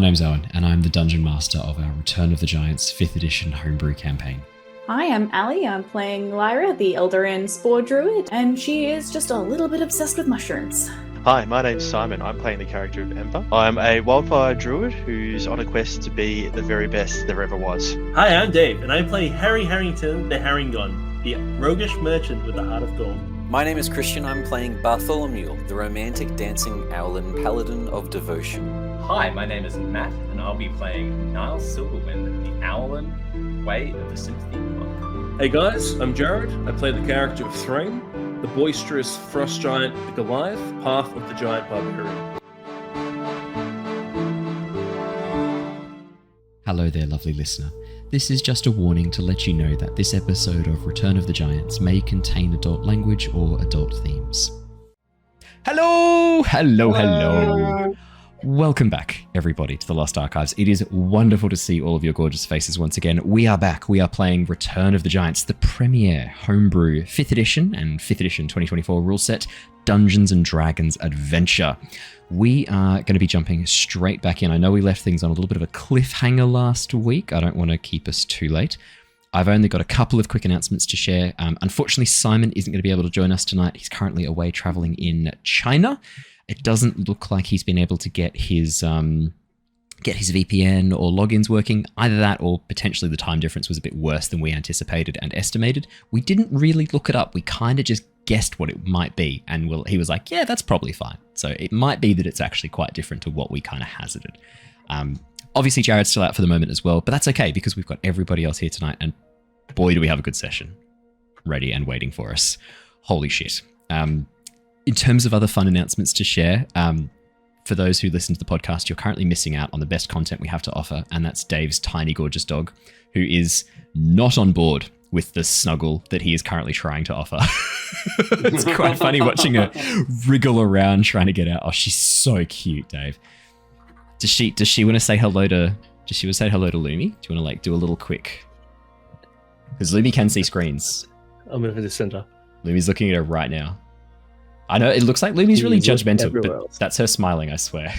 name's Owen, and I'm the Dungeon Master of our Return of the Giants 5th edition homebrew campaign. Hi, I'm Ali. I'm playing Lyra, the Eladrin Spore Druid, and she is just a little bit obsessed with mushrooms. Hi, my name's Simon. I'm playing the character of Ember. I'm a wildfire druid who's on a quest to be the very best there ever was. Hi, I'm Dave, and I play Harry Harrington, the Harrengon, the roguish merchant with the heart of gold. My name is Christian. I'm playing Bartholomew, the romantic dancing Owlin, Paladin of devotion. Hi, my name is Matt, and I'll be playing Niles Silverwind, the Owlin, Way of the Sympathy Monk. Hey guys, I'm Jared. I play the character of Threign, the boisterous frost giant, the Goliath, path of the giant Barbarian. Hello there, lovely listener. This is just a warning to let you know that this episode of Return of the Giants may contain adult language or adult themes. Hello! Welcome back, everybody, to the Lost Archives. It is wonderful to see all of your gorgeous faces once again. We are back. We are playing Return of the Giants, the premier homebrew 5th edition and 5th edition 2024 rule set Dungeons & Dragons adventure. We are going to be jumping straight back in. I know we left things on a little bit of a cliffhanger last week. I don't want to keep us too late. I've only got a couple of quick announcements to share. Unfortunately, Simon isn't going to be able to join us tonight. He's currently away traveling in China. It doesn't look like he's been able to get his VPN or logins working. Either that or potentially the time difference was a bit worse than we anticipated and estimated. We didn't really look it up. We kind of just guessed what it might be. And he was like, yeah, that's probably fine. So it might be that it's actually quite different to what we kind of hazarded. Obviously, Jared's still out for the moment as well, but that's okay because we've got everybody else here tonight. And boy, do we have a good session ready and waiting for us. Holy shit. In terms of other fun announcements to share, for those who listen to the podcast, you're currently missing out on the best content we have to offer, and that's Dave's tiny, gorgeous dog, who is not on board with the snuggle that he is currently trying to offer. It's quite funny watching her wriggle around trying to get out. Oh, she's so cute, Dave. Does she want to say hello to? Does she want to say hello to Lumi? Do you want to do a little quick? Because Lumi can see screens. I'm in the center. Lumi's looking at her right now. I know, it looks like Lumi's really judgmental, but that's her smiling, I swear.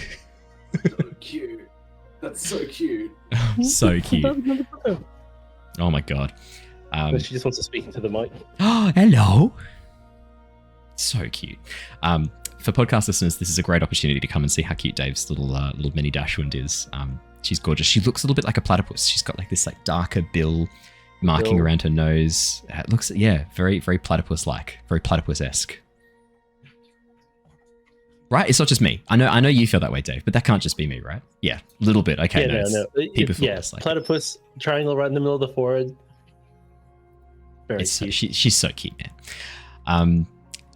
So cute. That's so cute. So cute. Oh my god. She just wants to speak into the mic. Oh, hello. So cute. For podcast listeners, this is a great opportunity to come and see how cute Dave's little mini Dashwind is. She's gorgeous. She looks a little bit like a platypus. She's got this darker bill marking around her nose. It looks, very, very platypus-like, very platypus-esque. Right? It's not just me. I know you feel that way, Dave, but that can't just be me, right? Yeah, a little bit. Okay, no. People feel less like platypus, triangle right in the middle of the forehead. Very cute. She's so cute, man.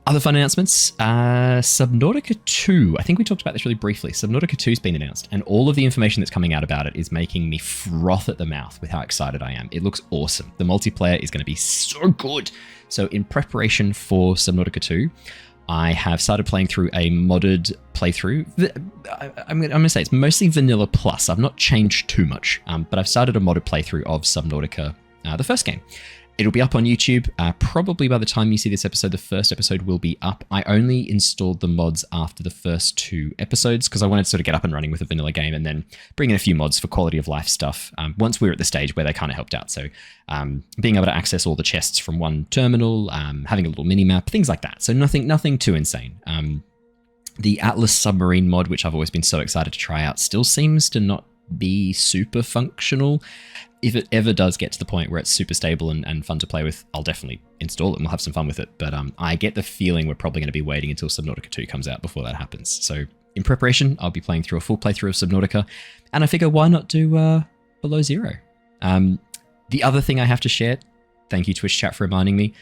Other fun announcements. Subnautica 2. I think we talked about this really briefly. Subnautica 2 has been announced, and all of the information that's coming out about it is making me froth at the mouth with how excited I am. It looks awesome. The multiplayer is going to be so good. So in preparation for Subnautica 2, I have started playing through a modded playthrough. I'm going to say it's mostly vanilla plus. I've not changed too much, but I've started a modded playthrough of Subnautica, the first game. It'll be up on YouTube. Probably by the time you see this episode, the first episode will be up. I only installed the mods after the first 2 episodes because I wanted to sort of get up and running with a vanilla game and then bring in a few mods for quality of life stuff once we were at the stage where they kind of helped out. So being able to access all the chests from one terminal, having a little mini-map, things like that. So nothing too insane. The Atlas submarine mod, which I've always been so excited to try out, still seems to not be super functional. If it ever does get to the point where it's super stable and fun to play with, I'll definitely install it and we'll have some fun with it. But I get the feeling we're probably going to be waiting until Subnautica 2 comes out before that happens. So in preparation, I'll be playing through a full playthrough of Subnautica, and I figure why not do Below Zero? The other thing I have to share, thank you Twitch chat for reminding me,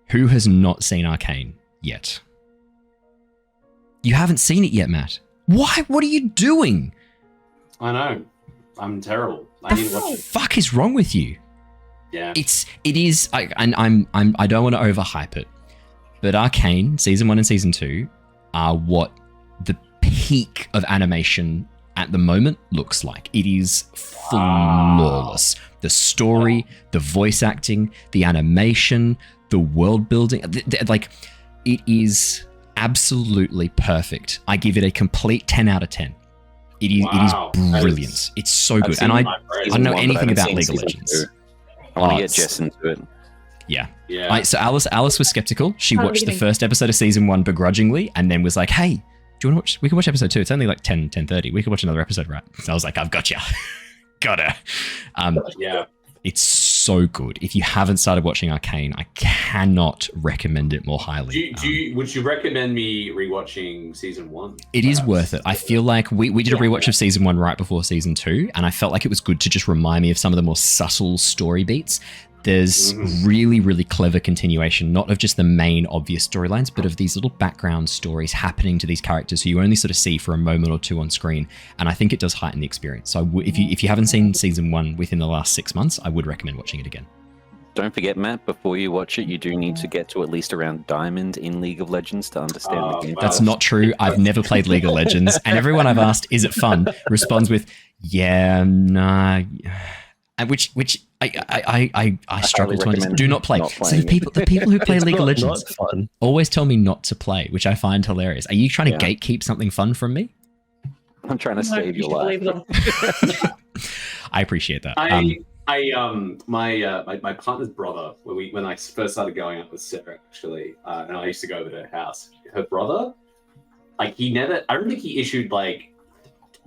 who has not seen Arcane yet? You haven't seen it yet, Matt. Why? What are you doing? I know. I'm terrible. I need to watch it. What the fuck is wrong with you? Yeah. It is, I don't want to overhype it, but Arcane season 1 and season 2 are what the peak of animation at the moment looks like. It is flawless. The story, the voice acting, the animation, the world building, it is absolutely perfect. I give it a complete 10 out of 10. Wow. It is brilliant. It's so good. And I don't know anything about League of Legends. I want to get Jess into it. Yeah. So Alice was skeptical. She watched the first episode of season 1 begrudgingly, and then was like, "Hey, do you want to watch? We can watch episode 2. It's only like 10:30. We can watch another episode, right?" So I was like, "I've got you, gotta." Yeah. It's so good. If you haven't started watching Arcane, I cannot recommend it more highly. Would you recommend me rewatching season 1? It is worth it. I feel like we did a rewatch of season 1 right before season 2, and I felt like it was good to just remind me of some of the more subtle story beats. There's really, really clever continuation, not of just the main obvious storylines, but of these little background stories happening to these characters who you only sort of see for a moment or two on screen. And I think it does heighten the experience. So if you haven't seen season 1 within the last 6 months, I would recommend watching it again. Don't forget, Matt, before you watch it, you do need to get to at least around Diamond in League of Legends to understand the game. That's not true. I've never played League of Legends. And everyone I've asked, is it fun? Responds with, yeah, nah. Which I struggle to understand. Do not play. So the people who play League of Legends always tell me not to play, which I find hilarious. Are you trying to gatekeep something fun from me? I'm trying to save your life. I appreciate that. My partner's brother, when I first started going out with Sarah, actually, and I used to go over to her house. Her brother, I don't think he issued like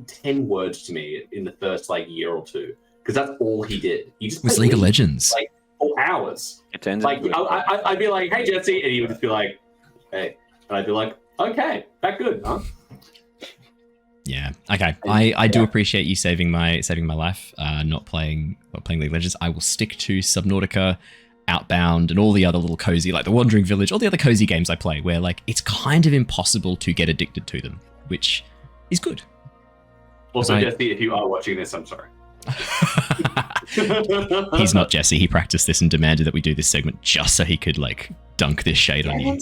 10 words to me in the first like year or two. Because that's all he did. He just was League of Legends. Like for hours. Like I'd be like, "Hey Jesse," and he would just be like, "Hey," and I'd be like, "Okay, that good, huh?" Yeah. Okay. I do appreciate you saving my life. Not playing League of Legends. I will stick to Subnautica, Outbound, and all the other little cozy, like the Wandering Village, all the other cozy games I play, where like it's kind of impossible to get addicted to them, which is good. Also, Jesse, if you are watching this, I'm sorry. He's not Jesse. He practiced this and demanded that we do this segment just so he could like dunk this shade on you.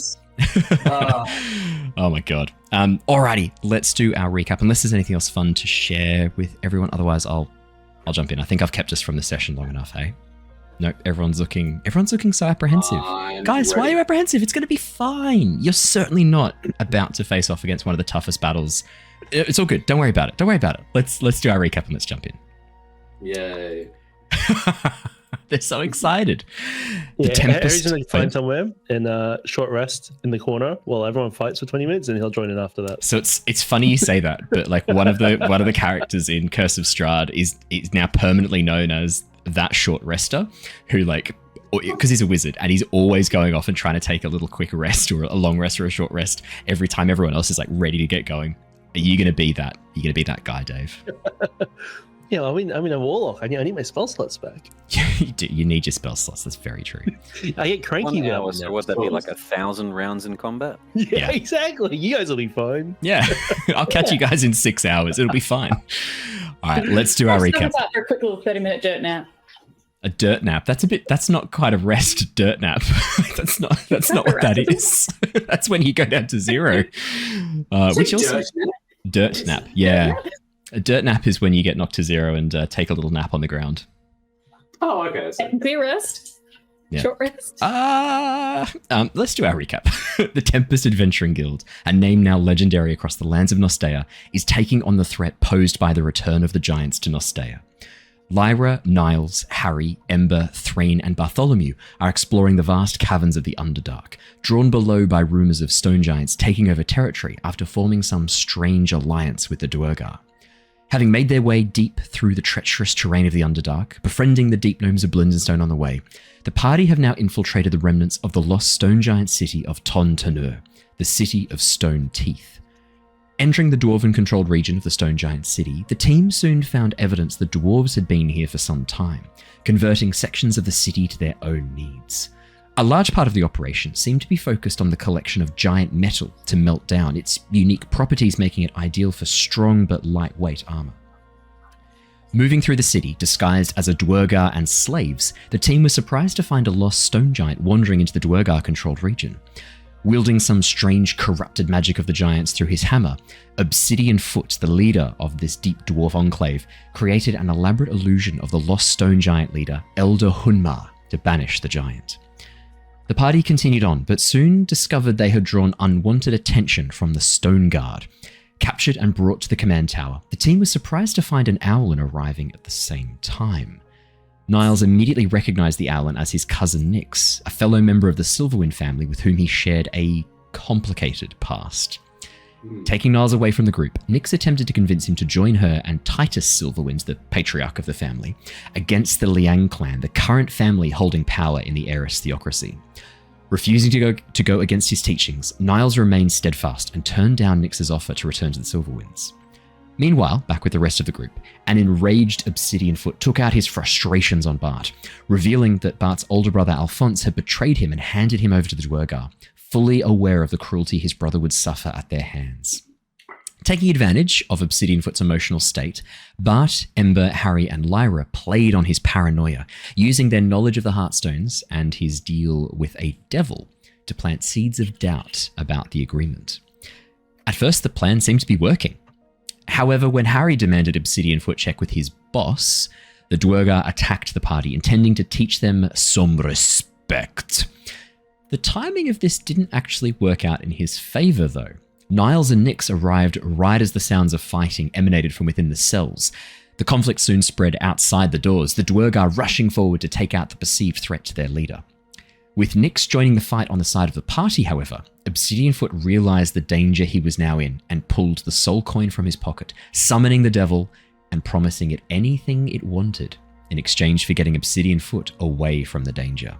Oh my god. Alrighty, let's do our recap. Unless there's anything else fun to share with everyone, otherwise I'll jump in. I think I've kept us from the session long enough. Hey, nope. Everyone's looking so apprehensive. Guys, why are you apprehensive? It's going to be fine. You're certainly not about to face off against one of the toughest battles. It's all good. Don't worry about it. Let's do our recap and let's jump in. Yay. They're so excited. Yeah, Harry's going to find somewhere and short rest in the corner while everyone fights for 20 minutes and he'll join in after that. So it's funny you say that, but like one of the characters in Curse of Strahd is now permanently known as that short rester, who like, because he's a wizard and he's always going off and trying to take a little quick rest or a long rest or a short rest every time everyone else is like ready to get going. Are you going to be that? Are you going to be that guy, Dave? Yeah, I mean, I'm a warlock. I need my spell slots back. You do. You need your spell slots. That's very true. I get cranky now. So would that be like 1,000 rounds in combat? Yeah, exactly. You guys will be fine. Yeah, I'll catch you guys in 6 hours. It'll be fine. All right, let's do our recap. For a quick little 30-minute dirt nap. A dirt nap. That's not quite a rest dirt nap. that's not what that is. That's when you go down to 0. Which also dirt nap. Yeah. A dirt nap is when you get knocked to 0 and take a little nap on the ground. Oh, okay. Clear rest? Yeah. Short rest? Let's do our recap. The Tempest Adventuring Guild, a name now legendary across the lands of Nostea, is taking on the threat posed by the return of the giants to Nostea. Lyra, Niles, Harry, Ember, Threign, and Bartholomew are exploring the vast caverns of the Underdark, drawn below by rumours of stone giants taking over territory after forming some strange alliance with the Duergar. Having made their way deep through the treacherous terrain of the Underdark, befriending the deep gnomes of Blindenstone on the way, the party have now infiltrated the remnants of the lost stone giant city of Ton Tanur, the City of Stone Teeth. Entering the dwarven-controlled region of the stone giant city, the team soon found evidence the dwarves had been here for some time, converting sections of the city to their own needs. A large part of the operation seemed to be focused on the collection of giant metal to melt down, its unique properties making it ideal for strong but lightweight armor. Moving through the city, disguised as a Duergar and slaves, the team was surprised to find a lost stone giant wandering into the Duergar-controlled region. Wielding some strange corrupted magic of the giants through his hammer, Obsidian Foot, the leader of this deep dwarf enclave, created an elaborate illusion of the lost stone giant leader, Elder Hunmar, to banish the giant. The party continued on, but soon discovered they had drawn unwanted attention from the Stone Guard. Captured and brought to the command tower, the team was surprised to find an Owlin arriving at the same time. Niles immediately recognized the Owlin as his cousin Nyx, a fellow member of the Silverwind family with whom he shared a complicated past. Taking Niles away from the group, Nyx attempted to convince him to join her and Titus Silverwind, the patriarch of the family, against the Liang clan, the current family holding power in the Eris theocracy. Refusing to go against his teachings, Niles remained steadfast and turned down Nyx's offer to return to the Silverwinds. Meanwhile, back with the rest of the group, an enraged Obsidian Foot took out his frustrations on Bart, revealing that Bart's older brother Alphonse had betrayed him and handed him over to the Duergar, fully aware of the cruelty his brother would suffer at their hands. Taking advantage of Obsidian Foot's emotional state, Bart, Ember, Harry, and Lyra played on his paranoia, using their knowledge of the Heartstones and his deal with a devil to plant seeds of doubt about the agreement. At first, the plan seemed to be working. However, when Harry demanded Obsidian Foot check with his boss, the Duergar attacked the party, intending to teach them some respect. The timing of this didn't actually work out in his favor, though. Niles and Nyx arrived right as the sounds of fighting emanated from within the cells. The conflict soon spread outside the doors, the Duergar rushing forward to take out the perceived threat to their leader. With Nyx joining the fight on the side of the party, however, Obsidian Foot realized the danger he was now in and pulled the soul coin from his pocket, summoning the devil and promising it anything it wanted in exchange for getting Obsidian Foot away from the danger.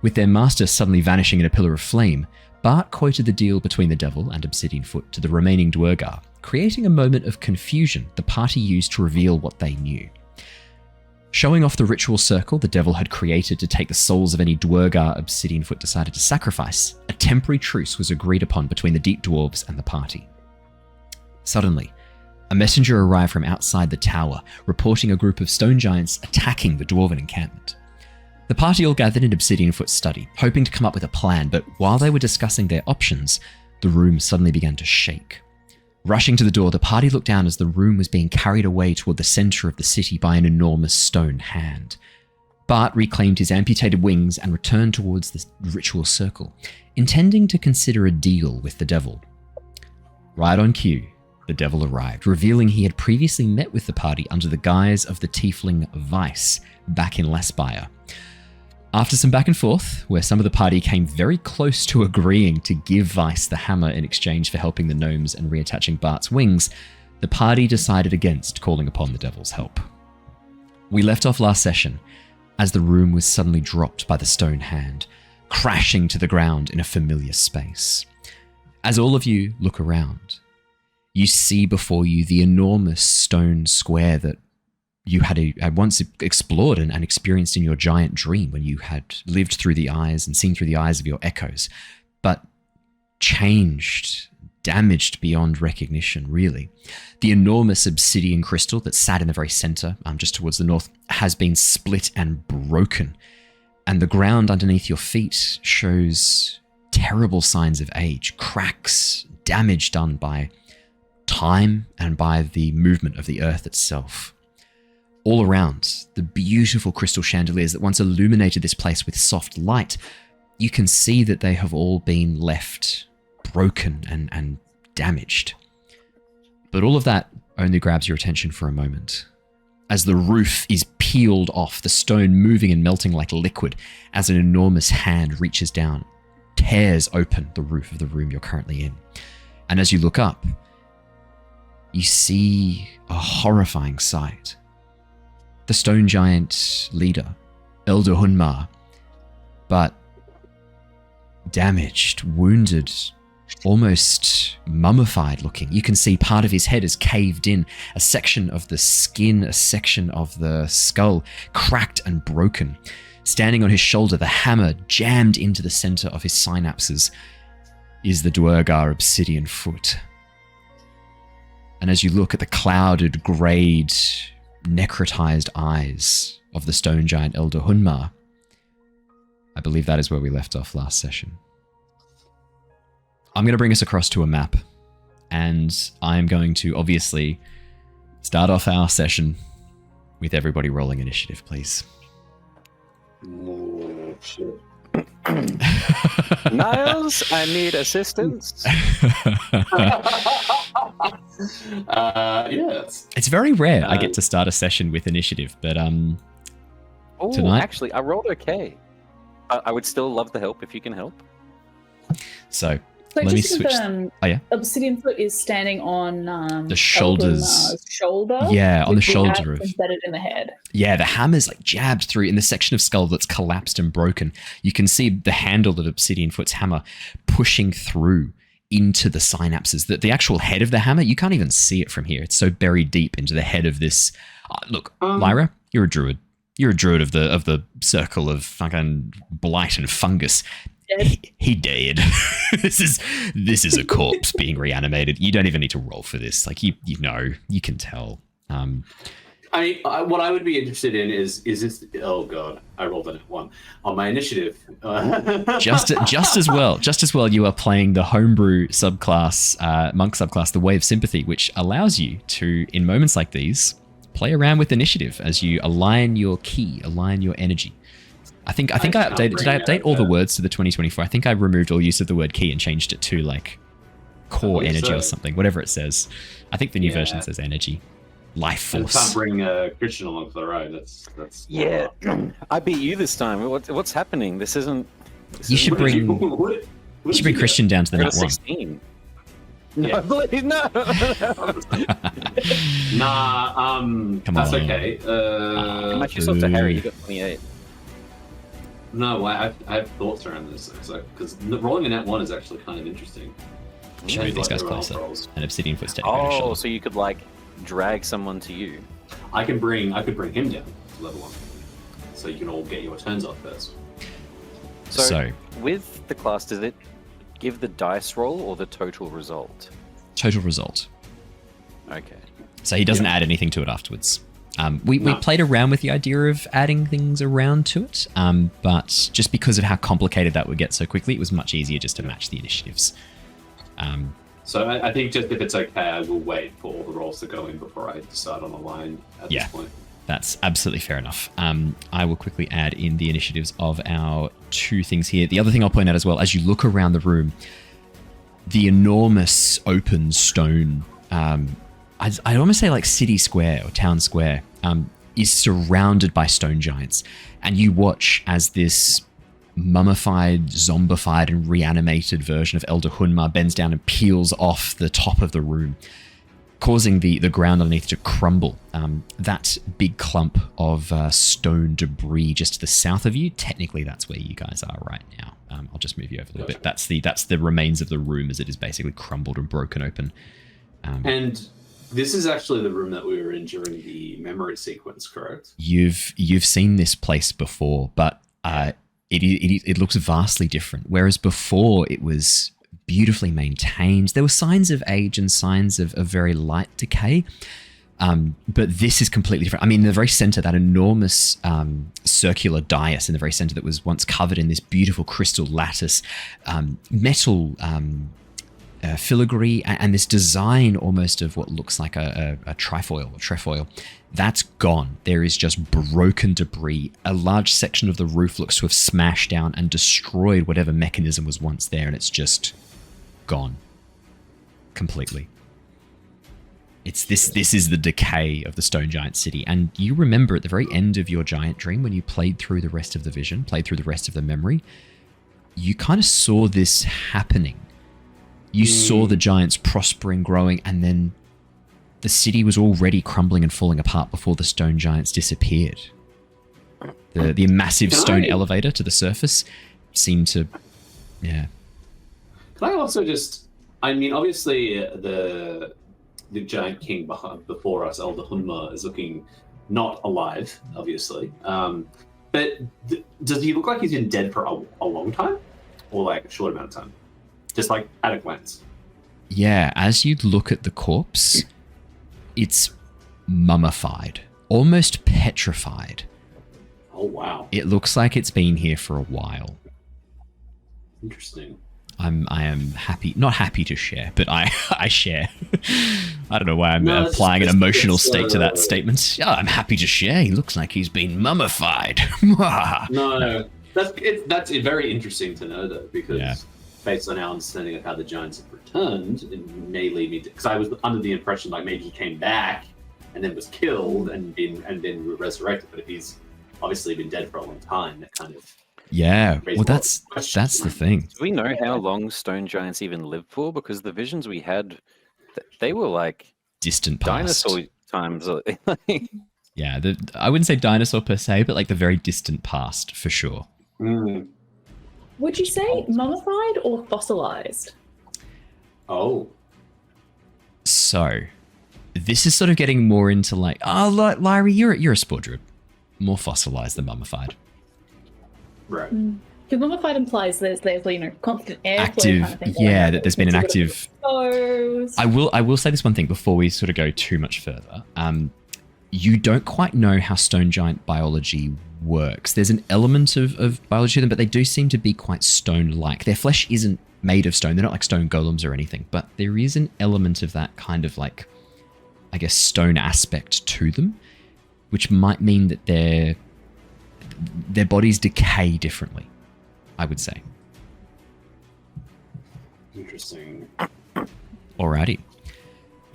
With their master suddenly vanishing in a pillar of flame, Bart quoted the deal between the devil and Obsidian Foot to the remaining Duergar, creating a moment of confusion the party used to reveal what they knew. Showing off the ritual circle the devil had created to take the souls of any Duergar Obsidian Foot decided to sacrifice, a temporary truce was agreed upon between the Deep Dwarves and the party. Suddenly, a messenger arrived from outside the tower, reporting a group of stone giants attacking the dwarven encampment. The party all gathered in Obsidian Foot's study, hoping to come up with a plan, but while they were discussing their options, the room suddenly began to shake. Rushing to the door, the party looked down as the room was being carried away toward the center of the city by an enormous stone hand. Bart reclaimed his amputated wings and returned towards the ritual circle, intending to consider a deal with the devil. Right on cue, the devil arrived, revealing he had previously met with the party under the guise of the tiefling Vice back in Laspire. After some back and forth, where some of the party came very close to agreeing to give Vice the hammer in exchange for helping the gnomes and reattaching Bart's wings, the party decided against calling upon the devil's help. We left off last session as the room was suddenly dropped by the stone hand, crashing to the ground in a familiar space. As all of you look around, you see before you the enormous stone square that you had once explored and experienced in your giant dream when you had lived through the eyes and seen through the eyes of your echoes, but changed, damaged beyond recognition, really. The enormous obsidian crystal that sat in the very center, just towards the north, has been split and broken, and the ground underneath your feet shows terrible signs of age, cracks, damage done by time and by the movement of the earth itself. All around, the beautiful crystal chandeliers that once illuminated this place with soft light, you can see that they have all been left broken and damaged. But all of that only grabs your attention for a moment. As the roof is peeled off, the stone moving and melting like liquid as an enormous hand reaches down, tears open the roof of the room you're currently in. And as you look up, you see a horrifying sight. The stone giant leader, Elder Hunmar, but damaged, wounded, almost mummified looking. You can see part of his head is caved in, a section of the skin, a section of the skull cracked and broken. Standing on his shoulder, the hammer jammed into the center of his synapses, is the Duergar Obsidian Foot. And as you look at the clouded, grayed, necrotized eyes of the stone giant Elder Hunmar, I believe that is where we left off last session. I'm going to bring us across to a map, and I'm going to obviously start off our session with everybody rolling initiative, please. Oh, shit. Niles, I need assistance. It's very rare I get to start a session with initiative, but tonight... actually, I rolled okay. I would still love the help if you can help. So So let me just to switch. confirm, Oh yeah, Obsidian Foot is standing on the shoulders. Shoulder. Yeah, on the with shoulder axe of. embedded in the head. Yeah, the hammer's like jabbed through in the section of skull that's collapsed and broken. You can see the handle of Obsidian Foot's hammer pushing through into the synapses. The actual head of the hammer, you can't even see it from here. It's so buried deep into the head of this. Look, Lyra, you're a druid. You're a druid of the circle of fucking blight and fungus. He dead. This is a corpse being reanimated. You don't even need to roll for this. Like you know, you can tell. What I would be interested in is this? Oh god, I rolled a 1 on my initiative. just as well. You are playing the homebrew subclass, monk subclass, the Way of Sympathy, which allows you to, in moments like these, play around with initiative as you align your ki, align your energy. I think I updated. Did I update all the words to the 2024? I think I removed all use of the word key and changed it to like core energy or something, whatever it says. I think the new version says energy, life force. I can't bring Christian along for the ride. That's yeah. I beat you this time. What's happening? This isn't. You should bring Christian down to the net 16. one. Yeah. No, please, no. Nah, Come that's on. okay. Match yourself to Harry. You got 28. No, I have thoughts around this because rolling a net 1 is actually kind of interesting. You should move these guys closer. And Obsidian Foot's taking Oh, so you could like drag someone to you. I could bring him down to level 1, so you can all get your turns off first. So with the class, does it give the dice roll or the total result? Total result. Okay. So he doesn't add anything to it afterwards. We played around with the idea of adding things around to it, but just because of how complicated that would get so quickly, it was much easier just to match the initiatives. So I think just if it's okay, I will wait for all the rolls to go in before I decide on a line at this point. That's absolutely fair enough. I will quickly add in the initiatives of our 2 things here. The other thing I'll point out as well, as you look around the room, the enormous open stone, I'd almost say like city square or town square, is surrounded by stone giants. And you watch as this mummified, zombified, and reanimated version of Elder Hunmar bends down and peels off the top of the room, causing the ground underneath to crumble. That big clump of stone debris just to the south of you, technically that's where you guys are right now. I'll just move you over a little bit. That's the remains of the room as it is basically crumbled and broken open. And this is actually the room that we were in during the memory sequence, correct? You've seen this place before, but it looks vastly different. Whereas before it was beautifully maintained. There were signs of age and signs of very light decay. But this is completely different. I mean, in the very center, that enormous circular dais in the very center that was once covered in this beautiful crystal lattice, metal filigree, and this design almost of what looks like a trifoil or trefoil, that's gone. There is just broken debris. A large section of the roof looks to have smashed down and destroyed whatever mechanism was once there, and it's just gone completely. This is the decay of the stone giant city. And you remember at the very end of your giant dream, when you played through the rest of the vision, played through the rest of the memory, you kind of saw this happening. You saw the giants prospering, growing, and then the city was already crumbling and falling apart before the stone giants disappeared. The massive stone elevator to the surface seemed to, yeah. Can I also just, I mean, obviously the giant king before us, Elder Hunmar, is looking not alive, obviously. But does he look like he's been dead for a long time? Or like a short amount of time? Just like at a glance. Yeah, as you look at the corpse, it's mummified, almost petrified. Oh, wow. It looks like it's been here for a while. Interesting. I am happy, not happy to share, but I share. I don't know why I'm applying an emotional state to that statement. Yeah, I'm happy to share. He looks like he's been mummified. No, that's very interesting to know though, because based on our understanding of how the giants have returned, it may lead me to, because I was under the impression like maybe he came back and then was killed and been resurrected. But if he's obviously been dead for a long time, that kind of well, that's the thing. Do we know how long stone giants even live for? Because the visions we had, they were like distant past. Dinosaur times. Yeah, I wouldn't say dinosaur per se, but like the very distant past for sure. Would you say mummified or fossilized? Oh. So, this is sort of getting more into like, Lyra, you're a spore druid. More fossilized than mummified. Right. Because mummified implies there's constant airflow active, kind of thing. yeah, that there's been an active. Exposed. I will say this one thing before we sort of go too much further. You don't quite know how stone giant biology works. There's an element of biology to them, but they do seem to be quite stone-like. Their flesh isn't made of stone. They're not like stone golems or anything, but there is an element of that kind of like, I guess, stone aspect to them, which might mean that their bodies decay differently, I would say. Interesting. Alrighty.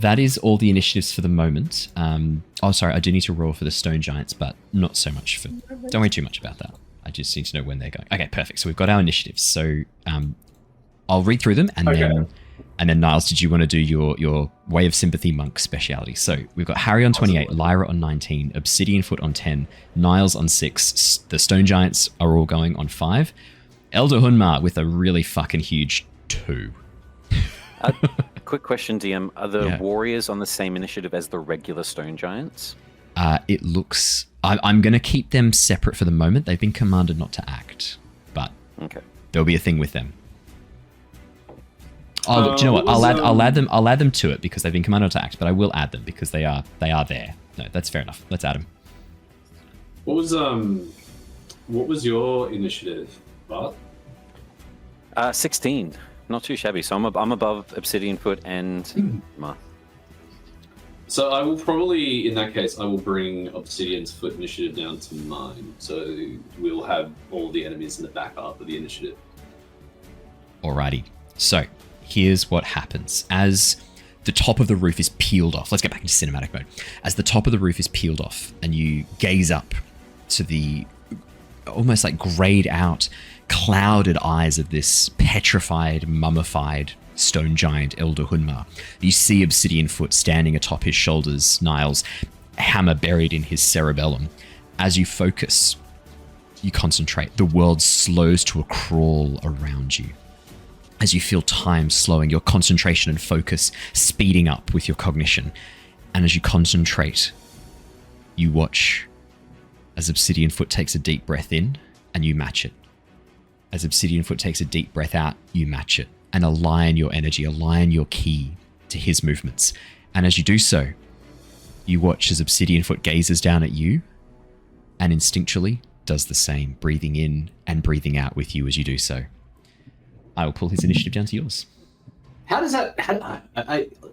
That is all the initiatives for the moment. Sorry, I do need to roll for the stone giants, but not so much for... Don't worry too much about that. I just need to know when they're going. Okay, perfect. So we've got our initiatives. So I'll read through them, and then Niles, did you want to do your Way of Sympathy monk speciality? So we've got Harry on 28, Lyra on 19, Obsidian Foot on 10, Niles on 6, the stone giants are all going on 5, Elder Hunmar with a really fucking huge 2. Quick question, DM. Are the warriors on the same initiative as the regular stone giants? It looks... I'm going to keep them separate for the moment. They've been commanded not to act, but there'll be a thing with them. Oh, look, do you know what? I'll add them to it because they've been commanded not to act, but I will add them because they are there. No, that's fair enough. Let's add them. What was your initiative, Bart? 16. Not too shabby. So I'm above Obsidian Foot and Ma. So I will probably, in that case, I will bring Obsidian's Foot initiative down to mine. So we'll have all the enemies in the back half of the initiative. Alrighty. So here's what happens. As the top of the roof is peeled off, let's get back into cinematic mode. As the top of the roof is peeled off and you gaze up to the almost like grayed out, clouded eyes of this petrified, mummified stone giant Elder Hunmar, you see Obsidian Foot standing atop his shoulders, Niles, hammer buried in his cerebellum. As you focus, you concentrate, the world slows to a crawl around you. As you feel time slowing, your concentration and focus speeding up with your cognition. And as you concentrate, you watch as Obsidian Foot takes a deep breath in and you match it. As Obsidian Foot takes a deep breath out, you match it and align your energy, align your ki to his movements. And as you do so, you watch as Obsidian Foot gazes down at you and instinctually does the same, breathing in and breathing out with you as you do so. I will pull his initiative down to yours. How does that...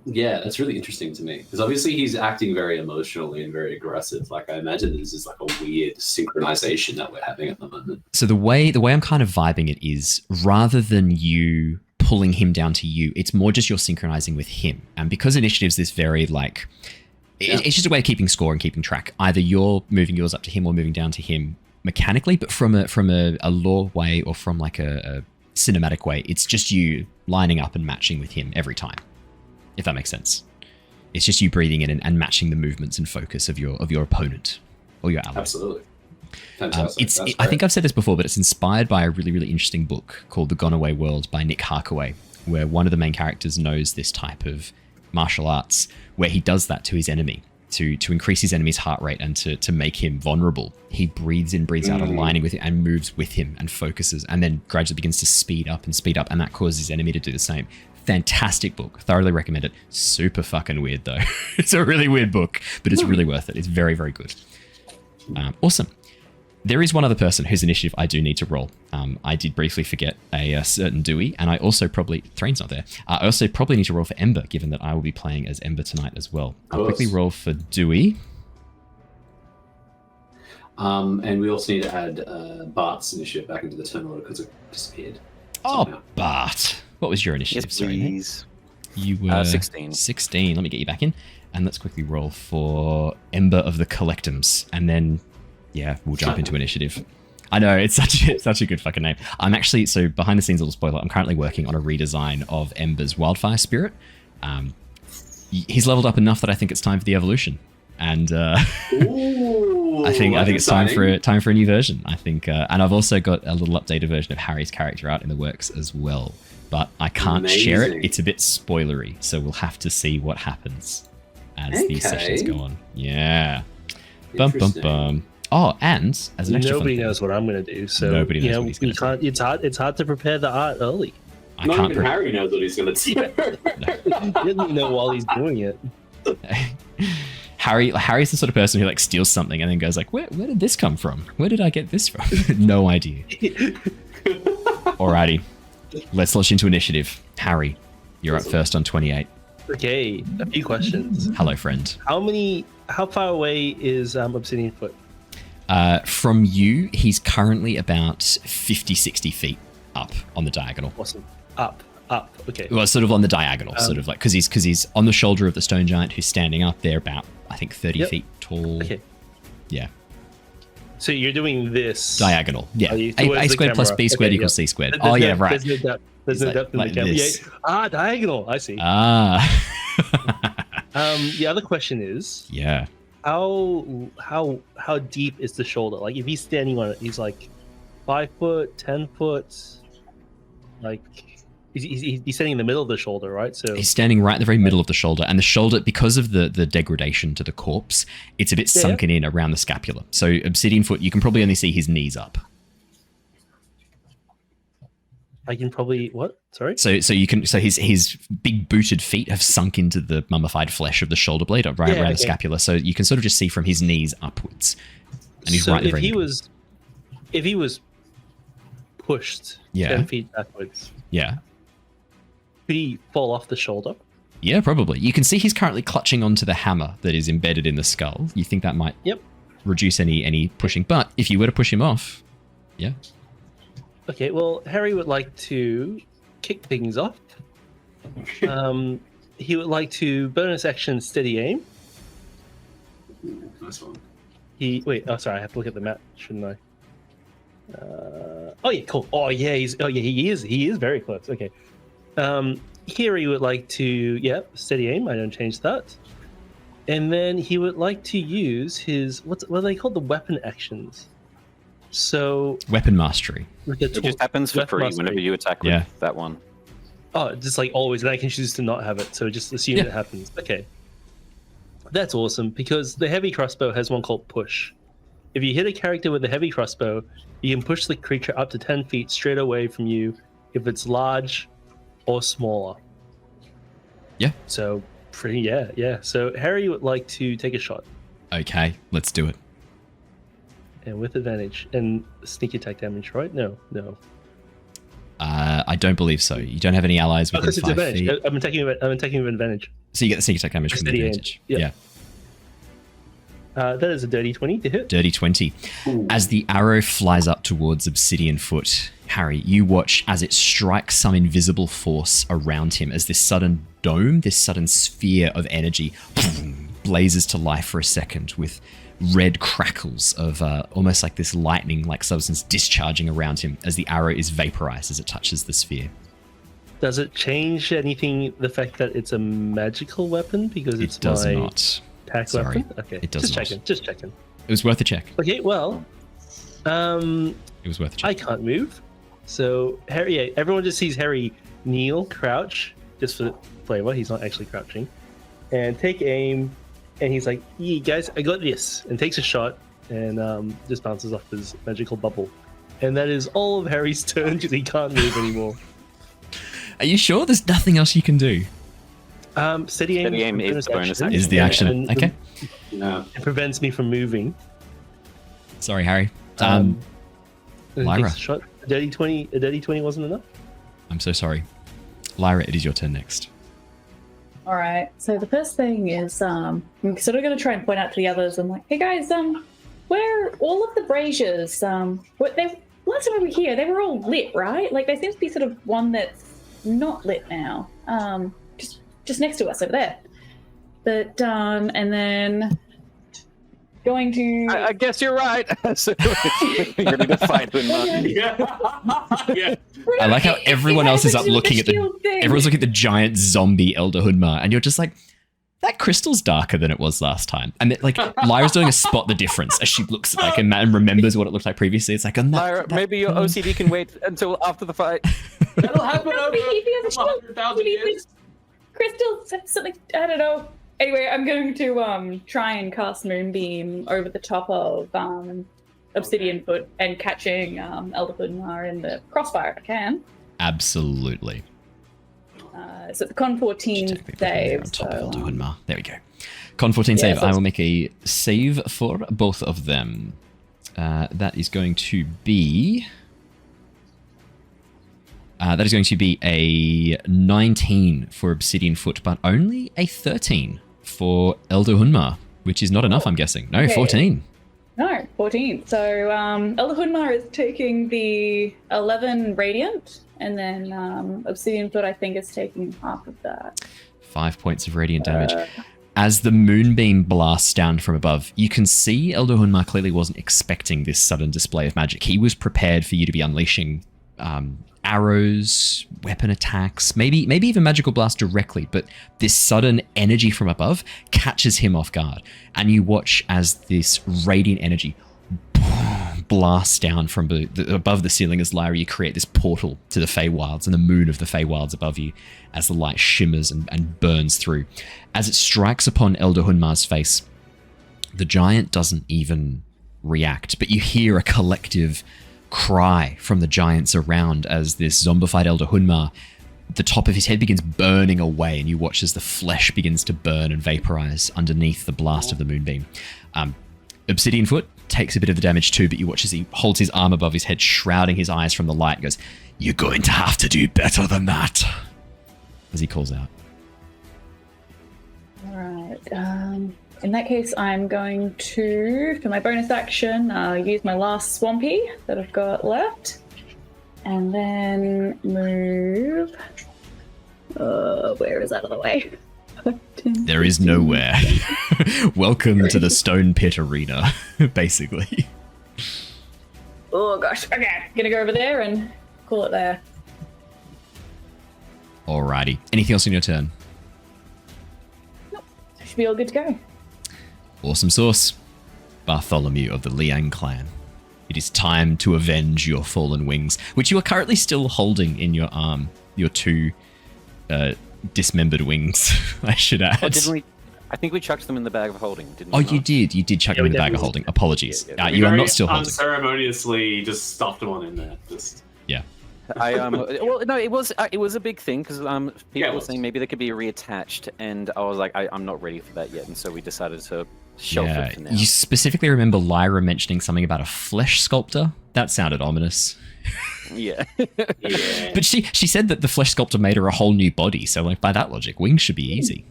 yeah, that's really interesting to me. Because obviously he's acting very emotionally and very aggressive. Like, I imagine this is like a weird synchronization that we're having at the moment. So the way I'm kind of vibing it is, rather than you pulling him down to you, it's more just you're synchronizing with him. And because initiative's this very like... It's just a way of keeping score and keeping track. Either you're moving yours up to him or moving down to him mechanically, but from a lore way or from like a cinematic way, it's just you lining up and matching with him every time, if that makes sense. It's just you breathing in and matching the movements and focus of your opponent or your ally. Absolutely. Fantastic. I think I've said this before, but it's inspired by a really, really interesting book called The Gone Away World by Nick Harkaway, where one of the main characters knows this type of martial arts where he does that to his enemy to increase his enemy's heart rate and to make him vulnerable. He breathes in, breathes out, aligning with it and moves with him and focuses and then gradually begins to speed up, and that causes his enemy to do the same. Fantastic book. Thoroughly recommend it. Super fucking weird though. It's a really weird book, but it's really worth it. It's very, very good. Awesome. There is one other person whose initiative I do need to roll. I did briefly forget a certain Dewey, and I also probably... Threign's not there. I also probably need to roll for Ember, given that I will be playing as Ember tonight as well. I'll quickly roll for Dewey. And we also need to add Bart's initiative back into the turn order because it disappeared. Oh, Bart. What was your initiative? Yes, Sorry, mate. please. You were 16. 16. Let me get you back in. And let's quickly roll for Ember of the Collectums. And then, yeah, we'll jump into initiative. I know, it's such a good fucking name. I'm actually, so behind the scenes, little spoiler, I'm currently working on a redesign of Ember's Wildfire Spirit. He's leveled up enough that I think it's time for the evolution. And Ooh, I think it's time exciting. for a new version. I think, and I've also got a little updated version of Harry's character out in the works as well. But I can't share it. Amazing. It's a bit spoilery, so we'll have to see what happens as these sessions go on. Yeah. Bum bum Interesting. bum. Oh, and as an extra Nobody fun thing, knows what I'm going to do, so Nobody knows what he's gonna do. It's hard to prepare the art early. I Not can't. even Harry knows what he's going to do. He doesn't even know while he's doing it. Harry's the sort of person who like steals something and then goes like, where did this come from? Where did I get this from? No idea. Alrighty, let's launch into initiative. Harry, you're up first on 28. Okay, a few questions. Hello, friend. How far away is Obsidian Foot? From you, he's currently about 50, 60 feet up on the diagonal. Awesome. Up. Okay. Well, sort of on the diagonal, sort of like because he's on the shoulder of the stone giant who's standing up. They're about, I think, 30 feet tall. Okay. Yeah. So you're doing this diagonal. Yeah. Are you A towards the squared plus camera? B squared Okay, equals yeah. C squared. There's Oh, yeah, no- right. There's no depth, there's It's no depth in the like camera. this. Yeah. Diagonal. I see. The other question is, Yeah. how deep is the shoulder? Like if he's standing on it, he's like 5 foot, 10 foot. Like he's standing in the middle of the shoulder, right? So He's standing right in the very middle of the shoulder, and the shoulder, because of the degradation to the corpse, it's a bit sunken in around the scapula. So Obsidian Foot, you can probably only see his knees up. I can probably what? Sorry. So his big booted feet have sunk into the mummified flesh of the shoulder blade right around the scapula. So you can sort of just see from his knees upwards, and he's right in the very middle. If he was pushed 10 feet backwards, yeah. could he fall off the shoulder? Yeah, probably. You can see he's currently clutching onto the hammer that is embedded in the skull. You think that might reduce any pushing, but if you were to push him off, yeah. Okay, well, Harry would like to kick things off. He would like to bonus action steady aim. Ooh, nice one. Sorry, I have to look at the map, shouldn't I? Oh yeah, cool. He is very close. Okay. Here he would like to steady aim. I don't change that. And then he would like to use his what are they called, the weapon actions. So weapon mastery. It just happens for free whenever you attack with that one. Oh, just like always, and I can choose to not have it. So just assume it happens. Okay. That's awesome, because the heavy crossbow has one called push. If you hit a character with a heavy crossbow, you can push the creature up to 10 feet straight away from you if it's large or smaller. Yeah. So So Harry would like to take a shot. Okay, let's do it. And with advantage. And sneak attack damage, right? No. I don't believe so. You don't have any allies within 5 feet. I'm attacking with advantage. So you get the sneak attack damage from the advantage. Yeah. That is a dirty 20 to hit. Dirty 20. Ooh. As the arrow flies up towards Obsidian Foot, Harry, you watch as it strikes some invisible force around him, as this sudden dome, this sudden sphere of energy blazes to life for a second with red crackles of almost like this lightning-like substance discharging around him as the arrow is vaporized as it touches the sphere. Does it change anything, the fact that it's a magical weapon? Because it's it does my not. attack Sorry. weapon? Okay, It does not. Just checking. It was worth a check. Okay, well, It was worth a check. I can't move. So, Harry, everyone just sees Harry kneel, crouch, just for flavor. He's not actually crouching. And take aim. And he's like, "Yeah, guys, I got this." And takes a shot and just bounces off his magical bubble. And that is all of Harry's turn because he can't move anymore. Are you sure there's nothing else you can do? Steady aim is bonus action. Is the action. Okay. No. It prevents me from moving. Sorry, Harry. And Lyra. takes a shot. A dirty 20 wasn't enough? I'm so sorry. Lyra, it is your turn next. All right. So the first thing is, I'm sort of going to try and point out to the others. I'm like, hey guys, where all of the braziers? last time we were here, they were all lit, right? Like, there seems to be sort of one that's not lit now. Just next to us over there. But, and then going to... I guess you're right. So you're ready to fight Hunma. Yeah. I like how everyone else is up looking at everyone's looking at the giant zombie Elder Hunma, and you're just like, that crystal's darker than it was last time. And like Lyra's doing a spot the difference as she looks like and remembers what it looked like previously. It's like, Lyra, maybe your OCD can wait until after the fight. That'll happen over 100,000 years. Crystals, something, I don't know. Anyway, I'm going to try and cast Moonbeam over the top of Obsidian Foot and catching Elder Hunma in the crossfire if I can. Absolutely. So the Con 14 save. On top of Elder Hunma. There we go. Con 14 save. so I will make a save for both of them. That is going to be... that is going to be a 19 for Obsidian Foot, but only a 13 for Elder Hunma, which is not enough, I'm guessing. No, Okay. 14. No, 14. So Elder Hunma is taking the 11 Radiant, and then Obsidian Foot, I think, is taking half of that. 5 points of radiant damage. As the moonbeam blasts down from above, you can see Elder Hunma clearly wasn't expecting this sudden display of magic. He was prepared for you to be unleashing arrows, weapon attacks, maybe even magical blast directly, but this sudden energy from above catches him off guard, and you watch as this radiant energy blasts down from above the ceiling as Lyra, you create this portal to the Feywilds and the moon of the Feywilds above you as the light shimmers and burns through. As it strikes upon Elder Hunma's face, the giant doesn't even react, but you hear a collective cry from the giants around as this zombified Elder Hunma, the top of his head begins burning away, and you watch as the flesh begins to burn and vaporize underneath the blast of the moonbeam. Obsidian Foot takes a bit of the damage too, but you watch as he holds his arm above his head, shrouding his eyes from the light, and goes, "You're going to have to do better than that," as he calls out. All right. In that case, I'm going to, for my bonus action, use my last Swampy that I've got left. And then move... where is that out of the way? There is nowhere. Welcome to the Stone Pit Arena, basically. Oh gosh, okay. Gonna go over there and call it there. Alrighty. Anything else on your turn? Nope. Should be all good to go. Awesome sauce. Bartholomew of the Liang clan. It is time to avenge your fallen wings, which you are currently still holding in your arm. Your two dismembered wings, I should add. Oh, didn't we? I think we chucked them in the bag of holding, didn't we? Oh, you did. You did chuck them in the bag of holding. Apologies. You are not still holding. Unceremoniously just stuffed them on in there. Just... Yeah. Well, no, it was a big thing because people were was. saying maybe they could be reattached, and I was like, I'm not ready for that yet, and so we decided to shelf it for now. You specifically remember Lyra mentioning something about a flesh sculptor? That sounded ominous. Yeah. Yeah. But she said that the flesh sculptor made her a whole new body, so like by that logic, wings should be easy.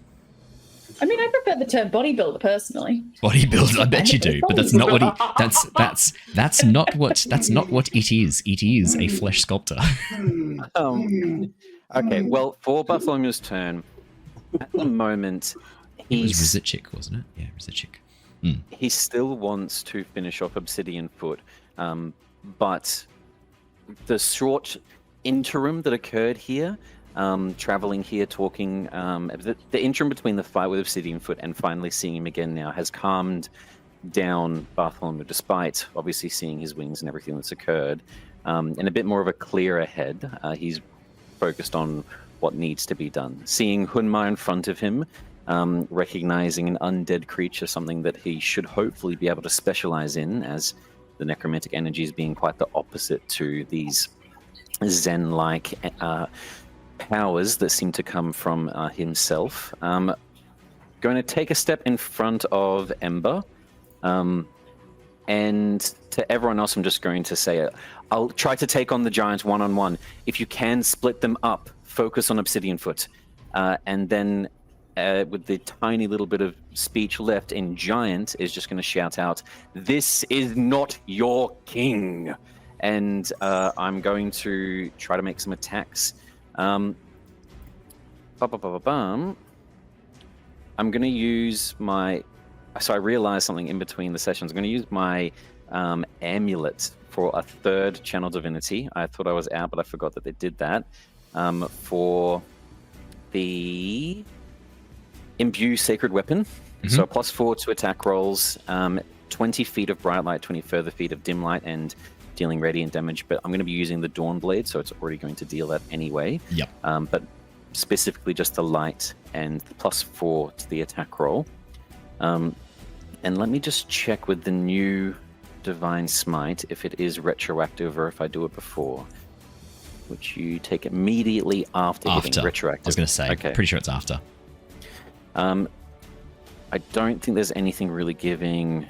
I mean, I prefer the term bodybuilder personally. Bodybuilder, I bet you do, but that's not what that's not what it is. It is a flesh sculptor. Okay, well, for Bartholomew's turn, at the moment, It was Rizicik, wasn't it? Yeah, Rizicik. he still wants to finish off Obsidian Foot, but the short interim that occurred here, traveling here, talking, the interim between the fight with Obsidian Foot and finally seeing him again now has calmed down Bartholomew, despite obviously seeing his wings and everything that's occurred, and a bit more of a clearer head. He's focused on what needs to be done. Seeing Hunma in front of him, recognizing an undead creature, something that he should hopefully be able to specialize in, as the necromantic energies being quite the opposite to these Zen-like powers that seem to come from himself. Going to take a step in front of Ember, and to everyone else, I'm just going to say, I'll try to take on the giants one-on-one. If you can, split them up, focus on Obsidian Foot, and then with the tiny little bit of speech left in giant is just going to shout out, "This is not your king," and I'm going to try to make some attacks. I'm going to use my... So I realized something in between the sessions. I'm going to use my amulet for a third channel divinity. I thought I was out, but I forgot that they did that. For the Imbue Sacred Weapon. So +4 to attack rolls, 20 feet of bright light, 20 further feet of dim light, and dealing radiant damage. But I'm going to be using the Dawn Blade, so it's already going to deal that anyway. Yep. But specifically just the light and the +4 to the attack roll. And let me just check with the new Divine Smite if it is retroactive or if I do it before. Which you take immediately after hitting retroactive. I was going to say, okay. Pretty sure it's after. I don't think there's anything really giving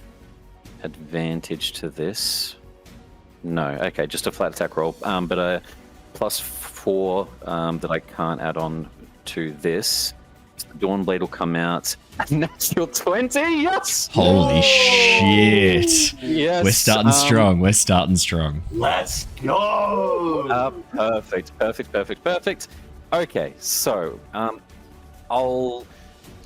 advantage to this. No, okay, just a flat attack roll. But a +4 that I can't add on to this. The Dawn Blade will come out. Natural 20, yes! Holy shit! Yes. We're starting strong. We're starting strong. Let's go! Perfect. Okay, so I'll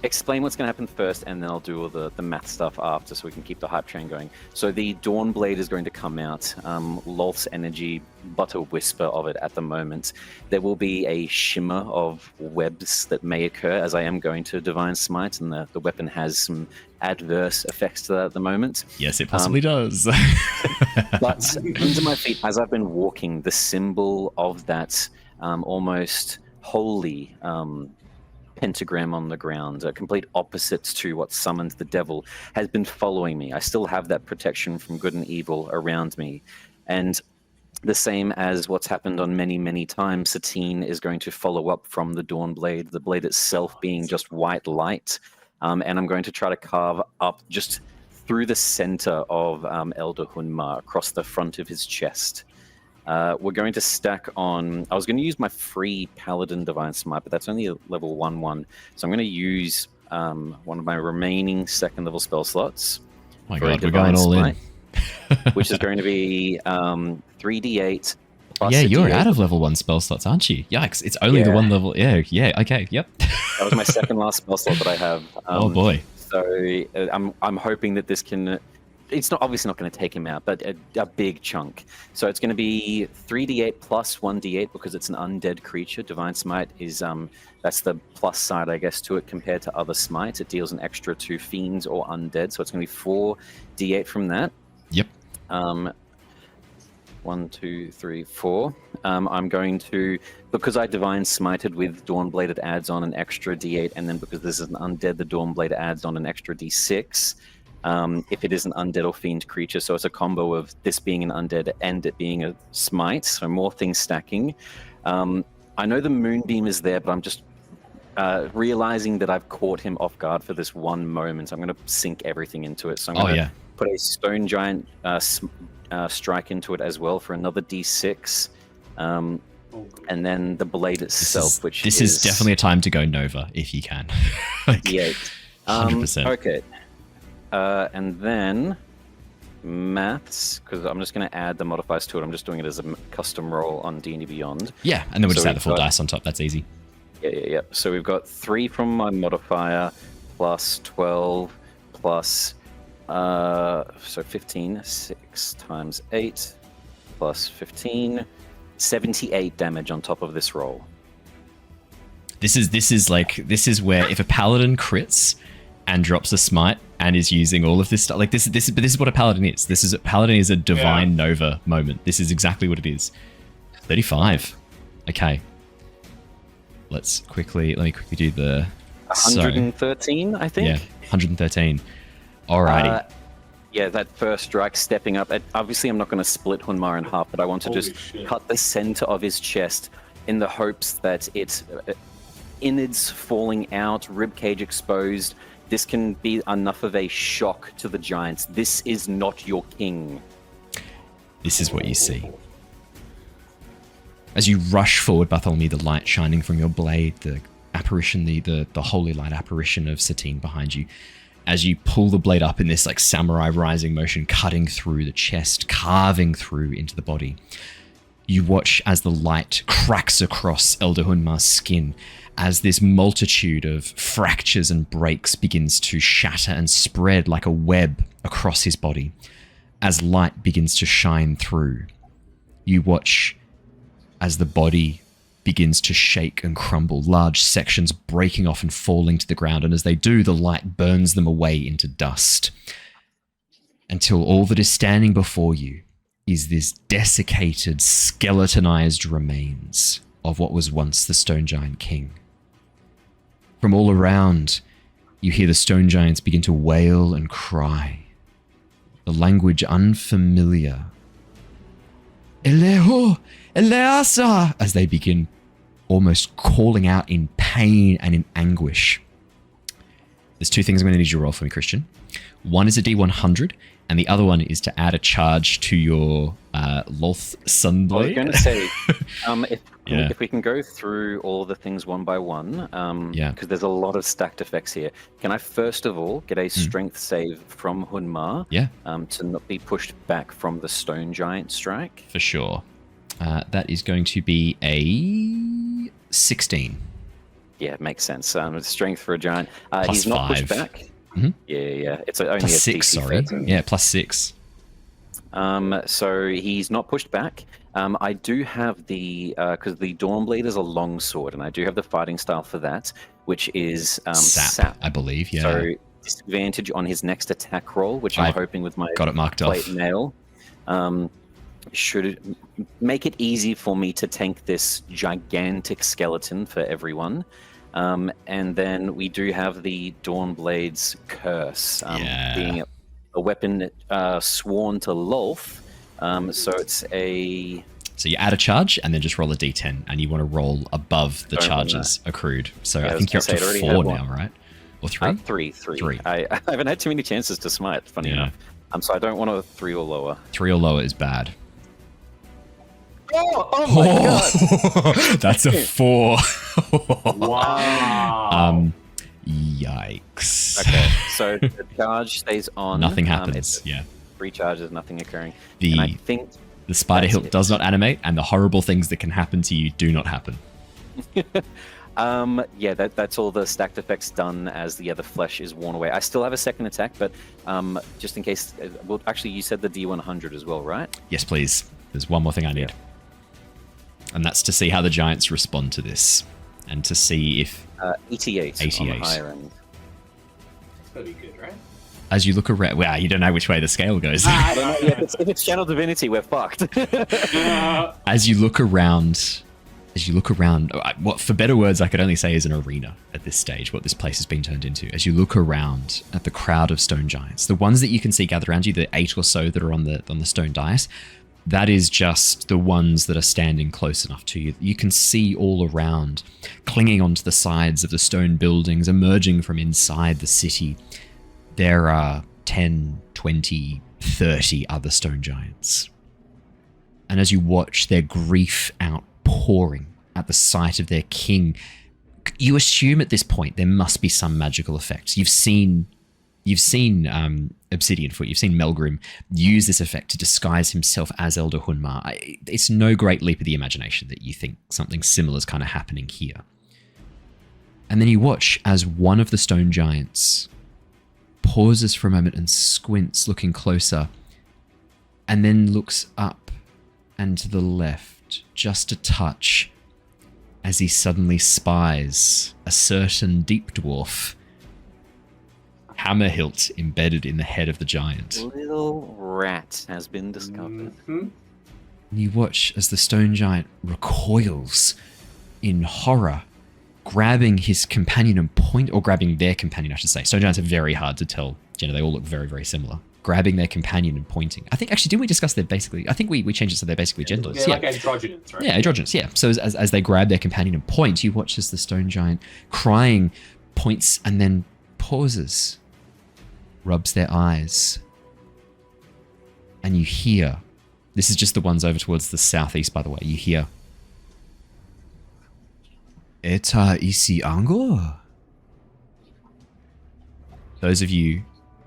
explain what's going to happen first, and then I'll do all the math stuff after, so we can keep the hype train going. So the Dawn Blade is going to come out. Lolth's energy, but a whisper of it at the moment. There will be a shimmer of webs that may occur as I am going to Divine Smite, and the weapon has some adverse effects to that at the moment. Yes, it possibly does. But under my feet, as I've been walking, the symbol of that almost holy pentagram on the ground, a complete opposite to what summoned the devil, has been following me. I still have that protection from good and evil around me. And the same as what's happened on many, many times, Satine is going to follow up from the Dawn Blade, the blade itself being just white light. And I'm going to try to carve up just through the center of Elder Hunmar, across the front of his chest. We're going to stack on... I was going to use my free Paladin Divine Smite, but that's only a level 1/1. So I'm going to use one of my remaining second level spell slots. Oh my god, we're going all in. Which is going to be 3d8 plus yeah, you're D8. out of level 1 spell slots, aren't you? Yikes, it's only the one level... Yeah, okay, yep. That was my second last spell slot that I have. Oh boy. So I'm hoping that this can... It's not obviously not going to take him out, but a big chunk. So it's going to be 3d8 plus 1d8 because it's an undead creature. Divine Smite is that's the plus side, I guess, to it compared to other smites. It deals an extra to fiends or undead, so it's going to be 4d8 from that. Yep. 1, 2, 3, 4. I'm going to, because I Divine Smited with Dawnblade, it adds on an extra d8, and then because this is an undead, the Dawnblade adds on an extra d6. If it is an undead or fiend creature, so it's a combo of this being an undead and it being a smite, so more things stacking. I know the Moonbeam is there, but I'm just realizing that I've caught him off guard for this one moment. I'm going to sink everything into it. So I'm going to put a Stone Giant strike into it as well for another d6. And then the blade itself, this is definitely a time to go Nova if you can. Yeah. 100%. Okay. And then maths, because I'm just going to add the modifiers to it. I'm just doing it as a custom roll on D&D Beyond. Yeah, and then we'll just add the full dice on top. That's easy. Yeah. So we've got 3 from my modifier, plus 12, plus, so 15, 6 times 8, plus 15, 78 damage on top of this roll. This is where if a paladin crits and drops a smite and is using all of this stuff, like this is what a paladin is. Paladin is a divine Nova moment. This is exactly what it is. 35. Okay. Let me quickly do the 113, I think. Yeah, 113. Alrighty. Yeah, that first strike stepping up. Obviously, I'm not going to split Hunmar in half, but I want to just cut the center of his chest in the hopes that it's innards falling out, ribcage exposed. This can be enough of a shock to the giants. This is not your king. This is what you see. As you rush forward, Bartholomew, the light shining from your blade, the apparition, the holy light apparition of Satine behind you, as you pull the blade up in this like samurai rising motion, cutting through the chest, carving through into the body. You watch as the light cracks across Elder Hunmar's skin, as this multitude of fractures and breaks begins to shatter and spread like a web across his body, as light begins to shine through. You watch as the body begins to shake and crumble, large sections breaking off and falling to the ground, and as they do, the light burns them away into dust, until all that is standing before you is this desiccated, skeletonized remains of what was once the Stone Giant King. From all around, you hear the stone giants begin to wail and cry, the language unfamiliar. Eleho! Eleasa! As they begin almost calling out in pain and in anguish. There's two things I'm going to need you to roll for me, Christian. One is a D100, and the other one is to add a charge to your Loth Sunblade. I was going to say, if we can go through all the things one by one, because there's a lot of stacked effects here. Can I first of all get a strength save from Hunmar to not be pushed back from the stone giant strike? For sure. That is going to be a 16. Yeah, it makes sense. Strength for a giant. Plus He's not 5. pushed back. Mm-hmm. Yeah. It's only plus a 6, DC sorry. 13. Yeah, plus 6. So he's not pushed back. I do have the because the Dawnblade is a long sword, and I do have the fighting style for that, which is sap, I believe. Yeah. So disadvantage on his next attack roll, which I'm hoping with my got it marked plate off. nail. Should make it easy for me to tank this gigantic skeleton for everyone. And then we do have the Dawnblade's curse, being a weapon sworn to Lolth. So it's a... So you add a charge and then just roll a d10, and you want to roll above the charges accrued. So I think you're up to 4 now, right? Or 3? 3. I haven't had too many chances to smite, funny enough. So I don't want a 3 or lower. 3 or lower is bad. Oh my god! That's a 4. Wow. Yikes. Okay, so the charge stays on. Nothing happens. It's 3 charges, nothing occurring. And I think the spider hilt does not animate, and the horrible things that can happen to you do not happen. That's all the stacked effects done as the flesh is worn away. I still have a second attack, but just in case. Well, actually, you said the D100 as well, right? Yes, please. There's one more thing I need. And that's to see how the giants respond to this. And to see if... 88 on the higher end. It's gotta be good, right? As you look around... Wow, you don't know which way the scale goes. I don't know. If it's Channel Divinity, we're fucked. As you look around... what, for better words, I could only say is an arena at this stage, what this place has been turned into. As you look around at the crowd of stone giants, the ones that you can see gathered around you, the 8 or so that are on the stone dais, that is just the ones that are standing close enough to you. You can see all around, clinging onto the sides of the stone buildings, emerging from inside the city. There are 10, 20, 30 other stone giants. And as you watch their grief outpouring at the sight of their king, you assume at this point there must be some magical effects. You've seen Obsidian Foot, you've seen Melgrim use this effect to disguise himself as Elder Hunmar. It's no great leap of the imagination that you think something similar is kind of happening here. And then you watch as one of the stone giants pauses for a moment and squints, looking closer, and then looks up and to the left, just a touch, as he suddenly spies a certain deep dwarf hammer hilt embedded in the head of the giant. Little rat has been discovered. Mm-hmm. And you watch as the stone giant recoils in horror, grabbing his companion and grabbing their companion, I should say. Stone giants are very hard to tell. They all look very, very similar. Grabbing their companion and pointing. I think, actually, didn't we discuss they're basically... I think we changed it so they're basically genders. They're like androgynous, right? Yeah, androgynous, yeah. So as they grab their companion and point, you watch as the stone giant, crying, points and then pauses, rubs their eyes, and you hear... This is just the ones over towards the southeast, by the way. You hear... Eta isi angor? those of you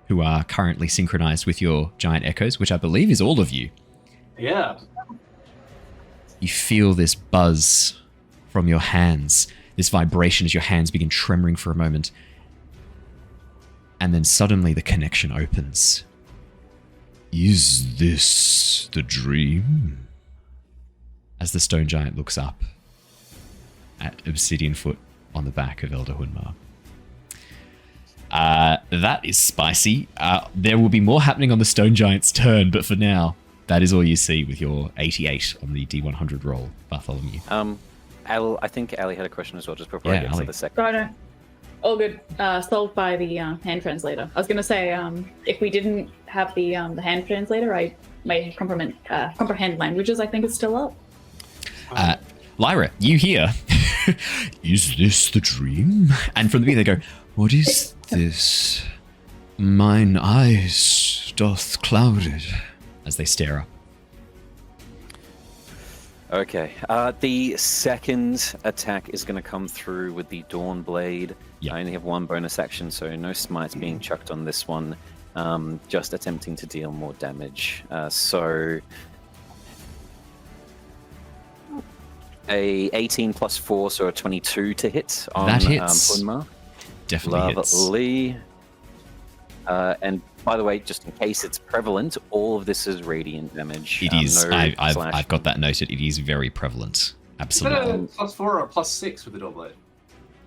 who are currently synchronized with your giant echoes, which I believe is all of you, Yeah. you feel this buzz from your hands, this vibration as your hands begin tremoring for a moment. And then suddenly the connection opens. Is this the dream? As the stone giant looks up at Obsidian Foot on the back of Elder Hunmar. That is spicy. There will be more happening on the stone giant's turn, but for now, that is all you see with your 88 on the D100 roll, Bartholomew. I think Ali had a question as well, just before I get to the second. Oh, no. All good. Solved by the hand translator. I was going to say, if we didn't have the hand translator, my comprehend languages, I think, is still up. Lyra, you hear, is this the dream? And from the beginning they go, what is this? Mine eyes doth clouded, as they stare up. Okay. The second attack is going to come through with the Dawn Blade. Yep. I only have one bonus action, so no smites being chucked on this one. Just attempting to deal more damage. So a 18 plus 4, so a 22 to hit on That hits. Hunmar. Definitely hits. Lovely. And by the way, just in case it's prevalent, all of this is radiant damage. It is. No I've slashing. got that noted. It is very prevalent. Is that Absolutely. a +4 or a +6 with the double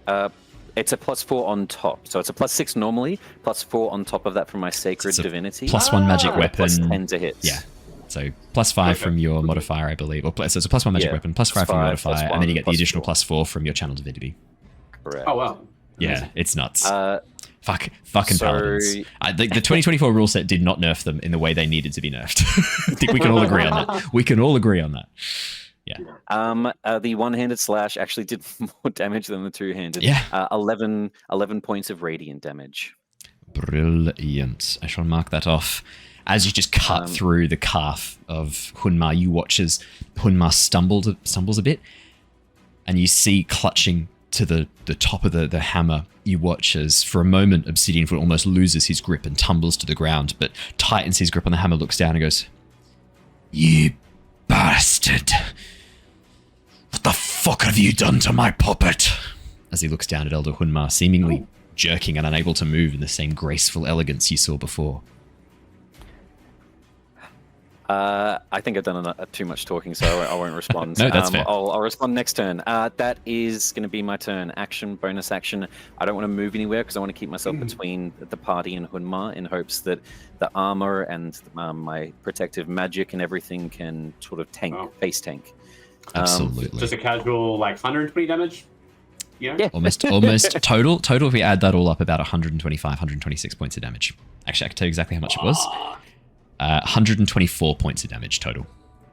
blade? It's a +4 on top. So it's a +6 normally, +4 on top of that from my Sacred It's a Divinity. +1 magic weapon. +10 to hit. Yeah. So +5 from your modifier, I believe. Or so it's a +1 magic weapon, +5 from your modifier, and then you get the additional +4 from your channel divinity. Correct. Oh, wow. Yeah, it's nuts. Fucking so- paladins. The 2024 rule set did not nerf them in the way they needed to be nerfed. I think we can all agree on that. We can all agree on that. Yeah. The one-handed slash actually did more damage than the two-handed. Yeah. 11 points of radiant damage. Brilliant. I shall mark that off. As you just cut through the calf of Hunmar, you watch as Hunmar stumbles a bit, and you see clutching to the top of the hammer, you watch as for a moment Obsidian Foot almost loses his grip and tumbles to the ground, but tightens his grip on the hammer, looks down and goes, "You bastard! What the fuck have you done to my puppet?" As he looks down at Elder Hunmar, seemingly jerking and unable to move in the same graceful elegance you saw before. I think I've done too much talking, so I won't respond. No, that's fair. I'll respond next turn. That is going to be my turn. Action, bonus action. I don't want to move anywhere because I want to keep myself between the party and Hunmar in hopes that the armor and my protective magic and everything can sort of face tank. Absolutely. Just a casual, 120 damage? Yeah. Almost total. If we add that all up, about 125, 126 points of damage. Actually, I can tell you exactly how much it was. 124 points of damage total.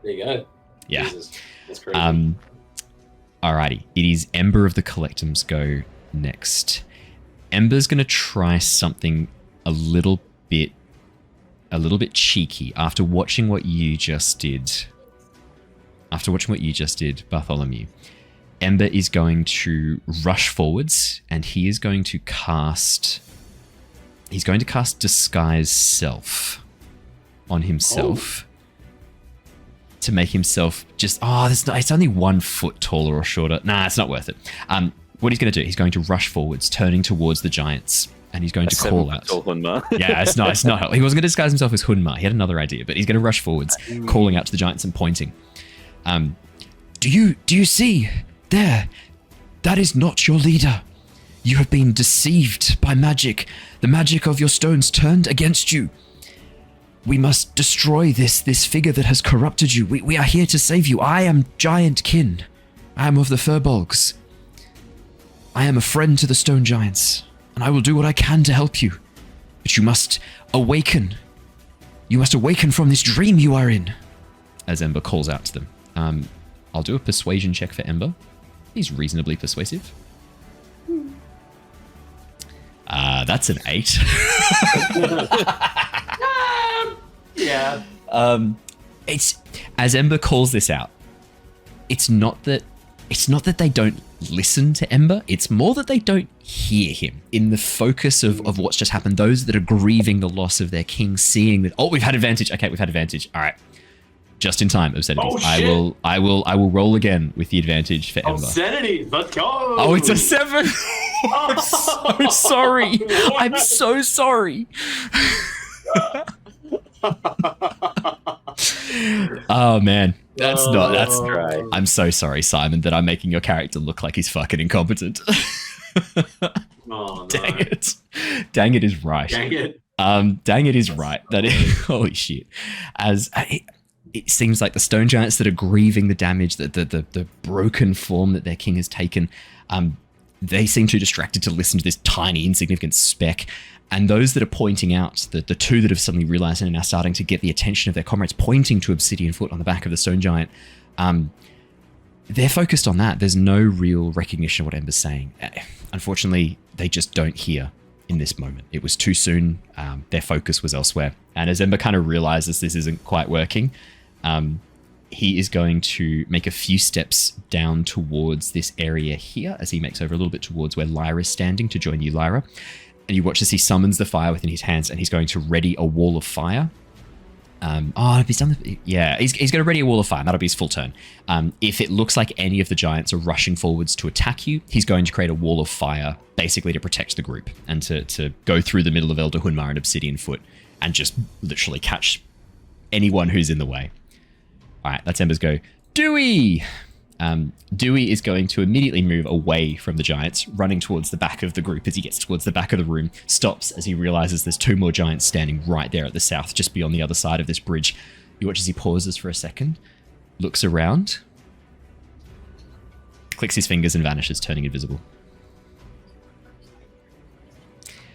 There you go. Yeah. Jesus, that's crazy. Alrighty. It is Ember of the Collectums go next. Ember's going to try something a little bit cheeky after watching what you just did. Bartholomew. Ember is going to rush forwards, and he is going to cast Disguise Self on himself to make himself just it's only 1 foot taller or shorter. Nah, it's not worth it. What he's going to do, he's going to rush forwards, turning towards the giants, and he's going to call out. Yeah, it's not. He wasn't going to disguise himself as Hunmar. He had another idea, but he's going to rush forwards, calling out to the giants and pointing. Do you see there? That is not your leader. You have been deceived by magic. The magic of your stones turned against you. We must destroy this figure that has corrupted you. We are here to save you. I am Giant Kin. I am of the Firbolgs. I am a friend to the stone giants, and I will do what I can to help you. But you must awaken. You must awaken from this dream you are in. As Ember calls out to them. I'll do a persuasion check for Ember. He's reasonably persuasive. That's an 8. Yeah. It's as Ember calls this out. It's not that they don't listen to Ember. It's more that they don't hear him. In the focus of what's just happened, those that are grieving the loss of their king, seeing that, oh, we've had advantage. Okay, we've had advantage. All right. Just in time, Obsidian. Oh, I will roll again with the advantage for Ember. Obsidian, let's go. Oh, it's a 7. I'm so sorry. I'm so sorry. Oh man, that's right. I'm so sorry, Simon, that I'm making your character look like he's fucking incompetent. Oh, no. Dang it. Dang it is right. Dang it. Dang it is right. That is, holy shit. As it seems like the stone giants that are grieving the damage, the broken form that their king has taken, they seem too distracted to listen to this tiny, insignificant speck. And those that are pointing out, the two that have suddenly realized and are now starting to get the attention of their comrades, pointing to Obsidian Foot on the back of the stone giant, they're focused on that. There's no real recognition of what Ember's saying. Unfortunately, they just don't hear in this moment. It was too soon. Their focus was elsewhere. And as Ember kind of realizes this isn't quite working, he is going to make a few steps down towards this area here as he makes over a little bit towards where Lyra is standing to join you, Lyra. And you watch as he summons the fire within his hands, and he's going to ready a wall of fire. He's done he's going to ready a wall of fire. That'll be his full turn. If it looks like any of the giants are rushing forwards to attack you, he's going to create a wall of fire, basically to protect the group and to go through the middle of Elder Hunmar and Obsidian Foot and just literally catch anyone who's in the way. All right, that's Ember's go. Dewey! Dewey is going to immediately move away from the giants, running towards the back of the group as he gets towards the back of the room, stops as he realizes there's 2 more giants standing right there at the south, just beyond the other side of this bridge. You watch as he pauses for a second, looks around, clicks his fingers and vanishes, turning invisible.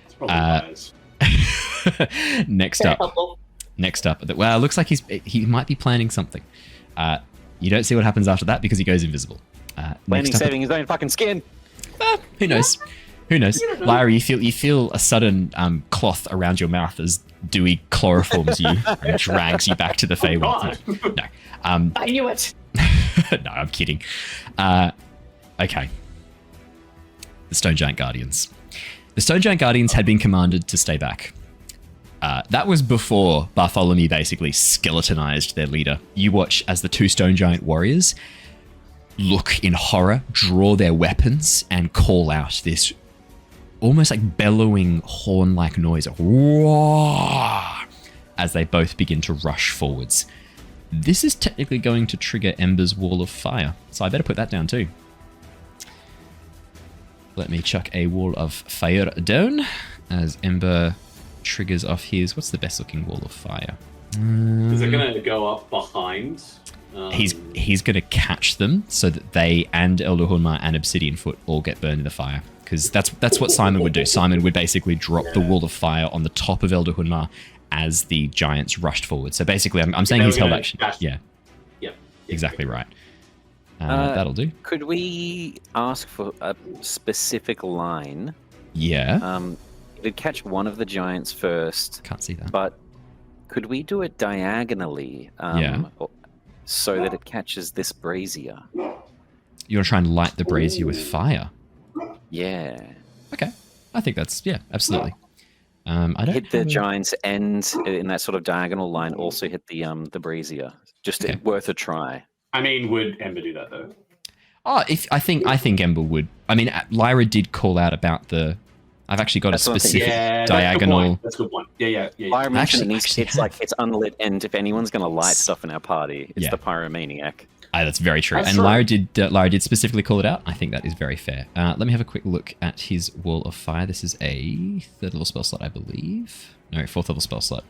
It's probably wise. Next up, well, it looks like he might be planning something. You don't see what happens after that because he goes invisible. Planning saving his own fucking skin. Who knows? Who knows? Lyra, you feel a sudden cloth around your mouth as Dewey chloroforms you and drags you back to the Feywild. No. I knew it. No, I'm kidding. Okay. The Stone Giant Guardians. The Stone Giant Guardians had been commanded to stay back. That was before Bartholomew basically skeletonized their leader. You watch as the 2 Stone Giant warriors look in horror, draw their weapons, and call out this almost like bellowing horn-like noise. As they both begin to rush forwards. This is technically going to trigger Ember's Wall of Fire, so I better put that down too. Let me chuck a Wall of Fire down as Ember triggers off his... What's the best looking Wall of Fire? Is it going to go up behind? He's going to catch them so that they and Elder Hunmar and Obsidian Foot all get burned in the fire. Because that's what Simon would do. Simon would basically drop the Wall of Fire on the top of Elder Hunmar as the giants rushed forward. So basically, I'm saying he's held action. Yeah. Yep. Exactly right. That'll do. Could we ask for a specific line? Yeah. It'd catch one of the giants first. Can't see that. But could we do it diagonally? So that it catches this brazier. You want to try and light the brazier with fire? Yeah. Okay. I think that's, absolutely. I don't hit the giant's end in that sort of diagonal line. Also hit the brazier. Just worth a try. I mean, would Ember do that though? Oh, I think Ember would. I mean, Lyra did call out about the. I've actually got a specific diagonal. That's a good point. Yeah. Lyra mentioned it's like it's unlit, and if anyone's going to light stuff in our party, it's the pyromaniac. That's very true. That's true. Lyra did specifically call it out. I think that is very fair. Let me have a quick look at his Wall of Fire. This is a 3rd level spell slot, I believe. No, 4th level spell slot.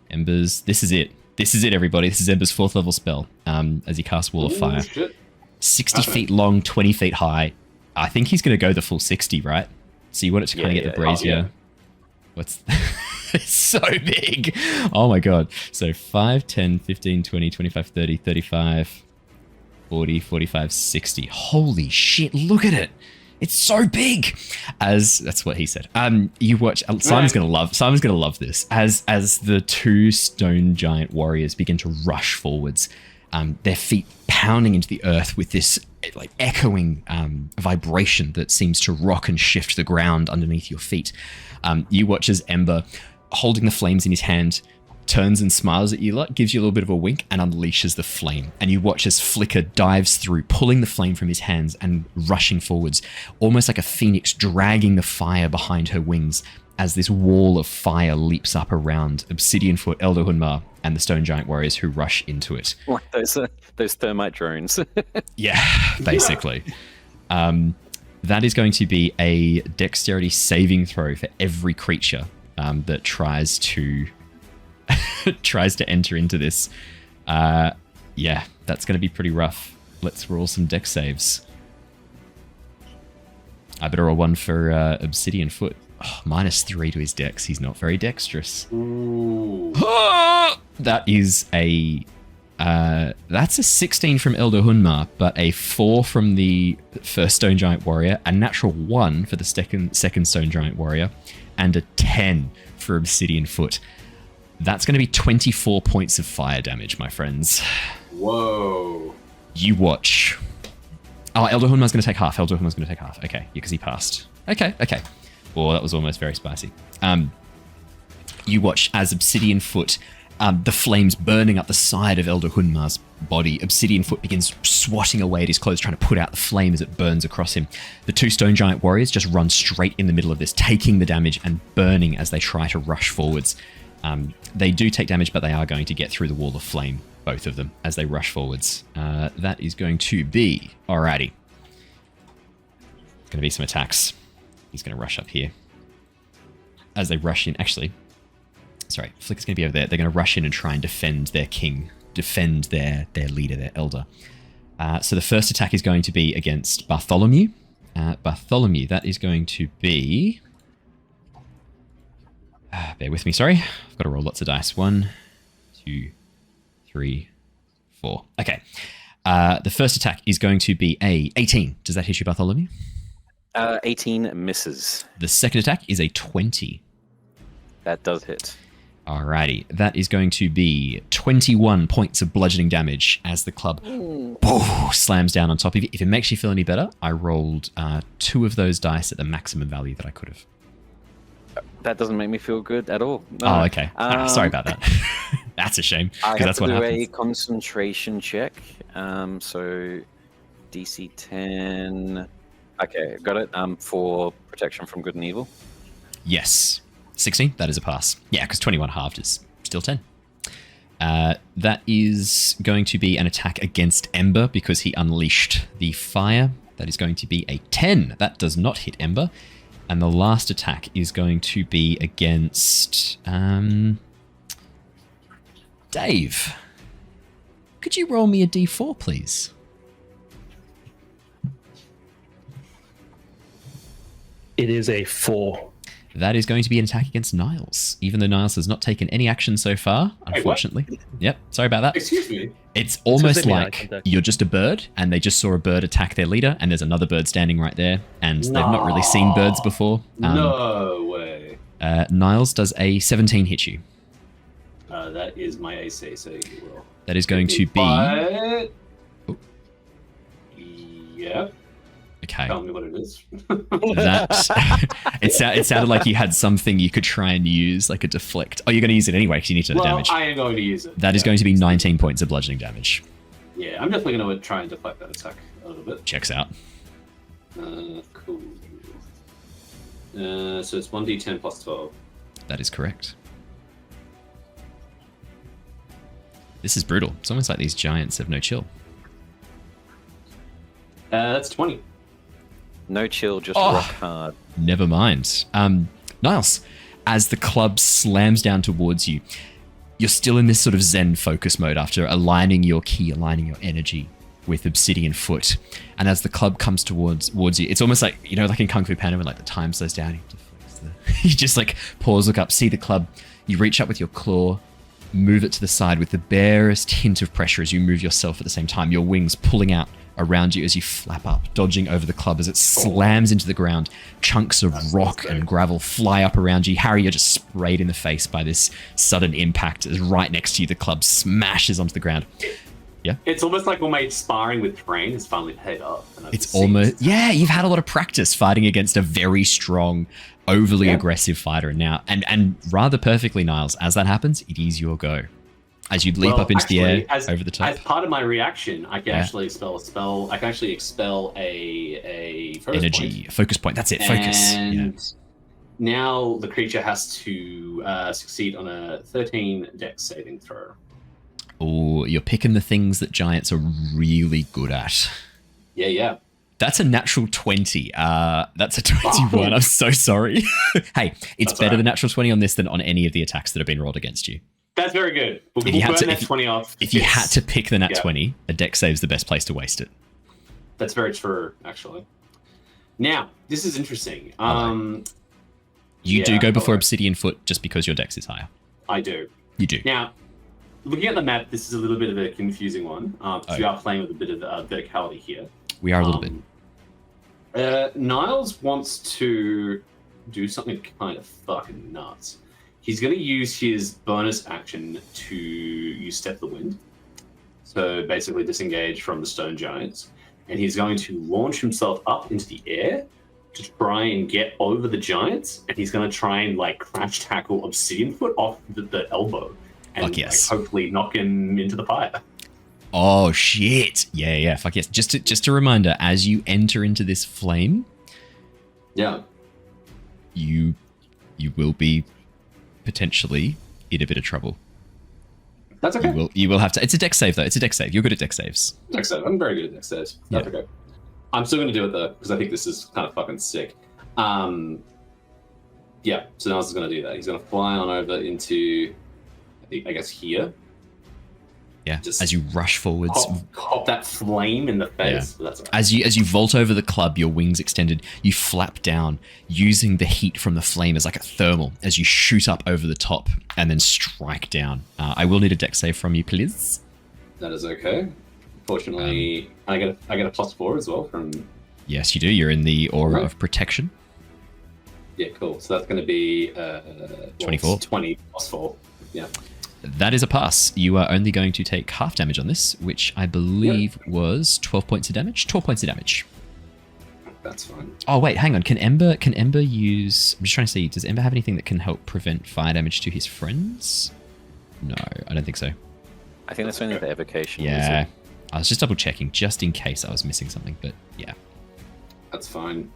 Ember's. This is it. This is it, everybody. This is Ember's 4th level spell. As he casts Wall of Fire. Shit. 60 feet long, 20 feet high. I think he's going to go the full 60, right? So you want it to kind of get the brazier. What's... It's so big. Oh my god. So 5, 10, 15, 20, 25, 30, 35, 40, 45, 60. Holy shit, look at it. It's so big. That's what he said. You watch Simon's going to love this. As the 2 stone giant warriors begin to rush forwards, their feet pounding into the earth with this like echoing vibration that seems to rock and shift the ground underneath your feet. You watch as Ember, holding the flames in his hand, turns and smiles at you lot, gives you a little bit of a wink, and unleashes the flame. And you watch as Flicker dives through, pulling the flame from his hands and rushing forwards, almost like a phoenix dragging the fire behind her wings as this wall of fire leaps up around Obsidian Foot, Elder Hunmar, and the Stone Giant Warriors who rush into it. Like those thermite drones. Yeah, basically. That is going to be a dexterity saving throw for every creature that tries to enter into this. Yeah, that's going to be pretty rough. Let's roll some dex saves. I better roll one for Obsidian Foot. Oh, -3 to his dex. He's not very dexterous. Ooh. That is a... that's a 16 from Elder Hunmar, but a 4 from the first Stone Giant Warrior, a natural 1 for the second Stone Giant Warrior, and a 10 for Obsidian Foot. That's going to be 24 points of fire damage, my friends. Whoa. You watch. Oh, Elder Hunmar's going to take half. Elder Hunmar's going to take half. Okay, because he passed. Okay. Oh, that was almost very spicy. You watch as Obsidian Foot, the flames burning up the side of Elder Hunmar's body. Obsidian Foot begins swatting away at his clothes, trying to put out the flame as it burns across him. The 2 Stone Giant Warriors just run straight in the middle of this, taking the damage and burning as they try to rush forwards. They do take damage, but they are going to get through the wall of flame, both of them, as they rush forwards. That is going to be... Alrighty. It's going to be some attacks. He's going to rush up here. As they rush in... Actually, sorry, Flicker's going to be over there. They're going to rush in and try and defend their king, defend their leader, their elder. So the first attack is going to be against Bartholomew. Bartholomew, that is going to be... bear with me, sorry. I've got to roll lots of dice. 1, 2, 3, 4. Okay. The first attack is going to be a 18. Does that hit you, Bartholomew? 18 misses. The second attack is a 20. That does hit. Alrighty. That is going to be 21 points of bludgeoning damage as the club slams down on top of you. If it makes you feel any better, I rolled 2 of those dice at the maximum value that I could have. That doesn't make me feel good at all. No. Oh, okay. Sorry about that. That's a shame. I have that's to what do happens. a concentration check. So DC 10. Okay, got it. For protection from good and evil. Yes. 16, that is a pass. Yeah, because 21 halved is still 10. That is going to be an attack against Ember because he unleashed the fire. That is going to be a 10. That does not hit Ember. And the last attack is going to be against... Dave. Could you roll me a d4, please? It is a 4. That is going to be an attack against Niles, even though Niles has not taken any action so far, unfortunately. Yep, sorry about that. Excuse me. It's almost me, like you're just a bird, and they just saw a bird attack their leader, and there's another bird standing right there, and they've not really seen birds before. No way. Niles does a 17 hit you. That is my AC, so you will. That is going to be... Oh. Yeah. Okay. Tell me what it is. That it sounded like you had something you could try and use, like a deflect. Oh, you're going to use it anyway because you need to damage. I am going to use it. That is going to be 19 points of bludgeoning damage. Yeah, I'm definitely going to try and deflect that attack a little bit. Checks out. Cool. So it's 1d10 plus 12. That is correct. This is brutal. It's almost like these giants have no chill. That's 20. No chill, just rock hard. Never mind. Niles, as the club slams down towards you, you're still in this sort of Zen focus mode after aligning your ki, aligning your energy with Obsidian Foot. And as the club comes towards you, it's almost like, you know, like in Kung Fu Panda when like the time slows down, you just like pause, look up, see the club, you reach up with your claw, move it to the side with the barest hint of pressure as you move yourself at the same time, your wings pulling out around you as you flap up, dodging over the club as it slams into the ground. Chunks of rock and gravel fly up around you. Harry, you're just sprayed in the face by this sudden impact as right next to you the club smashes onto the ground. Yeah. It's almost like all my sparring with Threign has finally paid off. And It's almost, yeah, you've had a lot of practice fighting against a very strong, overly aggressive fighter now. And rather perfectly, Niles, as that happens, it is your go. As you leap up into the air over the top. As part of my reaction, I can actually expel a spell. I can actually expel a focus energy, point. Focus point. That's it, focus. And now the creature has to succeed on a 13 dex saving throw. Oh, you're picking the things that giants are really good at. Yeah. That's a natural 20. That's a 21. I'm so sorry. Hey, it's better than natural 20 on this than on any of the attacks that have been rolled against you. That's very good. We'll burn that 20 off. If you had to pick the nat 20, a dex save's the best place to waste it. That's very true, actually. Now, this is interesting. You do go before Obsidian Foot just because your dex is higher. I do. You do. Now, looking at the map, this is a little bit of a confusing one. Because we are playing with a bit of verticality here. We are a little bit. Niles wants to do something kind of fucking nuts. He's going to use his bonus action to use Step the Wind. So basically disengage from the stone giants. And he's going to launch himself up into the air to try and get over the giants. And he's going to try and crash tackle Obsidian Foot off the elbow. And hopefully knock him into the fire. Oh, shit. Yeah. Fuck yes. Just a reminder, as you enter into this flame, you will be potentially in a bit of trouble. That's okay. You will have to. It's a dex save, though. It's a dex save. You're good at dex saves. Dex save. I'm very good at dex saves. That's okay. I'm still going to do it, though, because I think this is kind of fucking sick. So Niles is going to do that. He's going to fly on over into, I guess, here. Yeah, as you rush forwards. Cop that flame in the face. Yeah. That's right. As you vault over the club, your wings extended, you flap down, using the heat from the flame as like a thermal, as you shoot up over the top and then strike down. I will need a dex save from you, please. That is okay. Fortunately, I get a +4 as well from... Yes, you do. You're in the aura of protection. Yeah, cool. So that's going to be 24. 20 +4. Yeah. That is a pass. You are only going to take half damage on this, which I believe was 12 points of damage. 12 points of damage. That's fine. Oh wait, hang on. Can Ember use? I'm just trying to see. Does Ember have anything that can help prevent fire damage to his friends? No, I don't think so. I think that's only the evocation. Yeah, I was just double checking just in case I was missing something, but yeah. That's fine.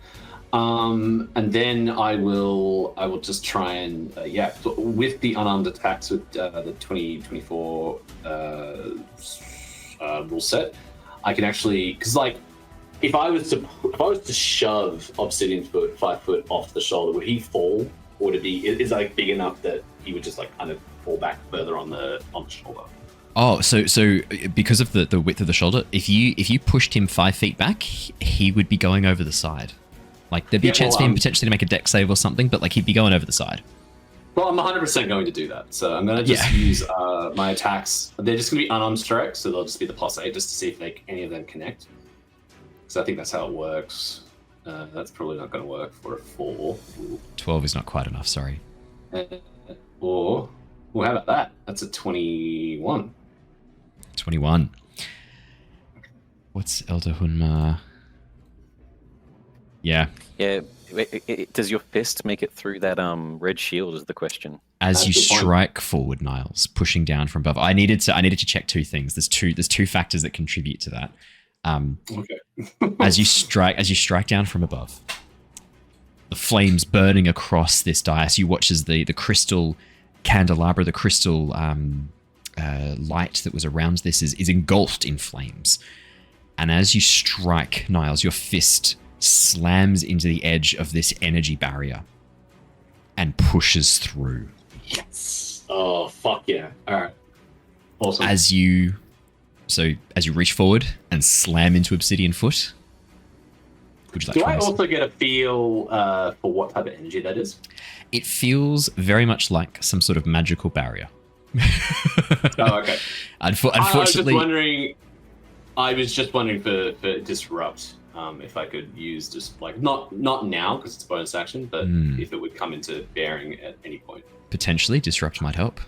And then I will just try and with the unarmed attacks with the 2024 rule set, I can actually, because if I was to shove Obsidian Foot 5 foot off the shoulder, would he fall, or would it be is big enough that he would just kind of fall back further on the shoulder? Oh, so because of the width of the shoulder, if you pushed him 5 feet back, he would be going over the side. There'd be a chance for him potentially to make a dex save or something, but he'd be going over the side. Well, I'm 100% going to do that. So I'm going to just use my attacks. They're just going to be unarmed strikes, so they'll just be the +8 just to see if any of them connect. So I think that's how it works. That's probably not going to work for a 4. 12 is not quite enough, sorry. Or, well, how about that? That's a 21. 21. What's Elder Hunmar? Yeah. Yeah. Does your fist make it through that red shield? Is the question. As you strike forward, Niles, pushing down from above. I needed to check 2 things. There's two factors that contribute to that. Okay. as you strike down from above, the flames burning across this dais. You watch as the crystal candelabra, the crystal light that was around this is engulfed in flames. And as you strike, Niles, your fist slams into the edge of this energy barrier and pushes through. Yes. Oh, fuck yeah. All right. Awesome. As you reach forward and slam into Obsidian Foot, would you like Do to I also get a feel for what type of energy that is? It feels very much like some sort of magical barrier. Oh, okay. Unfortunately, I was just wondering for disrupt. If I could use just not now because it's a bonus action, but if it would come into bearing at any point. Potentially, disrupt might help.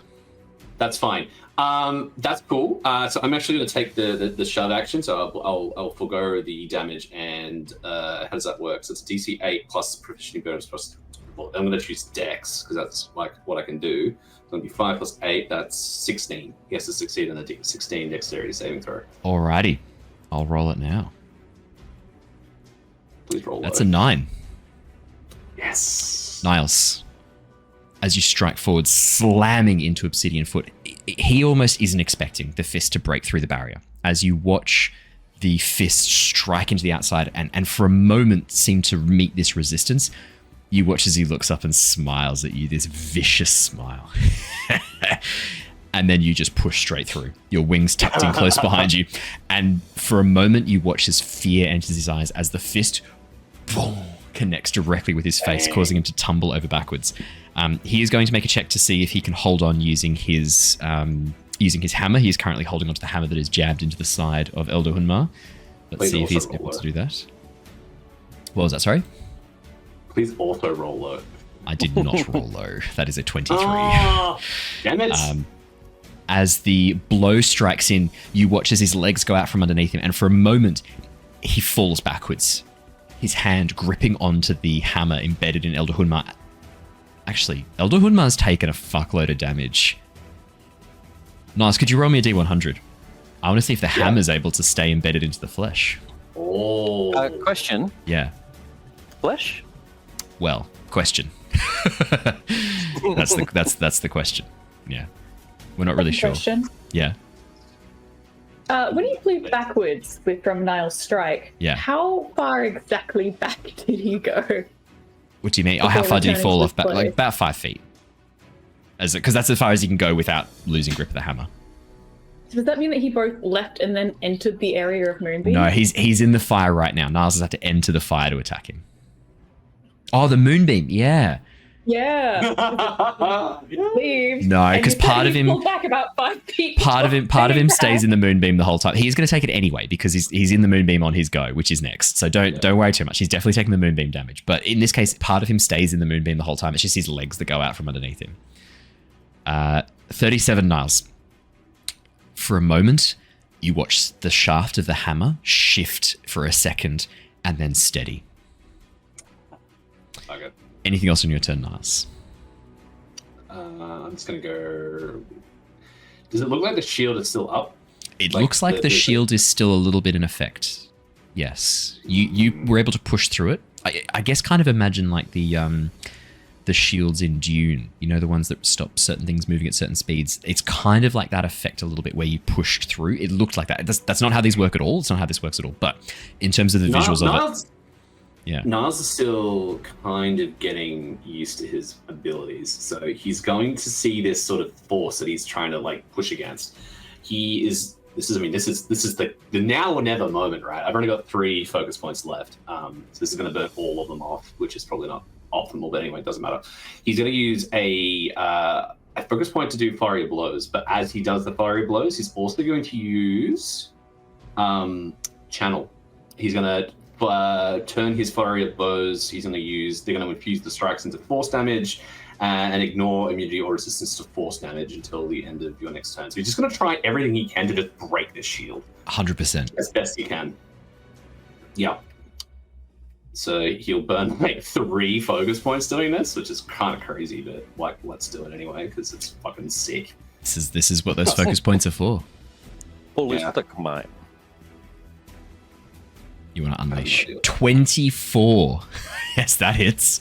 That's fine. That's cool. So I'm actually going to take the shove action. So I'll forgo the damage. And how does that work? So it's DC 8 plus proficiency bonus plus. I'm going to choose Dex because that's like what I can do. It's going to be 5 plus 8. That's 16. He has to succeed on the 16 dexterity saving throw. Alrighty, I'll roll it now. Please roll. That's a 9. Yes. Niles, as you strike forward, slamming into Obsidian Foot, he almost isn't expecting the fist to break through the barrier. As you watch the fist strike into the outside and for a moment seem to meet this resistance, you watch as he looks up and smiles at you, this vicious smile. And then you just push straight through, your wings tucked in close behind you. And for a moment, you watch as fear enters his eyes as the fist boom, connects directly with his face, causing him to tumble over backwards. He is going to make a check to see if he can hold on using his hammer. He is currently holding onto the hammer that is jabbed into the side of Eldorhunmar. Let's Please see if he's also able roll to do that. What was that, sorry? Please also roll low. I did not roll low. That is a 23. Oh, damn it. As the blow strikes in, you watch as his legs go out from underneath him, and for a moment, he falls backwards, his hand gripping onto the hammer embedded in Eldorhunmar. Actually, Eldorhunmar's taken a fuckload of damage. Nice, could you roll me a D100? I want to see if the hammer's able to stay embedded into the flesh. Oh. Question. Yeah. Flesh? Well, question. That's the question. Yeah. We're not really sure. Question. Yeah. When you flew backwards from Niles' strike, Yeah. how far exactly back did he go? What do you mean? Oh, how Before far did he returning fall to off? his place. Like about 5 feet. Because that's as far as he can go without losing grip of the hammer. Does that mean that he both left and then entered the area of Moonbeam? No, he's in the fire right now. Niles has had to enter the fire to attack him. Oh, the moonbeam. Yeah. Yeah. Leaves. No, and 'cause you said part of he him- pulled back about 5 feet. Part of him stays in the moonbeam the whole time. He's going to take it anyway because he's in the moonbeam on his go, which is next. So don't worry too much. He's definitely taking the moonbeam damage. But in this case, part of him stays in the moonbeam the whole time. It's just his legs that go out from underneath him. 37 Niles. For a moment, you watch the shaft of the hammer shift for a second and then steady. Okay. Anything else on your turn, Niles? I'm just going to go... Does it look like the shield is still up? It looks like the shield is still a little bit in effect. Yes. You were able to push through it. I guess kind of imagine like the shields in Dune, you know, the ones that stop certain things moving at certain speeds. It's kind of like that effect a little bit where you pushed through. It looked like that. That's not how these work at all. It's not how this works at all. But in terms of the visuals of it. Yeah. Niles is still kind of getting used to his abilities. So he's going to see this sort of force that he's trying to like push against. This is the now or never moment, right? I've only got 3 focus points left. So this is going to burn all of them off, which is probably not optimal, but anyway, it doesn't matter. He's going to use a focus point to do flurry of blows, but as he does the flurry of blows, he's also going to use channel. He's going to turn his flurry of blows. They're going to infuse the strikes into force damage and ignore immunity or resistance to force damage until the end of your next turn. So he's just going to try everything he can to just break this shield 100%. as best he can. Yeah. So he'll burn like 3 focus points doing this, which is kind of crazy, but like let's do it anyway because it's fucking sick. This is what those focus points are for. Ballistic might. You want to unleash 24. Yes, that hits.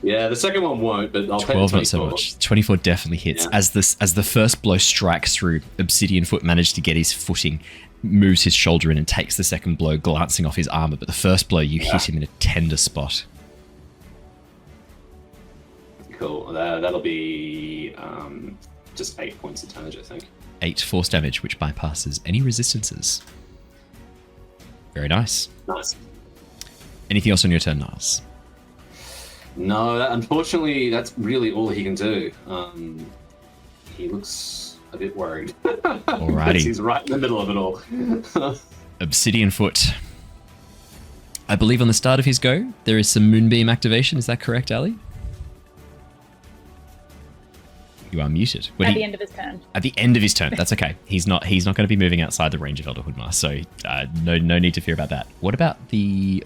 Yeah, the second one won't, but I'll 12 take not so much. 24 definitely hits. Yeah. As the first blow strikes through, Obsidian Foot managed to get his footing, moves his shoulder in and takes the second blow, glancing off his armor. But the first blow, you hit him in a tender spot. Cool. That'll be just 8 points of damage, I think. 8 force damage, which bypasses any resistances. Very nice. Nice. Anything else on your turn, Niles? No, unfortunately, that's really all he can do. He looks a bit worried. Alrighty. He's right in the middle of it all. Obsidian Foot. I believe on the start of his go, there is some Moonbeam activation. Is that correct, Ali? You are muted. At the end of his turn. At the end of his turn. That's okay. He's not going to be moving outside the range of Elder Hoodmar, so no need to fear about that. What about the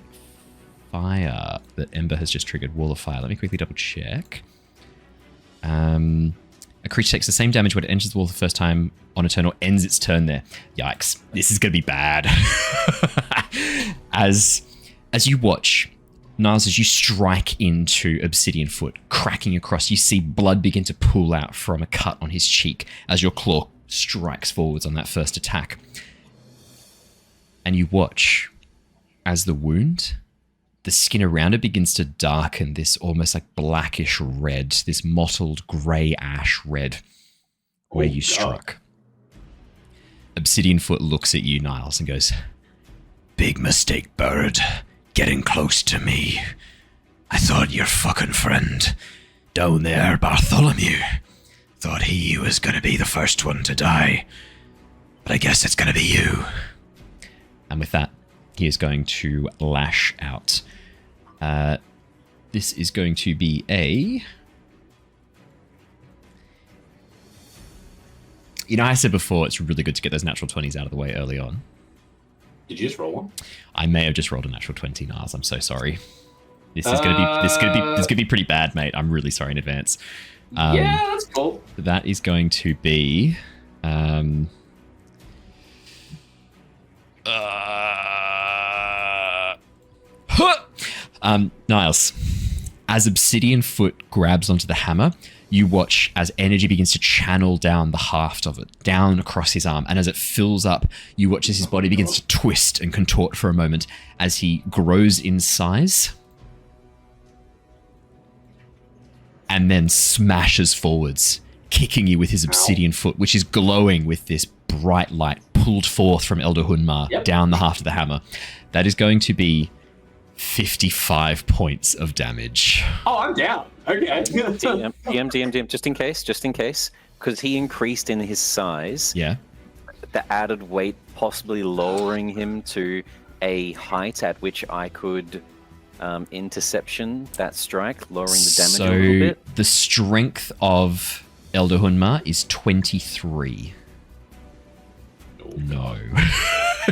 fire that Ember has just triggered? Wall of fire. Let me quickly double check. A creature takes the same damage when it enters the wall the first time on a turn or ends its turn there. Yikes. This is going to be bad. As you watch, Niles, as you strike into Obsidian Foot, cracking across, you see blood begin to pool out from a cut on his cheek as your claw strikes forwards on that first attack. And you watch as the wound, the skin around it begins to darken, this almost like blackish red, this mottled grey ash red where you struck. Obsidian Foot looks at you, Niles, and goes, "Big mistake, bird. Getting close to me. I thought your fucking friend down there, Bartholomew, thought he was going to be the first one to die. But I guess it's going to be you." And with that, he is going to lash out. This is going to be a... You know, I said before, it's really good to get those natural 20s out of the way early on. Did you just roll one? I may have just rolled a natural 20, Niles. I'm so sorry. This is gonna be pretty bad, mate. I'm really sorry in advance. Yeah, that's cool. That is going to be Niles. As Obsidian Foot grabs onto the hammer, you watch as energy begins to channel down the haft of it, down across his arm. And as it fills up, you watch as his body begins to twist and contort for a moment as he grows in size and then smashes forwards, kicking you with his Obsidian Foot, which is glowing with this bright light pulled forth from Elder Hunmar down the haft of the hammer. That is going to be 55 points of damage. Oh, I'm down. Okay. DM, just in case, because he increased in his size. Yeah. The added weight possibly lowering him to a height at which I could interception that strike, lowering the damage a little bit. So the strength of Elder Hunmar is 23. No.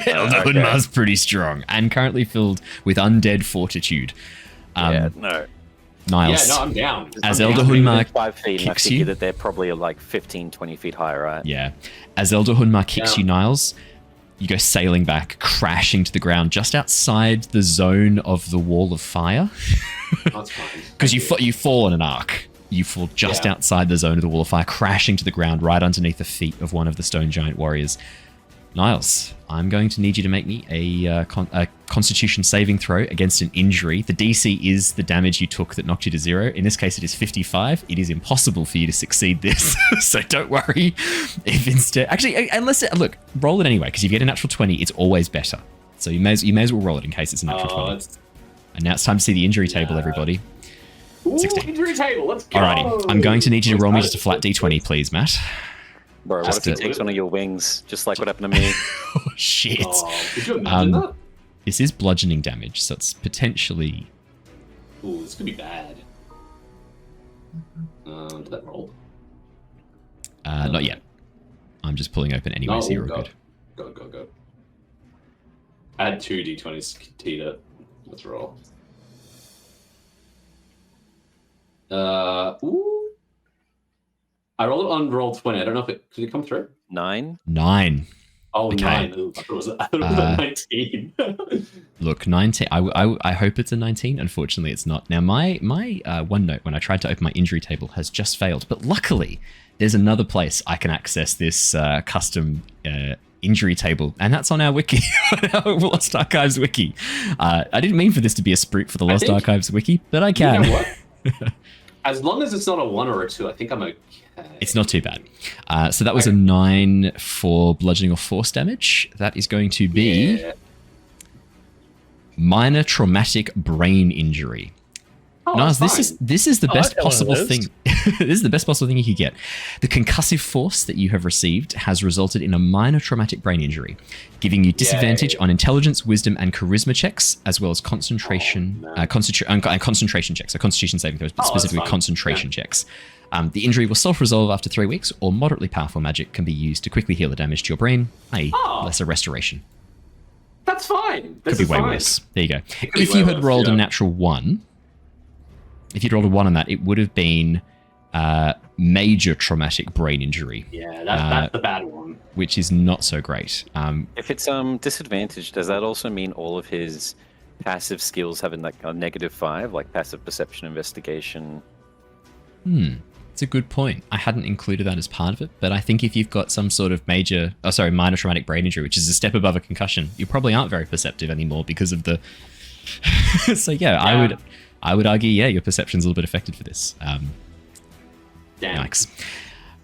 Elder Hunmar's pretty strong and currently filled with undead fortitude. No. Niles. Yeah, no, I'm down. As Elder Hunmar 5 feet, and I kicks figure you, that they're probably like 15, 20 feet high, right? Yeah. As Elder Hunmar kicks you, Niles, you go sailing back, crashing to the ground just outside the zone of the wall of fire. That's fine. Because you fall on an arc. You fall just outside the zone of the wall of fire, crashing to the ground right underneath the feet of one of the stone giant warriors. Niles, I'm going to need you to make me a Constitution saving throw against an injury. The DC is the damage you took that knocked you to 0. In this case, it is 55. It is impossible for you to succeed this, so don't worry. If instead, actually, unless look, roll it anyway, because if you get a natural 20, it's always better. So you may as well roll it in case it's a natural 20. And now it's time to see the injury table, everybody. Ooh, 16. Injury table. Let's go. Alrighty, I'm going to need you to roll me just a flat D20, please, Matt. Bro, what if he takes one of your wings, just like what happened to me? Oh, shit. Could you imagine that? This is bludgeoning damage, so it's potentially... Ooh, this could be bad. Did that roll? Not yet. I'm just pulling open anyway, so you're all good. Go. Add 2 D20s to it. Let's roll. Ooh. I rolled it on roll 20. I don't know if it... Did it come through? 9? 9. Oh, Okay. 9. Ooh, I thought it was a 19. Look, 19. I hope it's a 19. Unfortunately, it's not. Now, my OneNote, when I tried to open my injury table, has just failed. But luckily, there's another place I can access this custom injury table, and that's on our wiki, our Lost Archives wiki. I didn't mean for this to be a spruik for the Lost Archives wiki, but I can. You know what? As long as it's not a 1 or a 2, I think I'm okay. It's not too bad. So that was a 9 for bludgeoning or force damage. That is going to be minor traumatic brain injury. Oh, Niles, this is the best like one of possible those. thing. this is the best possible thing you could get. The concussive force that you have received has resulted in a minor traumatic brain injury, giving you disadvantage on intelligence, wisdom, and charisma checks, as well as concentration, and concentration checks. So constitution saving throws, but specifically concentration checks. The injury will self-resolve after 3 weeks, or moderately powerful magic can be used to quickly heal the damage to your brain, i.e. lesser restoration. That's fine. Could be way worse. There you go. If you had rolled a natural 1, if you'd rolled a 1 on that, it would have been major traumatic brain injury. Yeah, that's the bad one. Which is not so great. If it's disadvantaged, does that also mean all of his passive skills have a -5, like passive perception, investigation? It's a good point. I hadn't included that as part of it, but I think if you've got some sort of minor traumatic brain injury, which is a step above a concussion, you probably aren't very perceptive anymore because of the... So yeah, I would argue, your perception's a little bit affected for this. Yikes.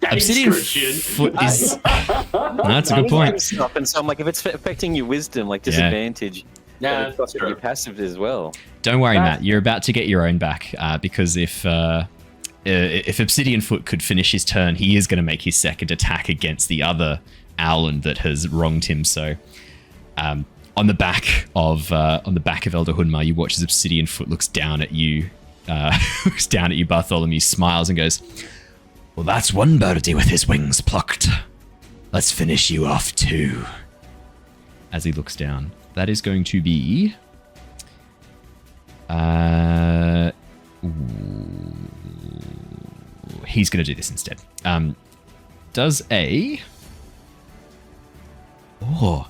Obsidian Foot is... That's a good point. Stop, and so I'm like, if it's affecting your wisdom, like disadvantage, that's your passive as well. Don't worry, Matt. You're about to get your own back because if Obsidian Foot could finish his turn, he is going to make his second attack against the other Owlin that has wronged him. So, on the back of Elder Hunmar, you watch as Obsidian Foot looks down at you, Bartholomew, smiles and goes, "Well, that's one birdie with his wings plucked. Let's finish you off too." As he looks down, that is going to be. He's going to do this instead. Does a... Oh.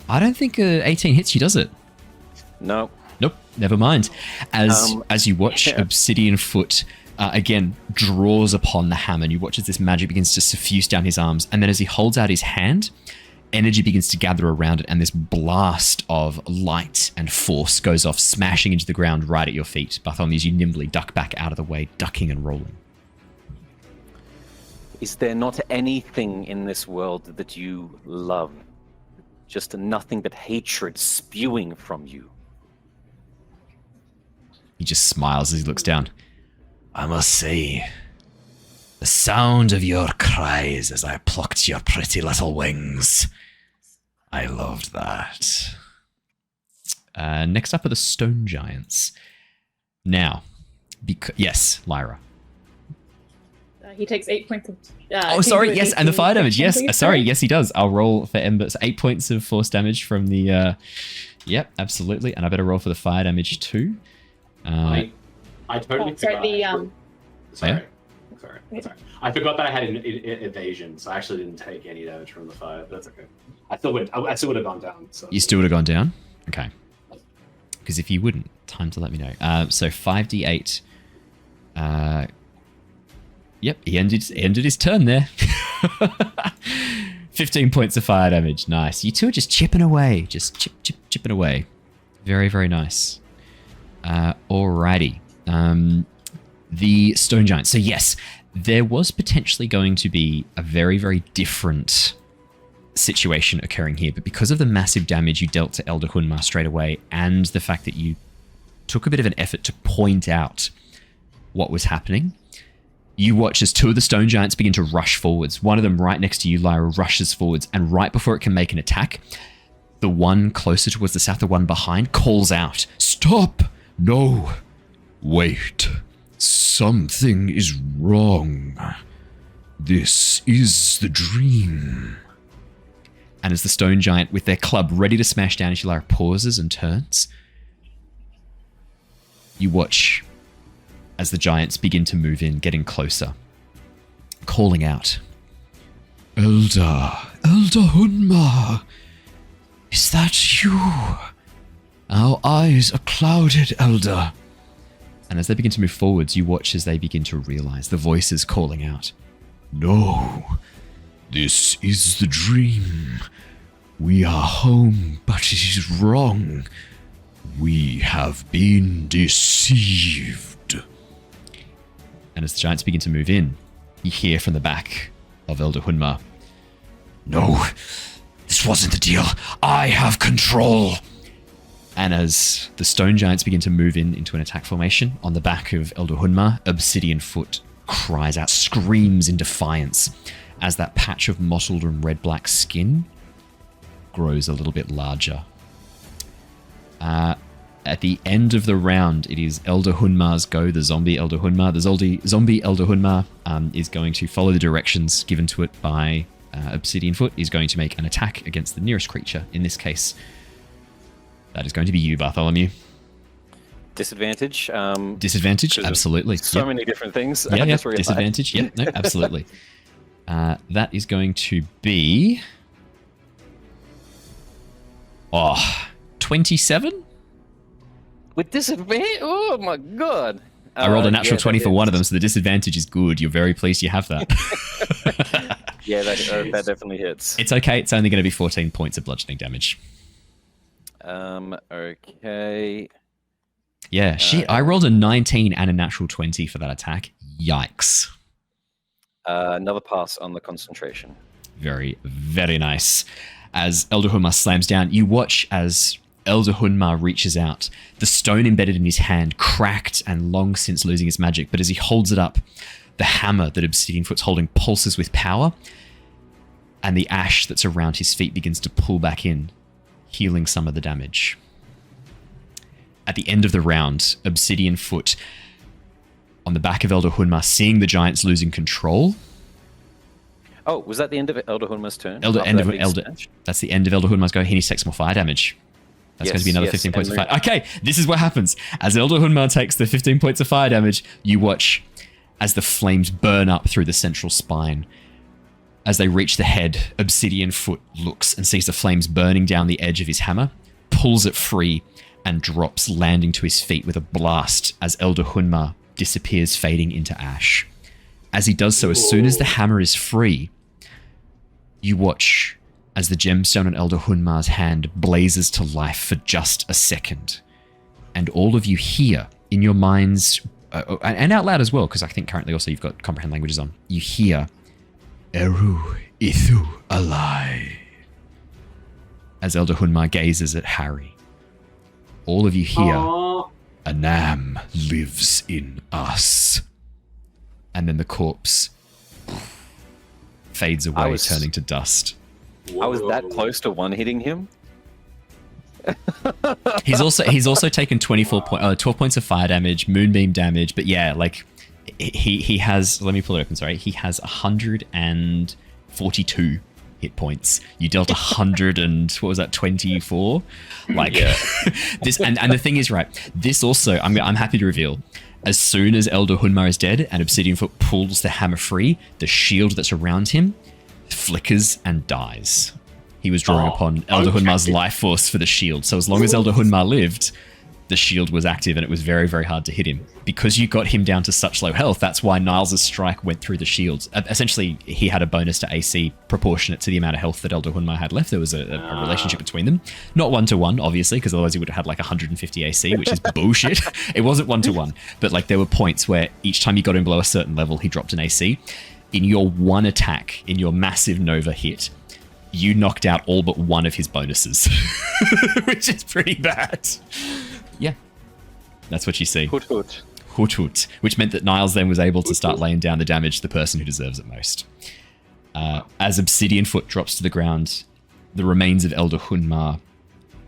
I don't think 18 hits you, does it? No. Nope, never mind. As you watch Obsidian Foot again draws upon the hammer, and you watch as this magic begins to suffuse down his arms, and then as he holds out his hand, energy begins to gather around it, and this blast of light and force goes off, smashing into the ground right at your feet. Bartholomew, as you nimbly duck back out of the way, ducking and rolling. Is there not anything in this world that you love? Just nothing but hatred spewing from you. He just smiles as he looks down. I must say, the sound of your cries as I plucked your pretty little wings. I loved that. Next up are the stone giants. Now, yes, Lyra. He takes 8 points of... yes, and the fire damage. Yes, sorry, yes, he does. I'll roll for Ember. So 8 points of force damage from the... Yep, absolutely. And I better roll for the fire damage too. I totally forgot. Sorry. I forgot that I had evasion, so I actually didn't take any damage from the fire. That's okay. I still would have gone down. So. You still would have gone down? Okay. Because if you wouldn't, time to let me know. So 5d8. Yep, he ended his turn there. 15 points of fire damage. Nice. You two are just chipping away. Just chipping away. Very, very nice. Alrighty. The stone giant. So yes, there was potentially going to be a very, very different situation occurring here, but because of the massive damage you dealt to Elder Hunmar straight away, and the fact that you took a bit of an effort to point out what was happening, you watch as two of the stone giants begin to rush forwards. One of them right next to you, Lyra, rushes forwards, and right before it can make an attack, the one closer towards the south, the one behind, calls out, "Stop! No! Wait! Something is wrong. This is the dream." And as the stone giant, with their club ready to smash down, Lyra pauses and turns. You watch as the giants begin to move in, getting closer, calling out, Elder Hunmar, is that you? Our eyes are clouded, Elder." And as they begin to move forwards, you watch as they begin to realize the voices calling out, "No, this is the dream. We are home, but it is wrong. We have been deceived." And as the giants begin to move in, you hear from the back of Elder Hunmar, "No, this wasn't the deal. I have control." And as the stone giants begin to move into an attack formation on the back of Elder Hunmar, Obsidian Foot cries out, screams in defiance as that patch of mottled and red-black skin grows a little bit larger. At the end of the round, it is Elder Hunmar's go, the zombie Elder Hunmar. The zombie Elder Hunmar is going to follow the directions given to it by Obsidian Foot. Is going to make an attack against the nearest creature. In this case, that is going to be you, Bartholomew. Disadvantage. Disadvantage, absolutely. So many different things. Yeah, disadvantage. Yeah, no, absolutely. That is going to be 27? With disadvantage? Oh my god. I rolled a natural 20 for one of them, so the disadvantage is good. You're very pleased you have that. Yeah, that definitely hits. It's okay. It's only going to be 14 points of bludgeoning damage. Okay. Yeah, I rolled a 19 and a natural 20 for that attack. Yikes. Another pass on the concentration. Very, very nice. As Elder Hunmar slams down, you watch as Elder Hunmar reaches out, the stone embedded in his hand, cracked and long since losing its magic, but as he holds it up, the hammer that Obsidian Foot's holding pulses with power, and the ash that's around his feet begins to pull back in, healing some of the damage. At the end of the round, Obsidian Foot, on the back of Elder Hunmar, seeing the giants losing control. Oh, was that the end of Elder Hunmar's turn? That's the end of Elder Hunmar's go. He needs to take some more fire damage. That's going to be another 15 points of fire. Okay, this is what happens. As Elder Hunmar takes the 15 points of fire damage, you watch as the flames burn up through the central spine. As they reach the head, Obsidian Foot looks and sees the flames burning down the edge of his hammer, pulls it free, and drops, landing to his feet with a blast as Elder Hunmar disappears, fading into ash. As he does so, as soon as the hammer is free, you watch as the gemstone on Elder Hunmar's hand blazes to life for just a second. And all of you hear in your minds, and out loud as well, because I think currently also you've got comprehend languages on, you hear, Eru Ithu Alai. As Elder Hunmar gazes at Harry. All of you hear, Anam lives in us. And then the corpse fades away, turning to dust. I was that close to one-hitting him. He's also taken 12 points of fire damage, moonbeam damage, but yeah, like he has, let me pull it open, sorry. He has 142 hit points. You dealt 100 and what was that, 24? Like this, and the thing is, right, this also, I'm happy to reveal, as soon as Elder Hunmar is dead and Obsidian Foot pulls the hammer free, the shield that's around him flickers and dies. He was drawing upon Elder Hunmar's life force for the shield. So as long as Elder Hunmar lived, the shield was active and it was very, very hard to hit him. Because you got him down to such low health, that's why Niles' strike went through the shield. Essentially, he had a bonus to AC proportionate to the amount of health that Elder Hunmar had left. There was a relationship between them. Not one-to-one, obviously, because otherwise he would have had like 150 AC, which is bullshit. It wasn't one-to-one. But like there were points where each time you got him below a certain level, he dropped an AC. In your one attack, in your massive Nova hit, you knocked out all but one of his bonuses, which is pretty bad. Yeah, that's what you see. Hoot hoot. Hoot hoot. Which meant that Niles then was able to start laying down the damage to the person who deserves it most. As Obsidian Foot drops to the ground, the remains of Elder Hunmar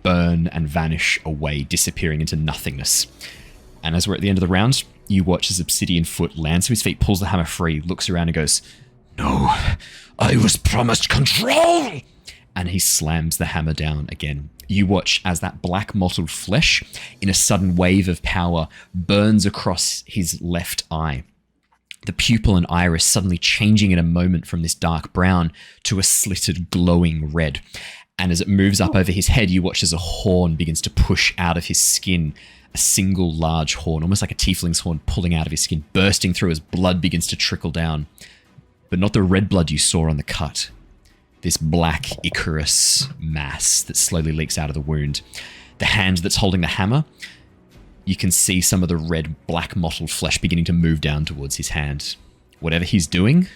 burn and vanish away, disappearing into nothingness. And as we're at the end of the round, you watch as Obsidian Foot lands to his feet, pulls the hammer free, looks around and goes, "No, I was promised control!" And he slams the hammer down again. You watch as that black mottled flesh, in a sudden wave of power, burns across his left eye. The pupil and iris suddenly changing in a moment from this dark brown to a slitted, glowing red. And as it moves up over his head, you watch as a horn begins to push out of his skin. A single large horn, almost like a tiefling's horn, pulling out of his skin, bursting through as blood begins to trickle down. But not the red blood you saw on the cut. This black Icarus mass that slowly leaks out of the wound. The hand that's holding the hammer, you can see some of the red, black mottled flesh beginning to move down towards his hand. Whatever he's doing,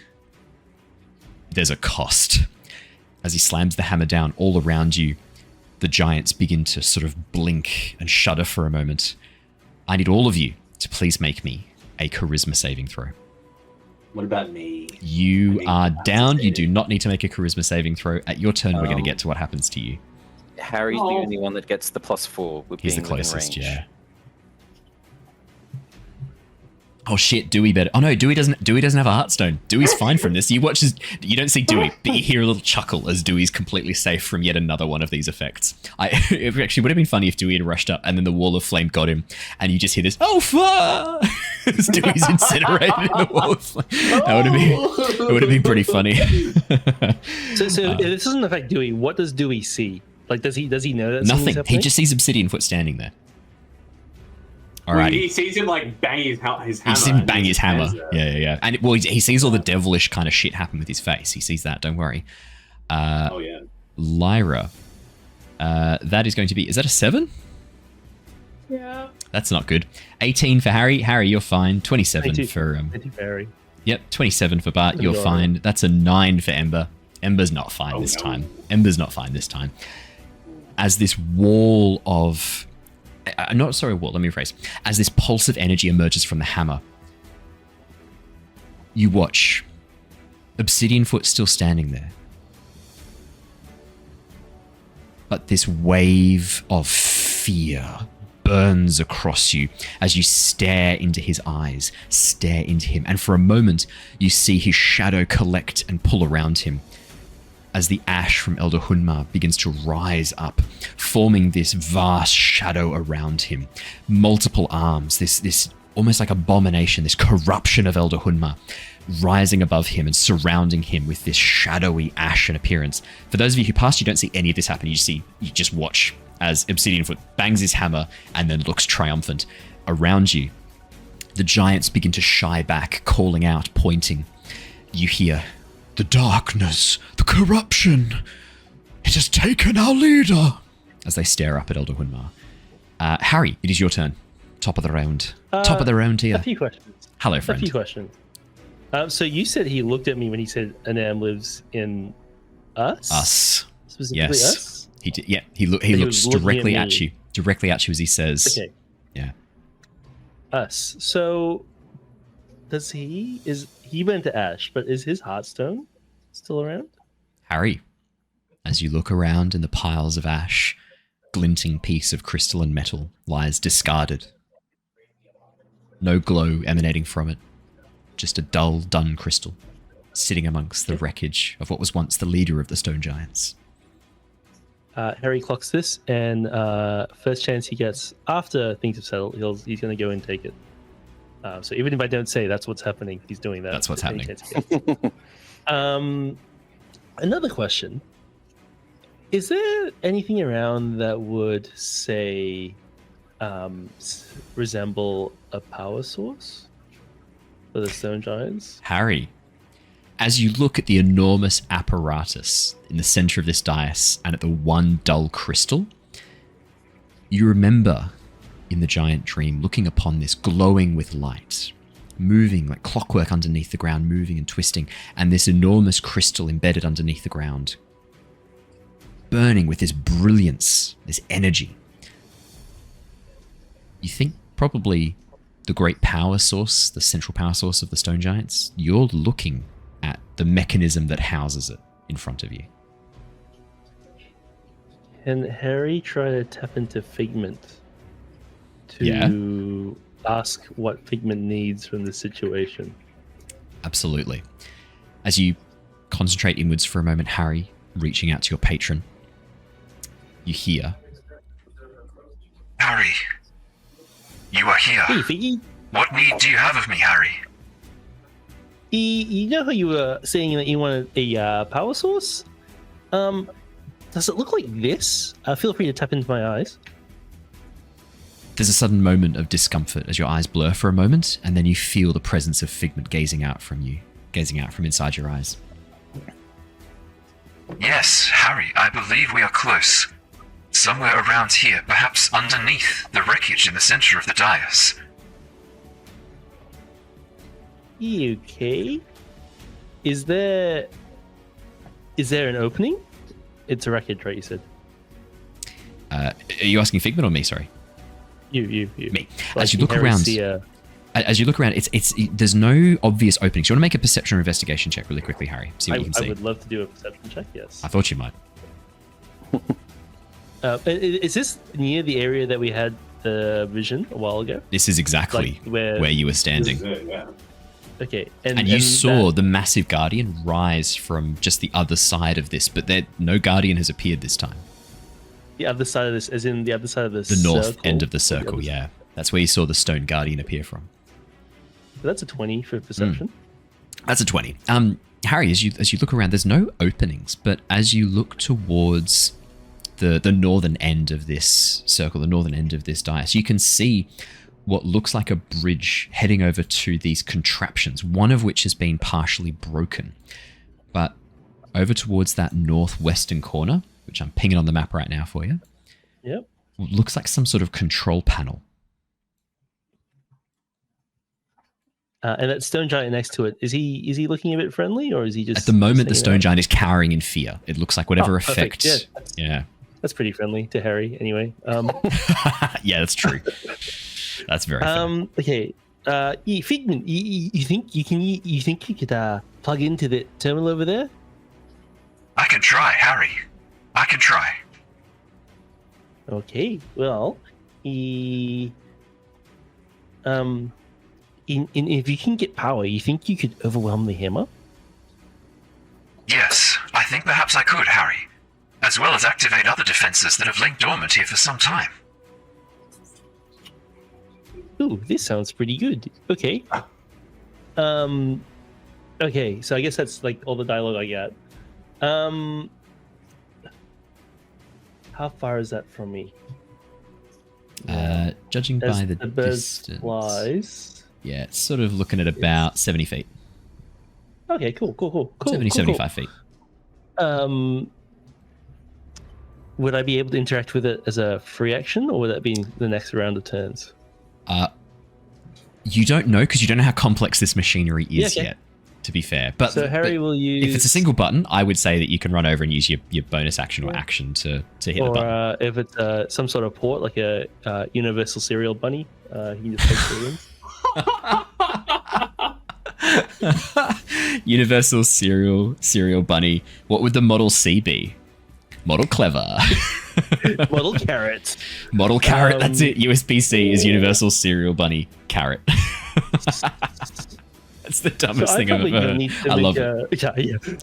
there's a cost. As he slams the hammer down all around you, the giants begin to sort of blink and shudder for a moment. I need all of you to please make me a charisma saving throw. What about me? You are down. You do not need to make a charisma saving throw. At your turn, we're going to get to what happens to you. Harry's the only one that gets the +4 with He's the being within closest, range. yeah. Oh shit, Dewey better. Oh no, Dewey doesn't have a Heartstone. Dewey's fine from this. You don't see Dewey, but you hear a little chuckle as Dewey's completely safe from yet another one of these effects. It actually would have been funny if Dewey had rushed up and then the wall of flame got him, and you just hear this, oh fuck! As Dewey's incinerated in the wall of flame. It would have been pretty funny. So if this doesn't affect Dewey, what does Dewey see? Like, does he know that? Nothing. He just sees Obsidian Foot standing there. Alrighty. He sees him like bang his hammer. He sees him bang his hammer. Yeah. And he sees all the devilish kind of shit happen with his face. He sees that. Don't worry. Oh yeah. Lyra. That is going to be. Is that a 7? Yeah. That's not good. 18 for Harry. Harry, you're fine. 27 for Harry. Yep. 27 for Bart. You're fine. That's a 9 for Ember. Ember's not fine this time. Ember's not fine this time. As this wall of. Let me rephrase. As this pulse of energy emerges from the hammer, you watch Obsidian Foot still standing there. But this wave of fear burns across you as you stare into his eyes, stare into him, and for a moment you see his shadow collect and pull around him. As the ash from Elder Hunmar begins to rise up, forming this vast shadow around him. Multiple arms, this almost like abomination, this corruption of Elder Hunmar, rising above him and surrounding him with this shadowy ashen appearance. For those of you who passed, you don't see any of this happen. You just watch as Obsidian Foot bangs his hammer and then looks triumphant. Around you, the giants begin to shy back, calling out, pointing. You hear, "The darkness, the corruption, it has taken our leader," as they stare up at Elder Hunmar. Harry, it is your turn. Top of the round. Top of the round here. A few questions. Hello, friend. A few questions. So you said he looked at me when he said Anam lives in us? Us. Specifically yes. us? He did. Yeah, he looks directly at you. Directly at you as he says. Okay. Yeah. Us. So he went to Ash, but is his Heartstone still around? Harry, as you look around in the piles of ash, glinting piece of crystalline metal lies discarded. No glow emanating from it, just a dull, dun crystal sitting amongst the wreckage of what was once the leader of the stone giants. Harry clocks this, and first chance he gets after things have settled, he's going to go and take it. So even if I don't say that's what's happening, he's doing that. That's what's happening. Another question. Is there anything around that would, say, resemble a power source for the stone giants? Harry, as you look at the enormous apparatus in the center of this dais and at the one dull crystal, you remember in the giant dream looking upon this glowing with light, moving like clockwork underneath the ground, moving and twisting, and this enormous crystal embedded underneath the ground, burning with this brilliance, this energy. You think probably the great power source, the central power source of the stone giants, you're looking at the mechanism that houses it in front of you. Can Harry try to tap into Figment to ask what Figment needs from the situation? Absolutely. As you concentrate inwards for a moment, Harry, reaching out to your patron, you hear, "Harry, you are here. Hey, Figgy. What need do you have of me, Harry?" You know how you were saying that you wanted a power source? Does it look like this? Feel free to tap into my eyes. There's a sudden moment of discomfort as your eyes blur for a moment, and then you feel the presence of Figment gazing out from you, gazing out from inside your eyes. "Yes, Harry, I believe we are close. Somewhere around here, perhaps underneath the wreckage in the center of the dais." Okay. Is there an opening? It's a wreckage, right? You said. Are you asking Figment or me? Sorry. You. Me. Like, As you look Harry around, see a as you look around, there's no obvious openings. You want to make a perception or investigation check really quickly, Harry. See what you can see. I would love to do a perception check. Yes. I thought you might. Is this near the area that we had the vision a while ago? This is exactly where you were standing. Yeah. Okay. And you saw the massive guardian rise from just the other side of this, but no guardian has appeared this time. The other side of this, as in the other side of the The north end of the circle, yeah. That's where you saw the stone guardian appear from. So that's a 20 for perception. That's a 20. Harry, as you look around, there's no openings, but as you look towards the northern end of this circle, the northern end of this dais, you can see what looks like a bridge heading over to these contraptions, one of which has been partially broken. But over towards that northwestern corner, which I'm pinging on the map right now for you, yep, looks like some sort of control panel. And that stone giant next to it, is he looking a bit friendly, or is he just... At the moment, the stone giant is cowering in fear. It looks like whatever effect... Yeah, that's pretty friendly to Harry, anyway. Yeah, that's true. That's very funny. Okay. Figment, you think you could plug into the terminal over there? I can try, Harry. I can try. Okay. Well, if you can get power, you think you could overwhelm the hammer? Yes, I think perhaps I could, Harry. As well as activate other defenses that have lain dormant here for some time. Ooh, this sounds pretty good. Okay. Okay, so I guess that's like all the dialogue I got. How far is that from me? Judging As by the bird distance, flies. yeah, it's sort of looking at about 70 feet. Okay, cool. 75 feet. Would I be able to interact with it as a free action, or would that be the next round of turns? You don't know because you don't know how complex this machinery is yet, to be fair. But so Harry will use... If it's a single button, I would say that you can run over and use your bonus action or action to hit the button. Or if it's some sort of port, like a universal serial bunny, he can just take the wins. Universal serial bunny. What would the Model C be? Model clever. Model carrot. Model carrot, that's it. USB-C is universal serial bunny carrot. That's the dumbest thing I've ever heard. I love it.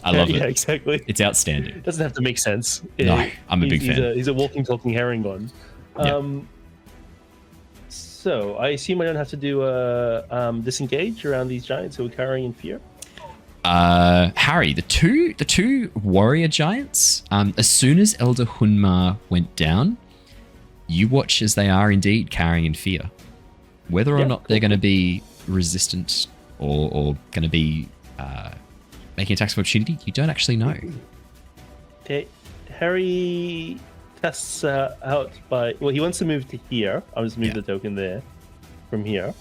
I love it. Yeah, exactly. It's outstanding. It doesn't have to make sense. No, I'm a big fan. He's a walking, talking Harrengon. So I assume I don't have to do a disengage around these giants who are cowering in fear. Harry, the two warrior giants, as soon as Elder Hunmar went down, you watch as they are indeed cowering in fear. Whether or not they're going to be resistant or going to be making attacks of opportunity, you don't actually know. Okay, Harry tests out by... Well, he wants to move to here. I'll just move the token there from here.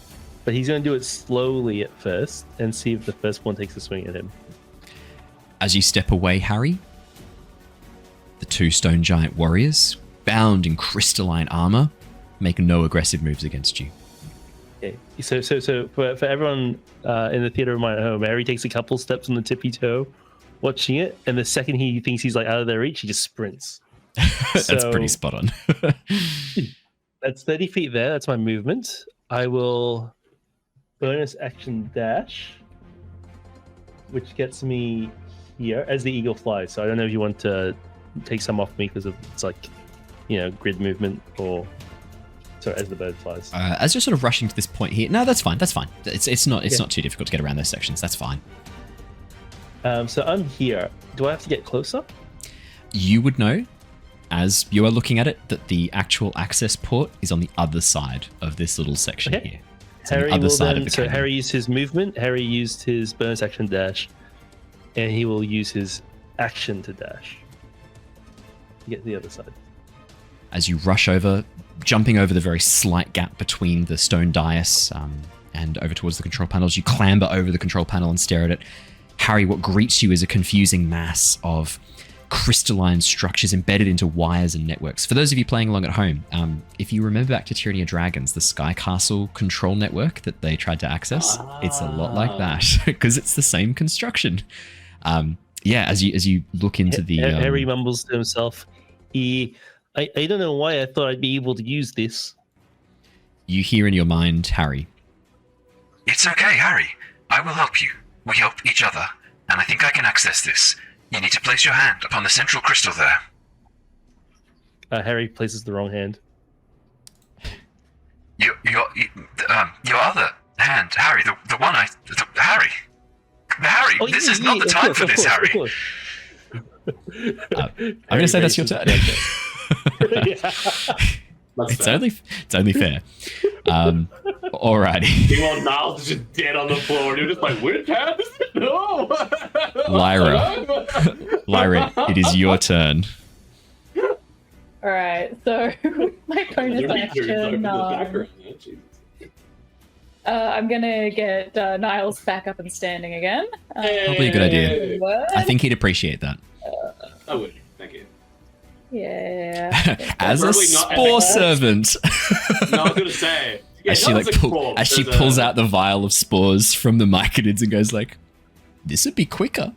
But he's going to do it slowly at first and see if the first one takes a swing at him. As you step away, Harry, the two stone giant warriors, bound in crystalline armor, make no aggressive moves against you. Okay, so for everyone in the theater of mine at home, Harry takes a couple steps on the tippy toe, watching it, and the second he thinks he's like out of their reach, he just sprints. That's pretty spot on. That's 30 feet there. That's my movement. I will bonus action dash, which gets me here as the eagle flies. So I don't know if you want to take some off me because it's like, grid movement, or so as the bird flies. As you're sort of rushing to this point here, no, that's fine. It's not too difficult to get around those sections. That's fine. So I'm here. Do I have to get closer? You would know, as you are looking at it, that the actual access port is on the other side of this little section here. Harry will then, so Harry used his movement, Harry used his bonus action dash, and he will use his action to dash to get to the other side. As you rush over, jumping over the very slight gap between the stone dais and over towards the control panels, you clamber over the control panel and stare at it. Harry, what greets you is a confusing mass of crystalline structures embedded into wires and networks. For those of you playing along at home, if you remember back to Tyranny of Dragons, the Sky Castle control network that they tried to access, it's a lot like that because it's the same construction. As you look into the Harry mumbles to himself, I don't know why I thought I'd be able to use this. You hear in your mind, Harry. It's okay, Harry. I will help you. We help each other, and I think I can access this. You need to place your hand upon the central crystal there. Harry places the wrong hand. Your other hand, Harry. The one Harry. Harry, Oh, this is not the time for this, Harry. I'm going to say that's your turn. It's only fair. Alrighty. Meanwhile, Niles is just dead on the floor, and you're just like, which hand is it? No! Lyra, it is your turn. Alright, so my bonus action, I'm gonna get Niles back up and standing again. Probably a good idea. I think he'd appreciate that. I would. Thank you. Yeah. As a spore servant. No, I was gonna say. Yeah, as she pulls out the vial of spores from the myconids and goes like, "This would be quicker.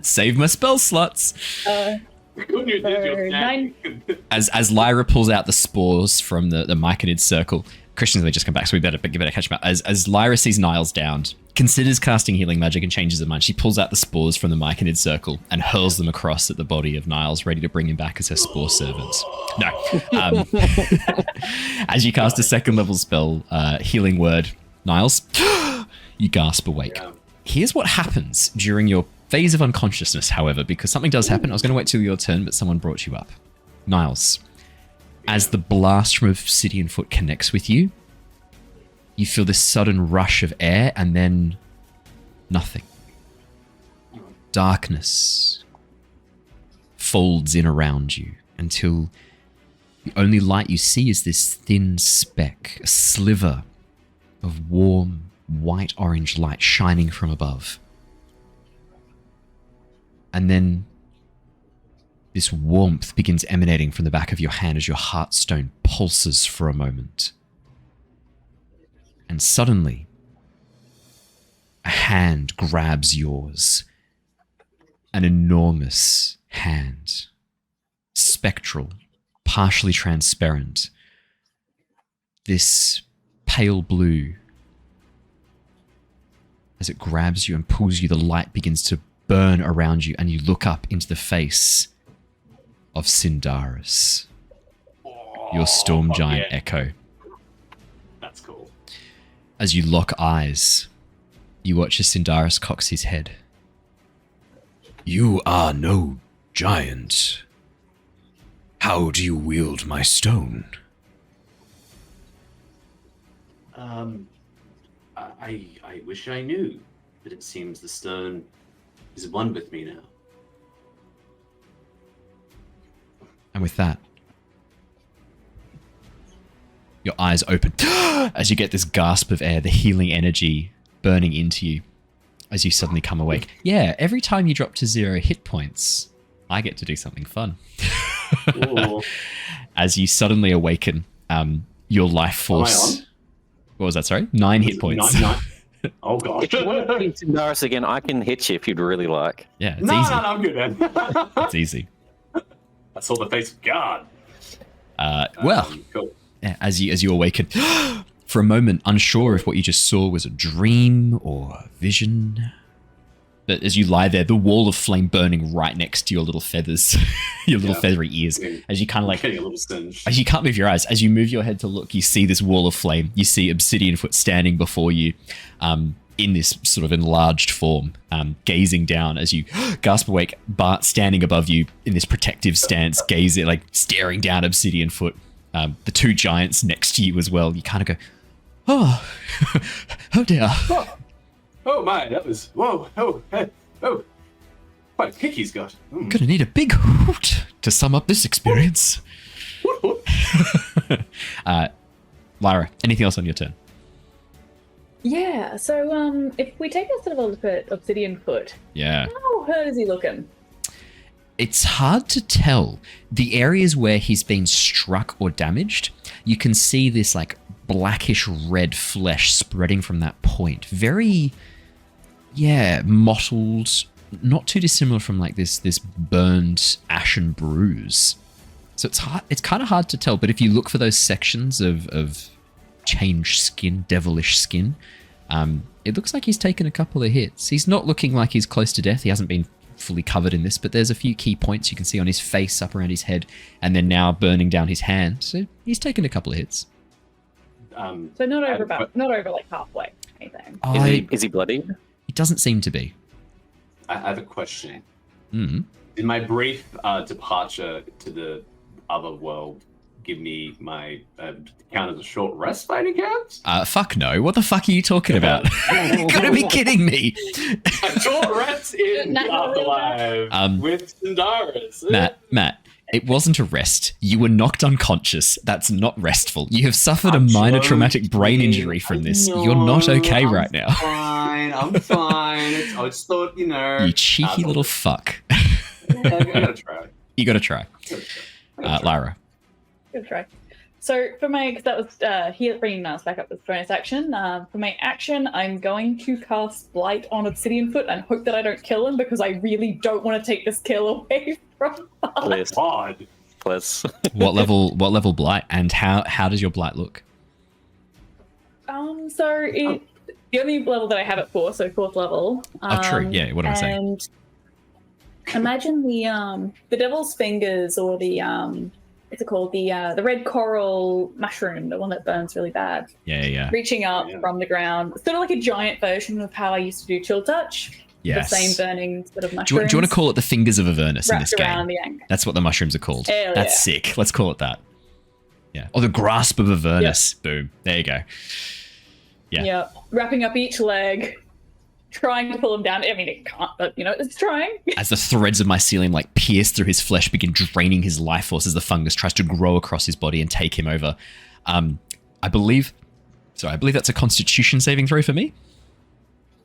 Save my spell slots." Good news is you're standing. As Lyra pulls out the spores from the myconid circle, Christian's may just come back, so we better catch him up. As Lyra sees Niles downed, considers casting healing magic and changes her mind, she pulls out the spores from the myconid circle and hurls them across at the body of Niles, ready to bring him back as her spore servant. No. As you cast a second level spell, healing word, Niles, you gasp awake. Yeah. Here's what happens during your phase of unconsciousness, however, because something does happen. I was going to wait till your turn, but someone brought you up. Niles, as the blast from Obsidian Foot connects with you, you feel this sudden rush of air and then nothing. Darkness folds in around you until the only light you see is this thin speck, a sliver of warm, white-orange light shining from above. And then this warmth begins emanating from the back of your hand as your heartstone pulses for a moment. And suddenly, a hand grabs yours. An enormous hand. Spectral, partially transparent. This pale blue. As it grabs you and pulls you, the light begins to burn around you, and you look up into the face of Sindaris, your storm giant echo. That's cool. As you lock eyes, you watch as Sindaris cocks his head. You are no giant. How do you wield my stone? I wish I knew, but it seems the stone is one with me now. And with that, your eyes open as you get this gasp of air, the healing energy burning into you as you suddenly come awake. Yeah, every time you drop to 0 hit points, I get to do something fun. As you suddenly awaken, your life force... What was that, sorry? 9 hit points. Nine. Oh, God. If you want to hit Sindaris again, I can hit you if you'd really like. Yeah, it's No, easy. no, I'm good, man. It's easy. I saw the face of God. Cool. Yeah, as you awaken, for a moment, unsure if what you just saw was a dream or a vision. But as you lie there, the wall of flame burning right next to your little feathers, your little feathery ears, as you kind of like, Getting a little singed. as you can't move your eyes, as you move your head to look, you see this wall of flame. You see Obsidian Foot standing before you, in this sort of enlarged form, gazing down as you gasp awake. Bart standing above you in this protective stance, gazing, like staring down Obsidian Foot. The two giants next to you as well. You kind of go, oh, oh dear. Oh my, that was, whoa, oh, hey, oh. Quite a kick he's got. Gonna need a big hoot to sum up this experience. Lyra, anything else on your turn? Yeah, so if we take a sort of a look at Obsidian Foot, Yeah. how hurt is he looking? It's hard to tell. The areas where he's been struck or damaged, you can see this like blackish red flesh spreading from that point. Very, mottled, not too dissimilar from like this burned ashen bruise. So it's kind of hard to tell, but if you look for those sections of changed skin, devilish skin, it looks like he's taken a couple of hits. He's not looking like he's close to death. He hasn't been fully covered in this, but there's a few key points you can see on his face, up around his head, and then now burning down his hand. So he's taken a couple of hits. So not over like halfway. Anything. Is he bloodied? He doesn't seem to be. I have a question. Mm. Did my brief departure to the other world give me my count as a short rest by any chance? Fuck no. What the fuck are you talking about? You gotta be kidding me. A short rest in the afterlife with Syndaris. Matt, it wasn't a rest. You were knocked unconscious. That's not restful. You have suffered a minor traumatic brain injury from this. You're not okay right now. I'm fine. I just thought, You cheeky little fuck. I gotta try. You gotta try. Lyra. Good try. So for my, because that was bringing Niles back up with bonus action. For my action, I'm going to cast Blight on Obsidian Foot and hope that I don't kill him because I really don't want to take this kill away from Please. God. Please. What level blight, and how does your blight look? The only level that I have it for, so 4th level. True. Yeah. What am I saying? And imagine the devil's fingers, or the what's it called? The red coral mushroom, the one that burns really bad. Yeah. Reaching up from the ground, sort of like a giant version of how I used to do Chill Touch. Yes. The same burning sort of Do mushrooms. you want to call it the fingers of Avernus in this wrapped around game? the ankle. That's what the mushrooms are called. Hell That's yeah. sick. Let's call it that. Yeah. Or the grasp of Avernus. Yep. Boom. There you go. Yeah. Yeah. Wrapping up each leg, trying to pull him down. I mean, it can't, but it's trying. As the threads of mycelium like pierce through his flesh, begin draining his life force as the fungus tries to grow across his body and take him over. I believe that's a Constitution saving throw for me.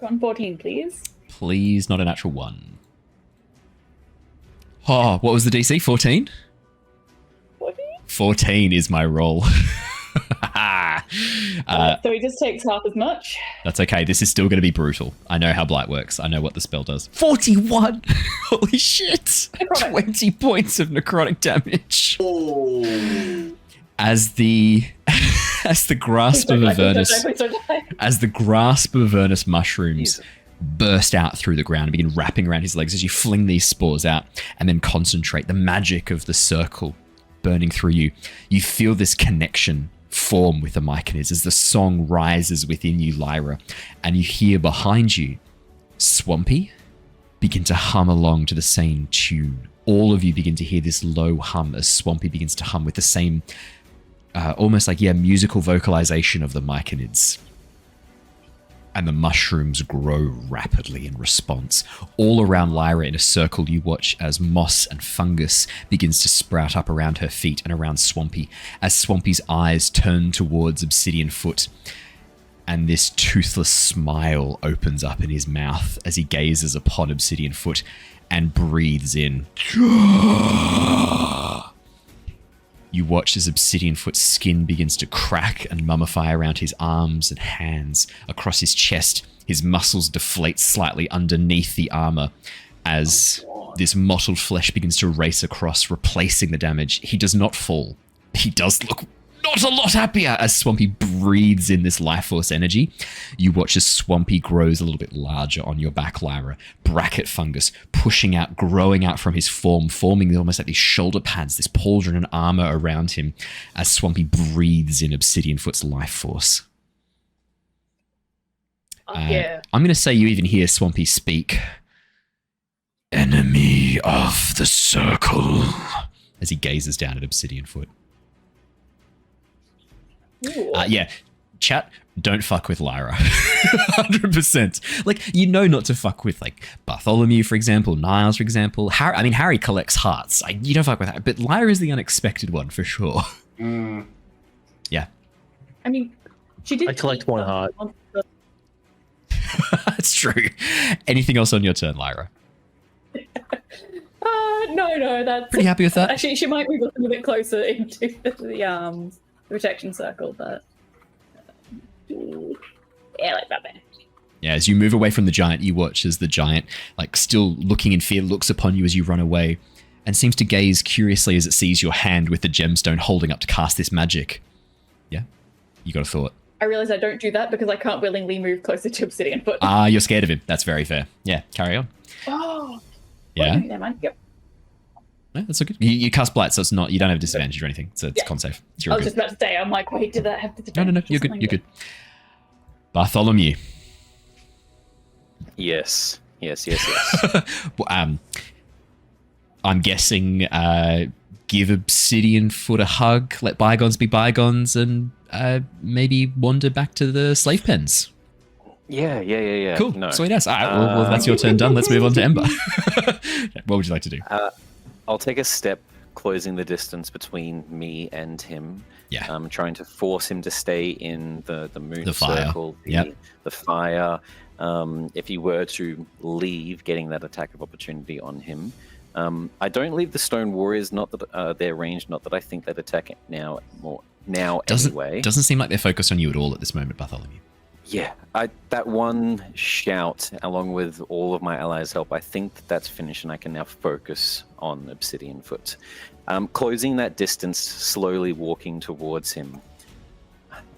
Gone 14, please. Please, not a natural 1. Oh, what was the DC? 14? 14? 14 is my roll. So he just takes half as much. That's okay. This is still going to be brutal. I know how blight works. I know what the spell does. 41! Holy shit! Necrotic. 20 points of necrotic damage. Oh. As the grasp of Avernus, as the grasp of Avernus mushrooms burst out through the ground and begin wrapping around his legs as you fling these spores out and then concentrate the magic of the circle burning through you, you feel this connection form with the Myconids as the song rises within you, Lyra, and you hear behind you Swampy begin to hum along to the same tune. All of you begin to hear this low hum as Swampy begins to hum with the same almost like musical vocalization of the Myconids. And the mushrooms grow rapidly in response. All around Lyra in a circle, you watch as moss and fungus begins to sprout up around her feet and around Swampy, as Swampy's eyes turn towards Obsidian Foot, and this toothless smile opens up in his mouth as he gazes upon Obsidian Foot and breathes in. You watch as Obsidian Foot's skin begins to crack and mummify around his arms and hands, across his chest. His muscles deflate slightly underneath the armor as this mottled flesh begins to race across, replacing the damage. He does not fall. He does look not a lot happier as Swampy breathes in this life force energy. You watch as Swampy grows a little bit larger on your back, Lyra. Bracket fungus pushing out, growing out from his form, forming almost like these shoulder pads, this pauldron and armor around him as Swampy breathes in Obsidian Foot's life force. I'm going to say you even hear Swampy speak. Enemy of the circle. As he gazes down at Obsidian Foot. Chat, don't fuck with Lyra. 100%. Like, not to fuck with, like, Bartholomew, for example, Niles, for example. Harry collects hearts. You don't fuck with that. But Lyra is the unexpected one, for sure. Mm. Yeah. I mean, she did. I collect one heart. That's true. Anything else on your turn, Lyra? No, that's Pretty happy with that. Actually, she might move a little bit closer into the protection circle, but yeah, like that there. Yeah, as you move away from the giant, you watch as the giant, like still looking in fear, looks upon you as you run away, and seems to gaze curiously as it sees your hand with the gemstone holding up to cast this magic. Yeah, you got a thought. I realize I don't do that because I can't willingly move closer to Obsidian Foot. Ah, you're scared of him. That's very fair. Yeah, carry on. Oh. Yeah. Never mind. Yep. Yeah, that's okay. You cast Blight, so it's not. You don't have disadvantage or anything, so it's con save. So I was just about to say, I'm like, wait, did that have disadvantage? No, you're good. You're good. Bartholomew. Yes. Well, I'm guessing give Obsidian Foot a hug, let bygones be bygones, and maybe wander back to the slave pens. Yeah. Cool. No. Sweet ass. All right, well, that's your turn done. Let's move on to Ember. What would you like to do? I'll take a step, closing the distance between me and him. Yeah. Trying to force him to stay in the moon The fire. circle, the fire. If he were to leave, getting that attack of opportunity on him. I don't leave the stone warriors, not that they're ranged, not that I think they'd attack it now anyway. Doesn't seem like they're focused on you at all at this moment, Bartholomew. Yeah, that one shout, along with all of my allies' help, I think that's finished, and I can now focus on Obsidian Foot. Closing that distance, slowly walking towards him.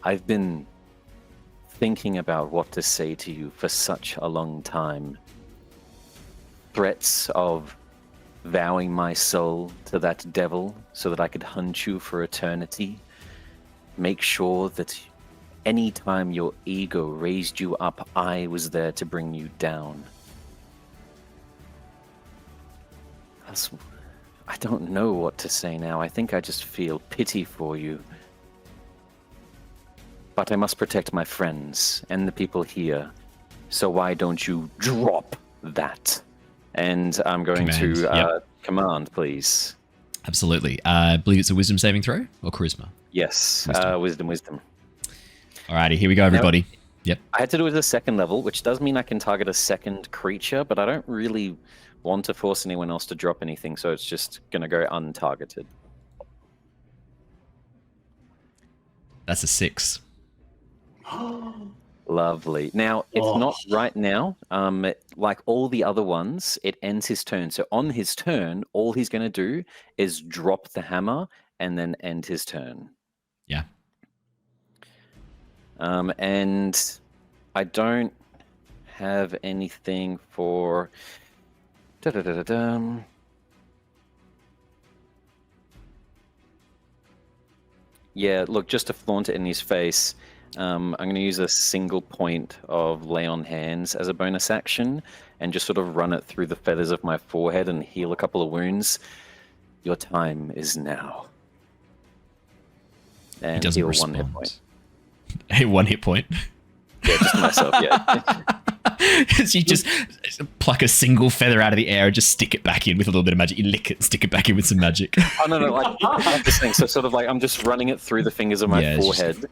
I've been thinking about what to say to you for such a long time. Threats of vowing my soul to that devil so that I could hunt you for eternity. Make sure that any time your ego raised you up, I was there to bring you down. I don't know what to say now. I think I just feel pity for you. But I must protect my friends and the people here. So why don't you drop that? And I'm going to command, please. Absolutely. I believe it's a wisdom saving throw or charisma? Yes, wisdom. Alrighty, here we go, everybody. Yep. I had to do it at a second level, which does mean I can target a second creature, but I don't really want to force anyone else to drop anything, so it's just going to go untargeted. That's a 6. Lovely. Now, it's not right now. Like all the other ones, it ends his turn. So on his turn, all he's going to do is drop the hammer and then end his turn. Yeah. And I don't have anything for... Yeah, look, just to flaunt it in his face, I'm going to use a single point of lay on hands as a bonus action and just sort of run it through the feathers of my forehead and heal a couple of wounds. Your time is now. And he doesn't heal respond. 1 hit point. Hey, 1 hit point. Yeah, just to myself, yeah. As you just pluck a single feather out of the air and just stick it back in with a little bit of magic. You lick it and stick it back in with some magic. Oh, no, like this thing. So sort of like I'm just running it through the fingers of my forehead. Just...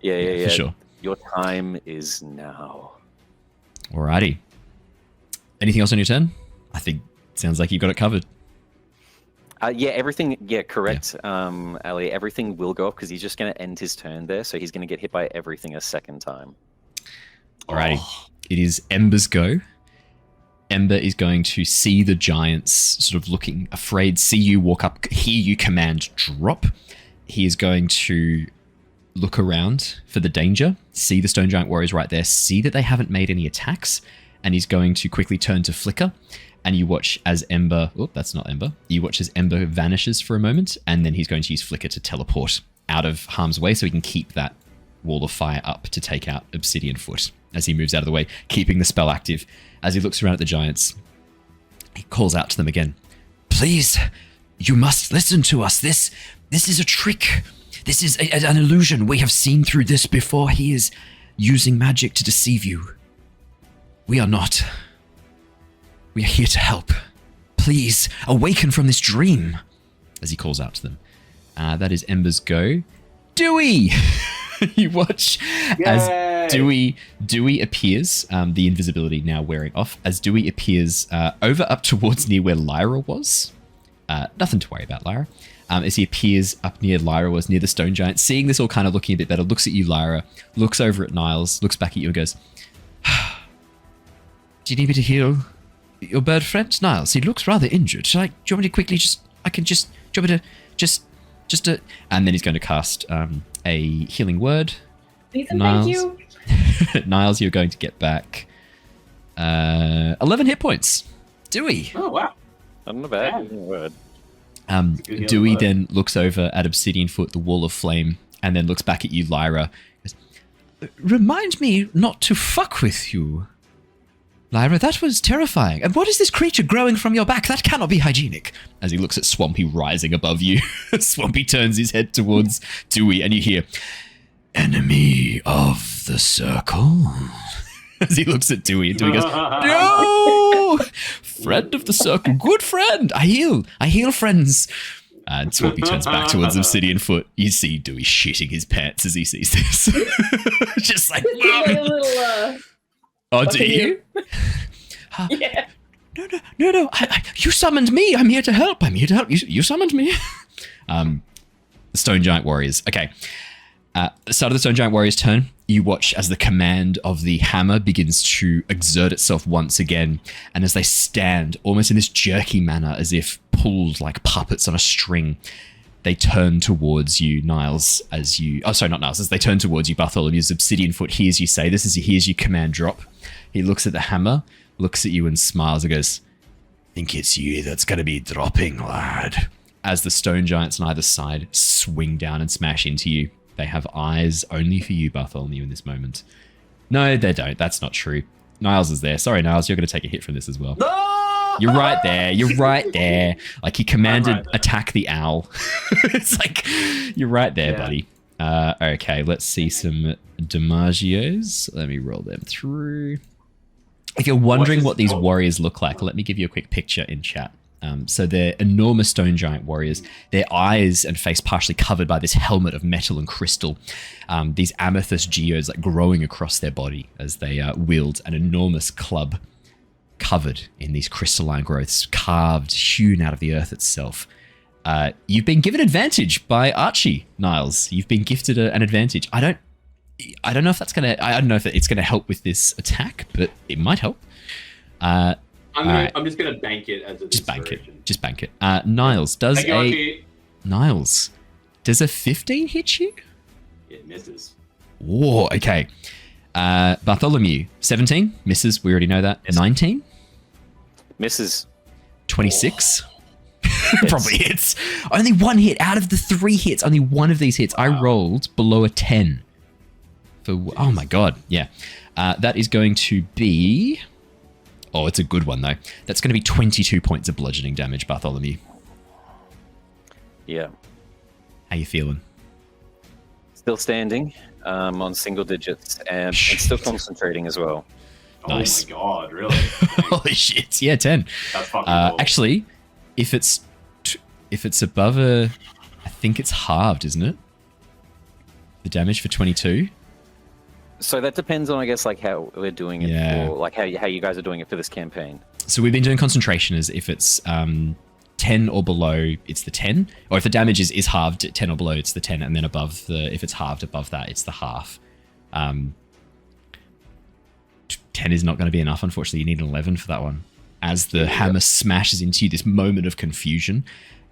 Yeah. For sure. Your time is now. Alrighty. Anything else on your turn? I think sounds like you've got it covered. Yeah, everything. Yeah, correct. Yeah. Ali, everything will go off because he's just going to end his turn there. So he's going to get hit by everything a second time. Alrighty. It is Ember's go. Ember is going to see the giants sort of looking afraid, see you walk up, hear you command drop. He is going to look around for the danger, see the stone giant warriors right there, see that they haven't made any attacks, and he's going to quickly turn to flicker. And you watch as Ember... Oh, that's not Ember. You watch as Ember vanishes for a moment, and then he's going to use Flicker to teleport out of harm's way so he can keep that wall of fire up to take out Obsidian Foot as he moves out of the way, keeping the spell active. As he looks around at the giants, he calls out to them again. Please, you must listen to us. This is a trick. This is an illusion. We have seen through this before. He is using magic to deceive you. We are not... We are here to help. Please, awaken from this dream. As he calls out to them. That is Ember's go. Dewey! You watch as Dewey appears, the invisibility now wearing off, as Dewey appears over up towards near where Lyra was. Nothing to worry about, Lyra. As he appears up near Lyra, was near the stone giant, seeing this all kind of looking a bit better, looks at you, Lyra, looks over at Niles, looks back at you and goes, do you need me to heal your bird friend, Niles? He looks rather injured. Do you want me to quickly do you want me to just and then he's going to cast a healing word. Ethan, Niles. thank you. Niles, you're going to get back 11 hit points. Dewey. Oh, wow. Not bad. Word. Dewey then looks over at Obsidian Foot, the wall of flame, and then looks back at you, Lyra. Goes, remind me not to fuck with you. Lyra, that was terrifying. And what is this creature growing from your back? That cannot be hygienic. As he looks at Swampy rising above you, Swampy turns his head towards Dewey, and you hear, enemy of the circle. As he looks at Dewey, and Dewey goes, no! Friend of the circle, good friend! I heal friends. And Swampy turns back towards Obsidian Foot. You see Dewey shitting his pants as he sees this. Just like, Like a little, oh, do you? yeah. No. You summoned me. I'm here to help. You summoned me. The Stone Giant Warriors. Okay. At the start of the Stone Giant Warriors' turn, you watch as the command of the hammer begins to exert itself once again, and as they stand, almost in this jerky manner, as if pulled like puppets on a string, they turn towards you, Niles, as they turn towards you, Bartholomew, as Obsidian Foot hears you say this, as he hears you command drop. He looks at the hammer, looks at you and smiles and goes, think it's you that's going to be dropping, lad. As the Stone Giants on either side swing down and smash into you. They have eyes only for you, Bartholomew, in this moment. No, they don't. That's not true. Niles is there. Sorry, Niles, you're going to take a hit from this as well. No! You're right there. Like he commanded attack the owl. It's like, you're right there, buddy. Okay, let's see some Damagios. Let me roll them through. If you're wondering what these warriors look like, let me give you a quick picture in chat. So they're enormous stone giant warriors. Their eyes and face partially covered by this helmet of metal and crystal. These amethyst geodes like growing across their body as they wield an enormous club covered in these crystalline growths, carved, hewn out of the earth itself. You've been given advantage by Archie, Niles. You've been gifted an advantage. I don't know if that's gonna. I don't know if it's gonna help with this attack, but it might help. I'm just gonna bank it as a just bank it. Niles does Niles does a 15 hit you? It misses. Whoa. Okay. Bartholomew 17 misses. We already know that. 19 misses. 26 probably hits. Only one hit out of the 3 hits. Only one of these hits. Wow. I rolled below a 10. Oh my god. Yeah. That is going to be. Oh, it's a good one, though. That's going to be 22 points of bludgeoning damage, Bartholomew. Yeah. How you feeling? Still standing on single digits and still concentrating as well. Nice. Oh my god, really? Holy shit. Yeah, 10. That's fucking cool. Actually, if it's above a... I think it's halved, isn't it? The damage for 22? So that depends on, I guess, like how we're doing it for, like how you guys are doing it for this campaign. So we've been doing concentration as if it's 10 or below, it's the 10. Or if the damage is halved at 10 or below, it's the 10. And then if it's halved above that, it's the half. 10 is not going to be enough, unfortunately. You need an 11 for that one. As the hammer smashes into you, this moment of confusion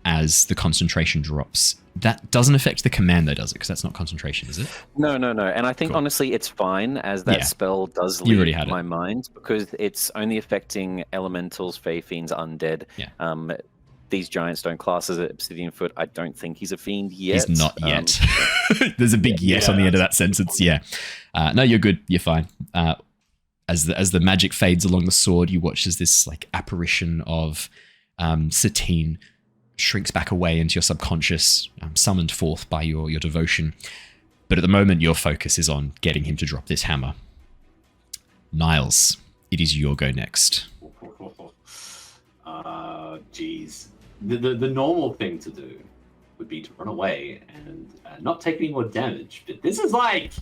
as the concentration drops. That doesn't affect the command, though, does it? Because that's not concentration, is it? No. And I think, honestly, it's fine as that spell does leave my mind because it's only affecting elementals, fey fiends, undead. Yeah. These giants don't class as an Obsidian Foot. I don't think he's a fiend yet. He's not yet. There's a big yes on the end of that sentence. Yeah. No, you're good. You're fine. As the magic fades along the sword, you watch as this like apparition of Satine shrinks back away into your subconscious, summoned forth by your devotion. But at the moment, your focus is on getting him to drop this hammer. Niles, it is your go next. Jeez. The normal thing to do would be to run away and not take any more damage. But this is like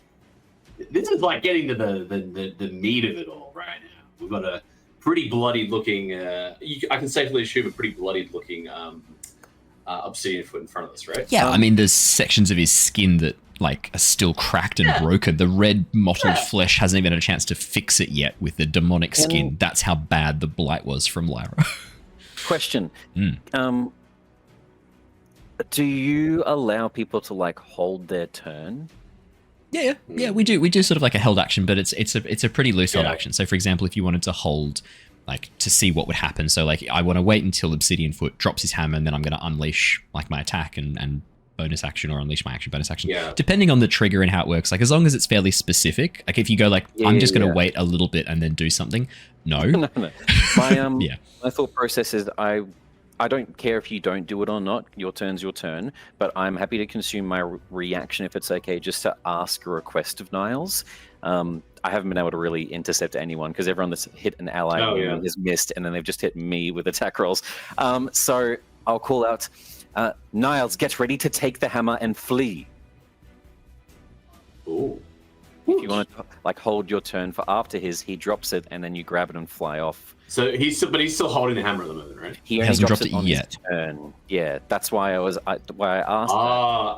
getting to the meat of it all right now. We've got a pretty bloodied looking. I can safely assume a pretty bloodied looking Obsidian Foot in front of us, right? Yeah, I mean, there's sections of his skin that like are still cracked and broken. The red mottled flesh hasn't even had a chance to fix it yet with the demonic skin. That's how bad the blight was from Lyra. Question. Do you allow people to like hold their turn? Yeah, we do. We do sort of like a held action, but it's a pretty loose held action. So, for example, if you wanted to hold, like, to see what would happen. So, like, I want to wait until Obsidian Foot drops his hammer, and then I'm going to unleash like my attack and bonus action, or unleash my action bonus action, depending on the trigger and how it works. Like, as long as it's fairly specific. Like, if you go like, I'm just going to wait a little bit and then do something. No. No. My thought process is I don't care if you don't do it or not. Your turn's your turn, but I'm happy to consume my reaction if it's okay, just to ask a request of Niles. I haven't been able to really intercept anyone because everyone that's hit an ally has missed, and then they've just hit me with attack rolls. So I'll call out, Niles, get ready to take the hammer and flee. Ooh. If you want to like hold your turn for after he drops it, and then you grab it and fly off. So he's still holding the hammer at the moment, right? He hasn't dropped it it yet. His turn. Yeah, that's why I asked.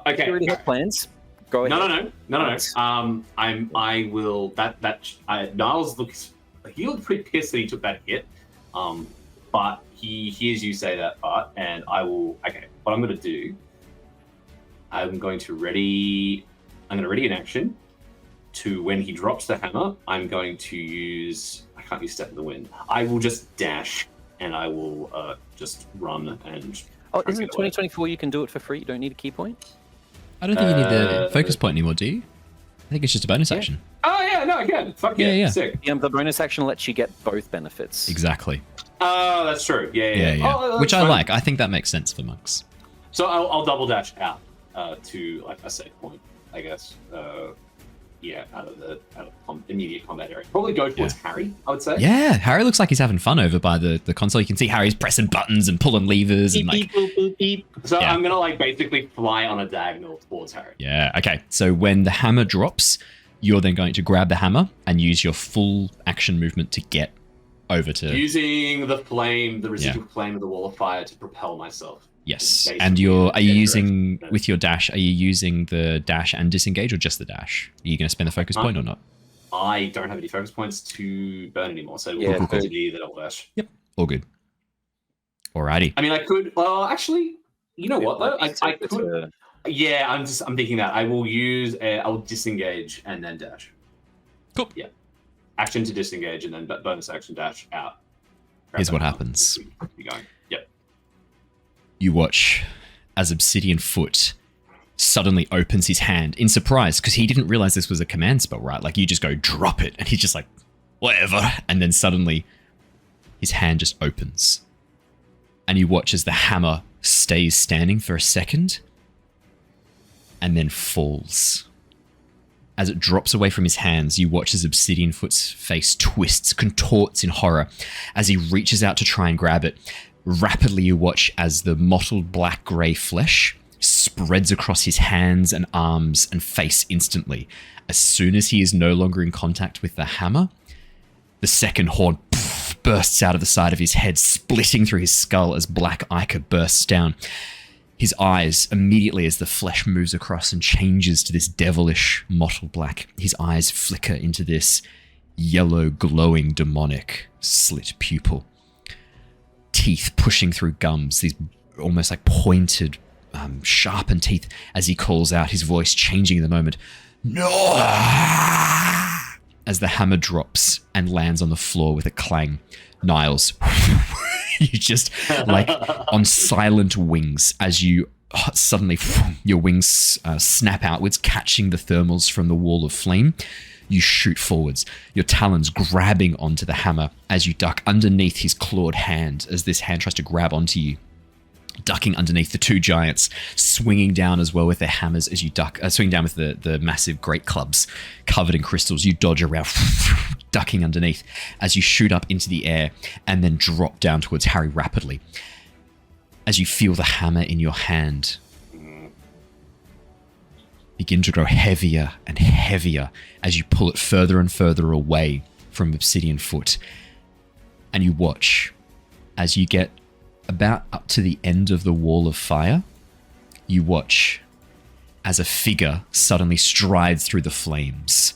Okay. You already have plans? Go ahead. No. I will. Niles looks. He looked pretty pissed that he took that hit. But he hears you say that part, and I will. Okay. What I'm going to do. I'm going to ready an action. To when he drops the hammer, I'm going to use. I can't use Step in the Wind. I will just dash, and I will just run and. Oh, isn't it 2024? You can do it for free. You don't need a key point. I don't think you need the focus point anymore, do you? I think it's just a bonus action. Oh yeah, no, again, fuck yeah, sick. Yeah, the bonus action lets you get both benefits. Exactly. Oh, that's true. Yeah. Oh, which I like. I think that makes sense for monks. So I'll double dash out to like a safe point, I guess. Out of immediate combat area. Probably go towards Harry, I would say. Yeah, Harry looks like he's having fun over by the console. You can see Harry's pressing buttons and pulling levers and like. Beep. So I'm gonna like basically fly on a diagonal towards Harry. Yeah. Okay. So when the hammer drops, you're then going to grab the hammer and use your full action movement to get over to. Using the residual flame of the wall of fire to propel myself. Yes, and are you using with your dash? Are you using the dash and disengage, or just the dash? Are you going to spend the focus point or not? I don't have any focus points to burn anymore, so we'll go to the double dash. Yep, all good. Alrighty. I mean, I could. Well, actually, you know what though? I could. Yeah, I'm thinking that I will use. I'll disengage and then dash. Cool. Yeah. Action to disengage and then bonus action dash out. Here's what happens. Keep going. Yep. You watch as Obsidian Foot suddenly opens his hand in surprise because he didn't realize this was a command spell, right? Like you just go drop it and he's just like, whatever. And then suddenly his hand just opens. And you watch as the hammer stays standing for a second and then falls. As it drops away from his hands, you watch as Obsidian Foot's face twists, contorts in horror as he reaches out to try and grab it. Rapidly, you watch as the mottled black-grey flesh spreads across his hands and arms and face instantly. As soon as he is no longer in contact with the hammer, the second horn bursts out of the side of his head, splitting through his skull as black ichor bursts down. His eyes, immediately as the flesh moves across and changes to this devilish mottled black, his eyes flicker into this yellow, glowing, demonic slit pupil. Teeth pushing through gums, these almost like pointed, sharpened teeth as he calls out, his voice changing in the moment. No! As the hammer drops and lands on the floor with a clang, Niles, you just like on silent wings as you suddenly, your wings snap outwards, catching the thermals from the wall of flame. You shoot forwards, your talons grabbing onto the hammer as you duck underneath his clawed hand as this hand tries to grab onto you. Ducking underneath the two giants, swinging down as well with their hammers as you duck, swing down with the massive great clubs covered in crystals. You dodge around, ducking underneath as you shoot up into the air and then drop down towards Harry rapidly. As you feel the hammer in your hand begin to grow heavier and heavier as you pull it further and further away from Obsidian Foot. And you watch as you get about up to the end of the wall of fire, you watch as a figure suddenly strides through the flames,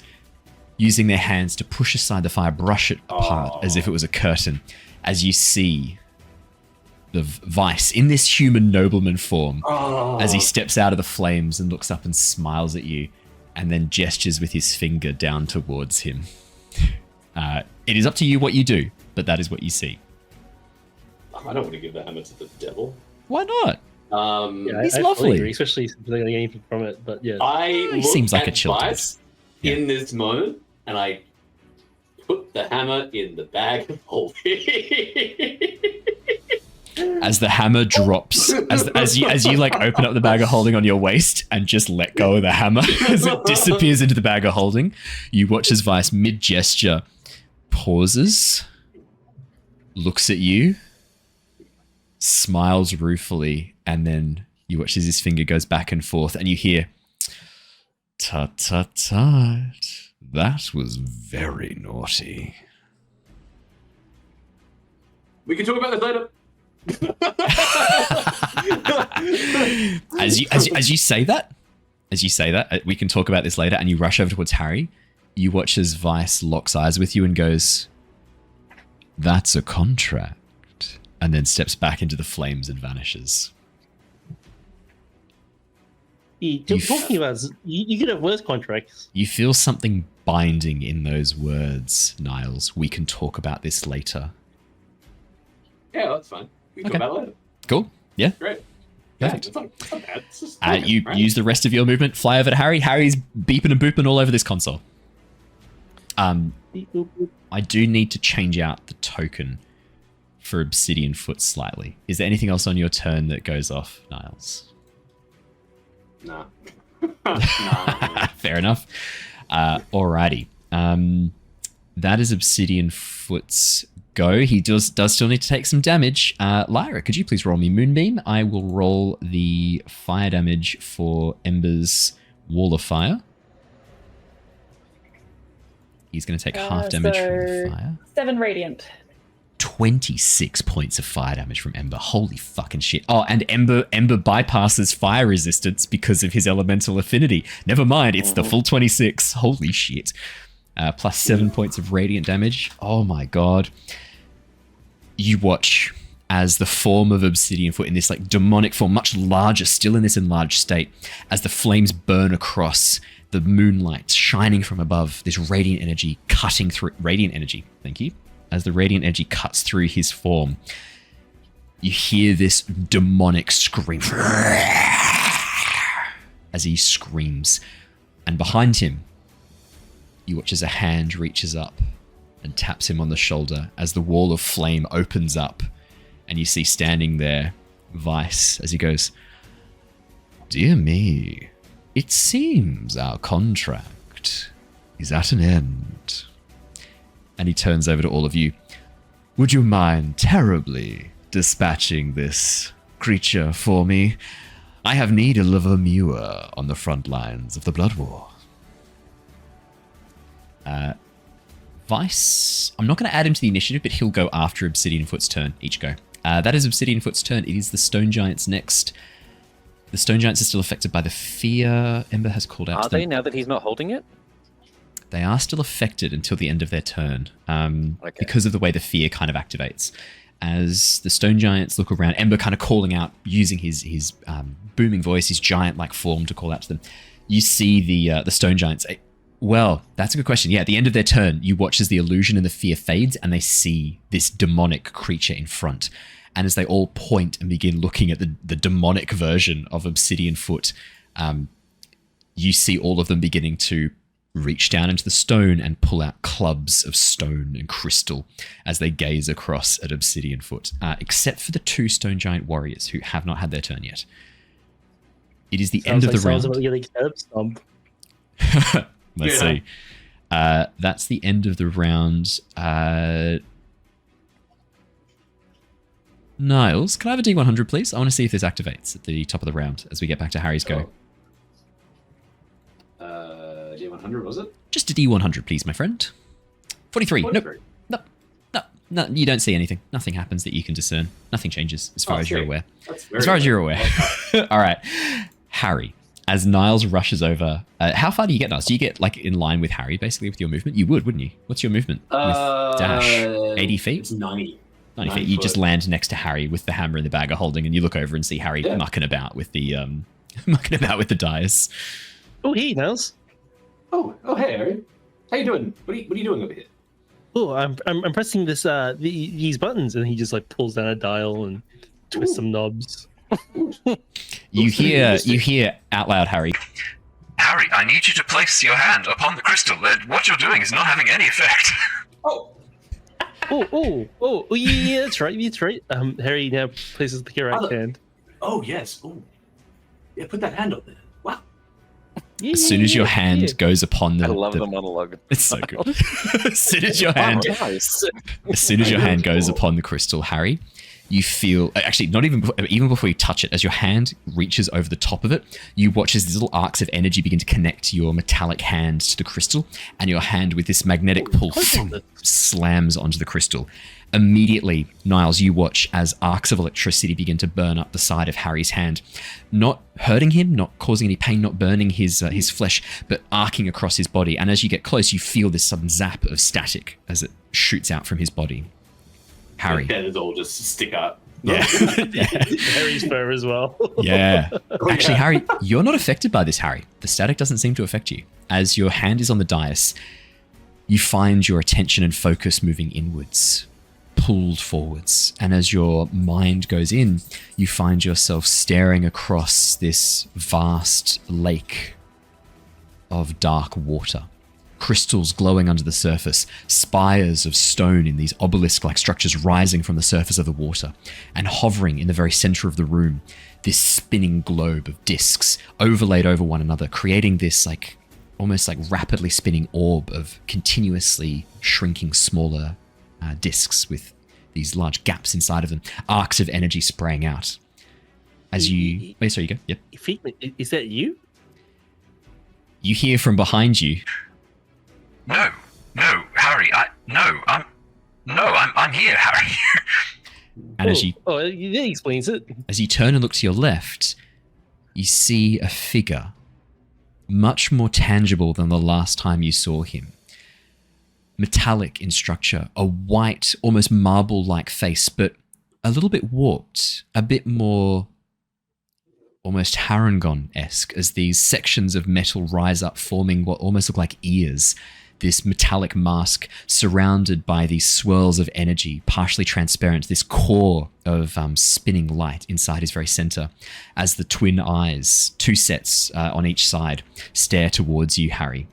using their hands to push aside the fire, brush it apart as if it was a curtain, as you see the Vice in this human nobleman form as he steps out of the flames and looks up and smiles at you and then gestures with his finger down towards him. It is up to you what you do, but that is what you see. I don't want to give the hammer to the devil. Why not? Yeah, He's I lovely. fully agree, especially since they're getting anything from it. But yeah, I He look seems like at a chill Vice in this moment, and I put the hammer in the bag of holding. As the hammer drops, as you like open up the bag of holding on your waist and just let go of the hammer as it disappears into the bag of holding, you watch as Vice mid gesture pauses, looks at you, smiles ruefully, and then you watch as his finger goes back and forth, and you hear, "Tut tut tut, that was very naughty." We can talk about this later. As you say that, we can talk about this later, and you rush over towards Harry. You watch as Vice locks eyes with you and goes, "That's a contract," and then steps back into the flames and vanishes. talking about you could have worse contracts. You feel something binding in those words, Niles. We can talk about this later. Yeah, that's fine. We can talk about it later. Cool. Yeah. Great. Perfect. Yeah, it's not bad. It's just You right? use the rest of your movement, fly over to Harry. Harry's beeping and booping all over this console. I do need to change out the token for Obsidian Foot slightly. Is there anything else on your turn that goes off, Niles? No. Fair enough. Alrighty. That is Obsidian Foot's go. He does still need to take some damage. Lyra, could you please roll me Moonbeam? I will roll the fire damage for Ember's Wall of Fire. He's going to take half damage from the fire. 7 radiant. 26 points of fire damage from Ember. Holy fucking shit. Oh, and Ember bypasses fire resistance because of his elemental affinity. Never mind, it's the full 26. Holy shit. Plus 7 points of radiant damage. Oh my god. You watch as the form of Obsidian Foot in this like demonic form, much larger, still in this enlarged state, as the flames burn across the moonlight shining from above, this radiant energy cutting through, thank you. As the radiant energy cuts through his form, you hear this demonic scream as he screams. And behind him, you watch as a hand reaches up and taps him on the shoulder as the wall of flame opens up, and you see standing there Vice as he goes, "Dear me, it seems our contract is at an end." And he turns over to all of you. "Would you mind terribly dispatching this creature for me? I have need of a Muir on the front lines of the Blood War." Vice, I'm not going to add him to the initiative, but he'll go after Obsidian Foot's turn. Each go. That is Obsidian Foot's turn. It is the Stone Giants next. The Stone Giants are still affected by the fear Ember has called out to them. Are they now that he's not holding it? They are still affected until the end of their turn, because of the way the fear kind of activates. As the Stone Giants look around, Ember kind of calling out, using his booming voice, his giant-like form to call out to them. You see the Stone Giants. Well, that's a good question. Yeah, at the end of their turn, you watch as the illusion and the fear fades, and they see this demonic creature in front. And as they all point and begin looking at the demonic version of Obsidian Foot, you see all of them beginning to reach down into the stone and pull out clubs of stone and crystal as they gaze across at Obsidian Foot, except for the 2 Stone Giant warriors who have not had their turn yet. It is the end of the round. Let's see. That's the end of the round. Niles, can I have a D100, please? I want to see if this activates at the top of the round as we get back to Harry's go. D100, was it? Just a D100, please, my friend. 43. 43. Nope. No, you don't see anything. Nothing happens that you can discern. Nothing changes as far as you're sweet. aware. That's very As far as good. you're aware. All right. Harry, as Niles rushes over, how far do you get, Niles? Do you get like in line with Harry, basically, with your movement? You would, wouldn't you? What's your movement with dash? 80 feet? It's 90. 90 feet. You just land next to Harry with the hammer and the bag of holding, and you look over and see Harry mucking about with the dice. Oh, hey, Niles. Oh, hey, Harry. How you doing? What are you doing over here? Oh, I'm pressing this these buttons, and he just like pulls down a dial and twists some knobs. You hear out loud, Harry. Harry, I need you to place your hand upon the crystal. What you're doing is not having any effect. Oh, yeah, that's right. That's right. Harry now places the right hand. Oh, yes. Oh. Yeah, put that hand up there. Wow. Yeah, As soon as your hand goes upon the, I love the monologue. it's so good. As soon as your hand, Nice. as soon as your hand goes upon the crystal, Harry, you feel actually not even before you touch it. As your hand reaches over the top of it, you watch as these little arcs of energy begin to connect your metallic hand to the crystal, and your hand with this magnetic pull slams onto the crystal. Immediately, Niles, you watch as arcs of electricity begin to burn up the side of Harry's hand, not hurting him, not causing any pain, not burning his flesh, but arcing across his body. And as you get close, you feel this sudden zap of static as it shoots out from his body. Harry. The feathers all just stick up. Yeah. Harry's fur as well. Yeah. Actually, Harry, you're not affected by this, Harry. The static doesn't seem to affect you. As your hand is on the dais, you find your attention and focus moving inwards, pulled forwards. And as your mind goes in, you find yourself staring across this vast lake of dark water. Crystals glowing under the surface, spires of stone in these obelisk-like structures rising from the surface of the water, and hovering in the very center of the room, this spinning globe of discs overlaid over one another, creating this almost like rapidly spinning orb of continuously shrinking smaller discs with these large gaps inside of them, arcs of energy spraying out. As you... Wait, sorry, you go. Yep. Figment, is that you? You hear from behind you... No, Harry, I'm here, Harry. And as you... Oh, that explains it. As you turn and look to your left, you see a figure much more tangible than the last time you saw him. Metallic in structure, a white, almost marble-like face, but a little bit warped, a bit more almost Harrengon-esque, as these sections of metal rise up, forming what almost look like ears. This metallic mask surrounded by these swirls of energy, partially transparent, this core of spinning light inside his very center, as the twin eyes, two sets on each side, stare towards you, Harry.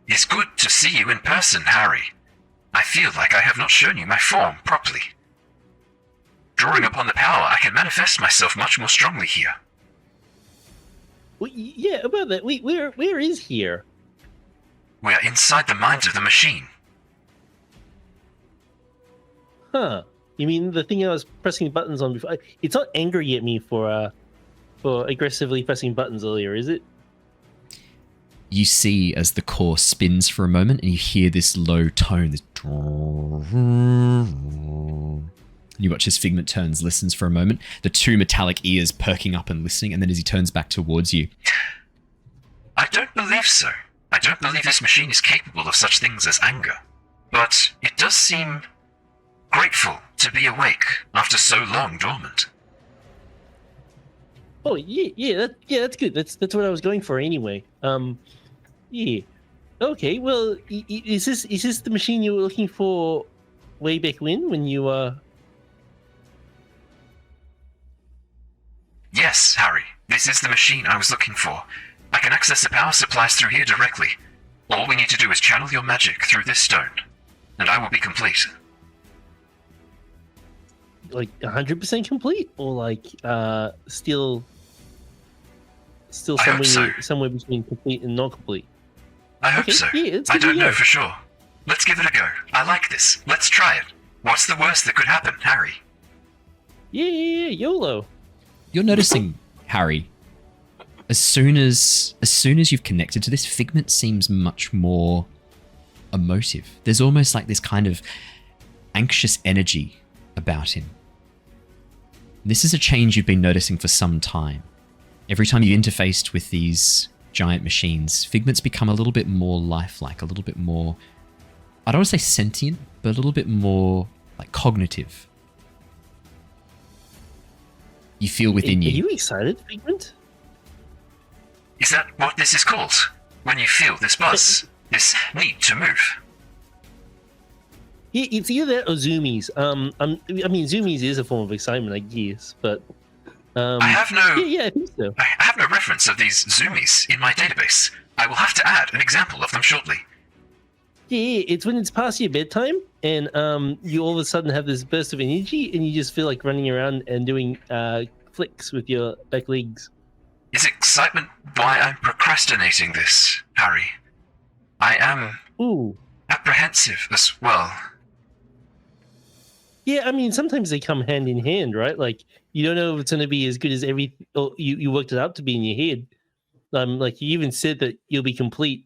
It's good to see you in person, Harry. I feel like I have not shown you my form properly. Drawing upon the power, I can manifest myself much more strongly here. Well, yeah, about that. Wait, where is here? We are inside the minds of the machine. Huh. You mean the thing I was pressing buttons on before? It's not angry at me for aggressively pressing buttons earlier, is it? You see as the core spins for a moment and you hear this low tone, this... You watch as Figment turns, listens for a moment, the two metallic ears perking up and listening, and then as he turns back towards you... I don't believe so. I don't believe this machine is capable of such things as anger. But it does seem grateful to be awake after so long dormant. Oh, that's good. That's what I was going for anyway. Yeah. Okay, well, is this the machine you were looking for way back when you Yes, Harry. This is the machine I was looking for. I can access the power supplies through here directly. All we need to do is channel your magic through this stone, and I will be complete. Like 100% complete, or like still somewhere between complete and not complete? I hope Okay, so. yeah, it's I good to don't know hear. for sure. Let's give it a go. I like this. Let's try it. What's the worst that could happen, Harry? Yeah, YOLO. You're noticing, Harry, as soon as you've connected to this, Figment seems much more emotive. There's almost like this kind of anxious energy about him. This is a change you've been noticing for some time. Every time you interfaced with these giant machines, Figment's become a little bit more lifelike, a little bit more, I don't want to say sentient, but a little bit more like cognitive. You feel within you. Are you excited, Figment? Is that what this is called? When you feel this buzz, this need to move? Yeah, it's either that or zoomies. I mean, zoomies is a form of excitement, I guess, but I have no. Yeah, I think so. I have no reference of these zoomies in my database. I will have to add an example of them shortly. Yeah, it's when it's past your bedtime, and you all of a sudden have this burst of energy, and you just feel like running around and doing flicks with your back legs. Is excitement why I'm procrastinating this, Harry? I am apprehensive as well. Yeah, I mean, sometimes they come hand in hand, right? Like, you don't know if it's going to be as good as you worked it out to be in your head. Like, you even said that you'll be complete.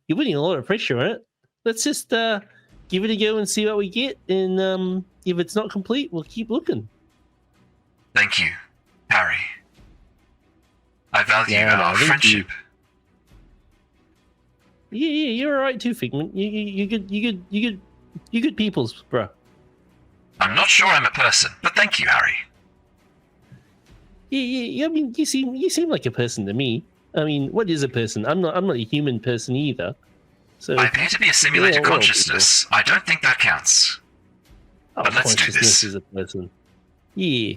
You're putting a lot of pressure on it. Let's just give it a go and see what we get. And if it's not complete, we'll keep looking. Thank you, Harry. I value our friendship. Yeah, you're all right too, Figment. You good peoples, bro. I'm not sure I'm a person, but thank you, Harry. Yeah. I mean, you seem like a person to me. I mean, what is a person? I'm not a human person either. So I appear to be a simulated consciousness. I don't think that counts. But let's do this. Is a person. Yeah.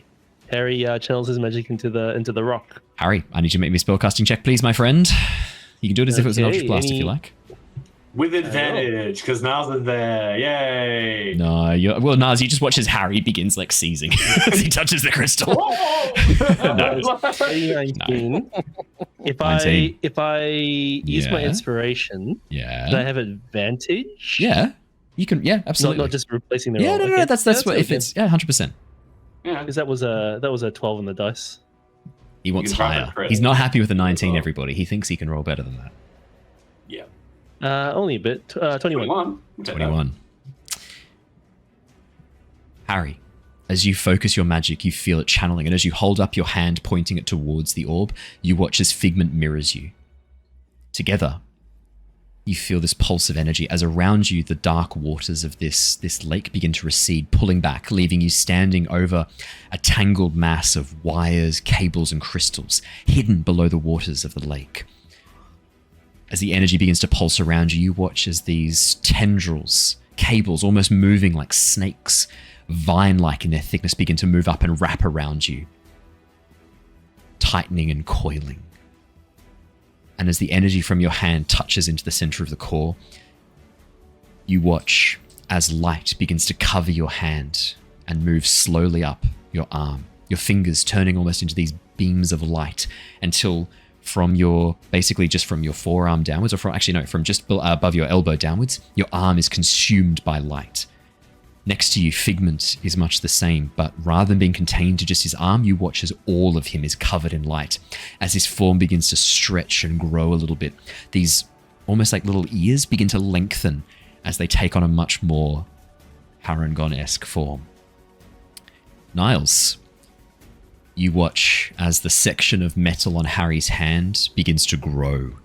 Harry channels his magic into the rock. Harry, I need you to make me a spellcasting check, please, my friend. You can do it as if it was an Eldritch Blast if you like. With advantage, because Niles is there. Yay! No, Niles, you just watch as Harry begins like seizing as he touches the crystal. No. 19. If I use my inspiration, do I have advantage? Yeah, you can. Yeah, absolutely. Not just replacing the roll. No. Okay. That's what. If it's 100%. Yeah, because that was a 12 on the dice. He wants higher. He's not happy with the 19. Everybody, he thinks he can roll better than that. Yeah. Only a bit. 21. 21. Harry, as you focus your magic, you feel it channeling, and as you hold up your hand pointing it towards the orb, you watch as Figment mirrors you. Together, you feel this pulse of energy as around you the dark waters of this lake begin to recede, pulling back, leaving you standing over a tangled mass of wires, cables, and crystals hidden below the waters of the lake. As the energy begins to pulse around you, you watch as these tendrils, cables almost moving like snakes, vine-like in their thickness, begin to move up and wrap around you, tightening and coiling. And as the energy from your hand touches into the center of the core, you watch as light begins to cover your hand and move slowly up your arm, your fingers turning almost into these beams of light until from your forearm downwards, or from just above your elbow downwards, your arm is consumed by light. Next to you, Figment is much the same, but rather than being contained to just his arm, you watch as all of him is covered in light. As his form begins to stretch and grow a little bit, these almost like little ears begin to lengthen as they take on a much more Harrengon-esque form. Niles, you watch as the section of metal on Harry's hand begins to grow,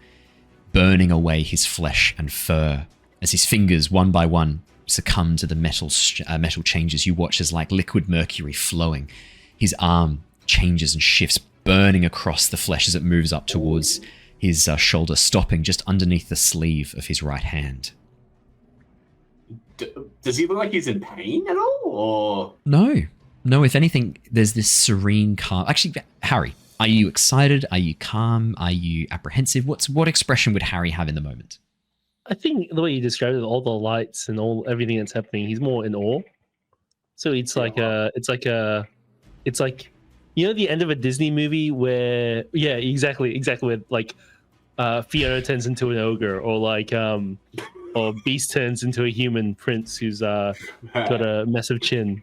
burning away his flesh and fur. As his fingers, one by one, succumb to the metal changes, you watch as like liquid mercury flowing. His arm changes and shifts, burning across the flesh as it moves up towards his shoulder, stopping just underneath the sleeve of his right hand. Does he look like he's in pain at all? Or No, if anything, there's this serene calm. Actually, Harry, are you excited? Are you calm? Are you apprehensive? What expression would Harry have in the moment? I think the way you described it, all the lights and everything that's happening, he's more in awe. So it's like you know the end of a Disney movie where exactly where like Fiona turns into an ogre, or like or Beast turns into a human prince who's got a massive chin.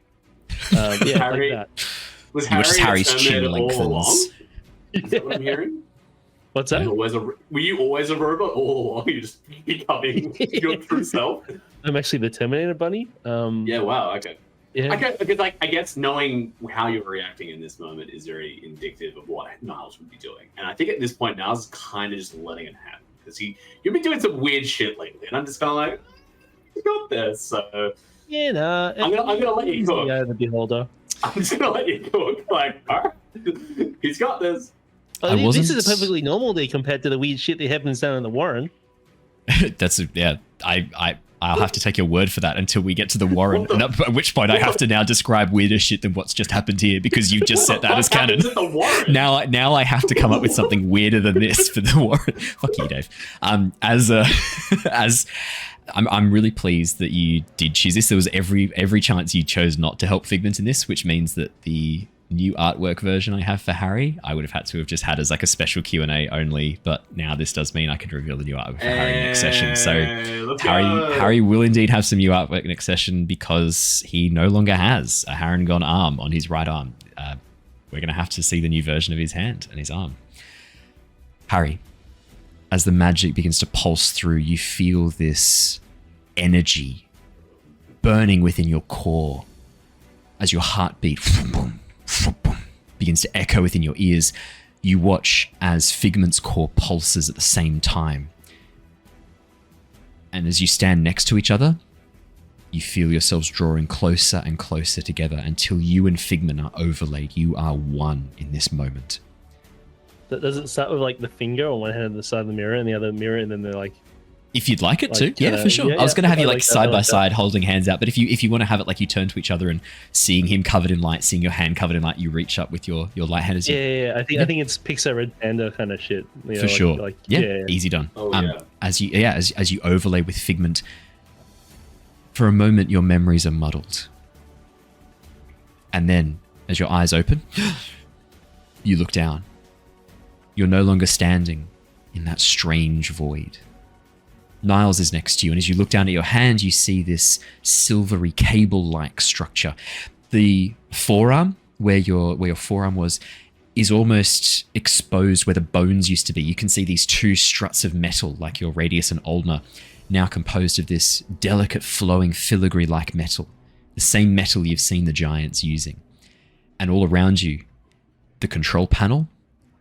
Harry, like that. Harry's chin lengthens. Is that what I'm hearing? What's that? Were you always a robot, or are you just becoming your true self? I'm actually the Terminator Bunny. Yeah. Wow. Okay. Yeah. Because I guess knowing how you're reacting in this moment is very indicative of what Niles would be doing. And I think at this point, Niles is kind of just letting it happen. Because you've been doing some weird shit lately. And I'm just kind of like, you got this. So Yeah, no. I'm gonna let you cook. Yeah, the beholder. I'm just going to let you cook. Like, all right, he's got this. Oh, this is a perfectly normal day compared to the weird shit that happens down in the Warren. I'll have to take your word for that until we get to the Warren, at which point I have to now describe weirder shit than what's just happened here because you just set that as canon. Now I have to come up with something weirder than this for the Warren. Fuck you, Dave. I'm really pleased that you did choose this. There was every chance you chose not to help Figment in this, which means that the new artwork version I have for Harry, I would have had to have just had as like a special Q&A only, but now this does mean I can reveal the new artwork for Harry next session. So Harry will indeed have some new artwork next session because he no longer has a Harrengon arm on his right arm. We're going to have to see the new version of his hand and his arm. Harry, as the magic begins to pulse through, you feel this energy burning within your core as your heartbeat begins to echo within your ears. You watch as Figment's core pulses at the same time. And as you stand next to each other, you feel yourselves drawing closer and closer together until you and Figment are overlaid. You are one in this moment. Does it start with like the finger on one hand on the side of the mirror and the other mirror, and then they're like... If you'd like it to, yeah, for sure. I was going to have you like side by side holding hands out, but if you want to have it like you turn to each other and seeing him covered in light, seeing your hand covered in light, you reach up with your light hand as you... Yeah. I think it's Pixar Red Panda kind of shit. You know, for sure. Easy done. As you overlay with Figment, for a moment your memories are muddled. And then, as your eyes open, you look down. You're no longer standing in that strange void. Niles is next to you, and as you look down at your hand, you see this silvery cable-like structure. The forearm, where your forearm was, is almost exposed where the bones used to be. You can see these two struts of metal, like your radius and ulnar, now composed of this delicate, flowing filigree-like metal. The same metal you've seen the giants using. And all around you, the control panel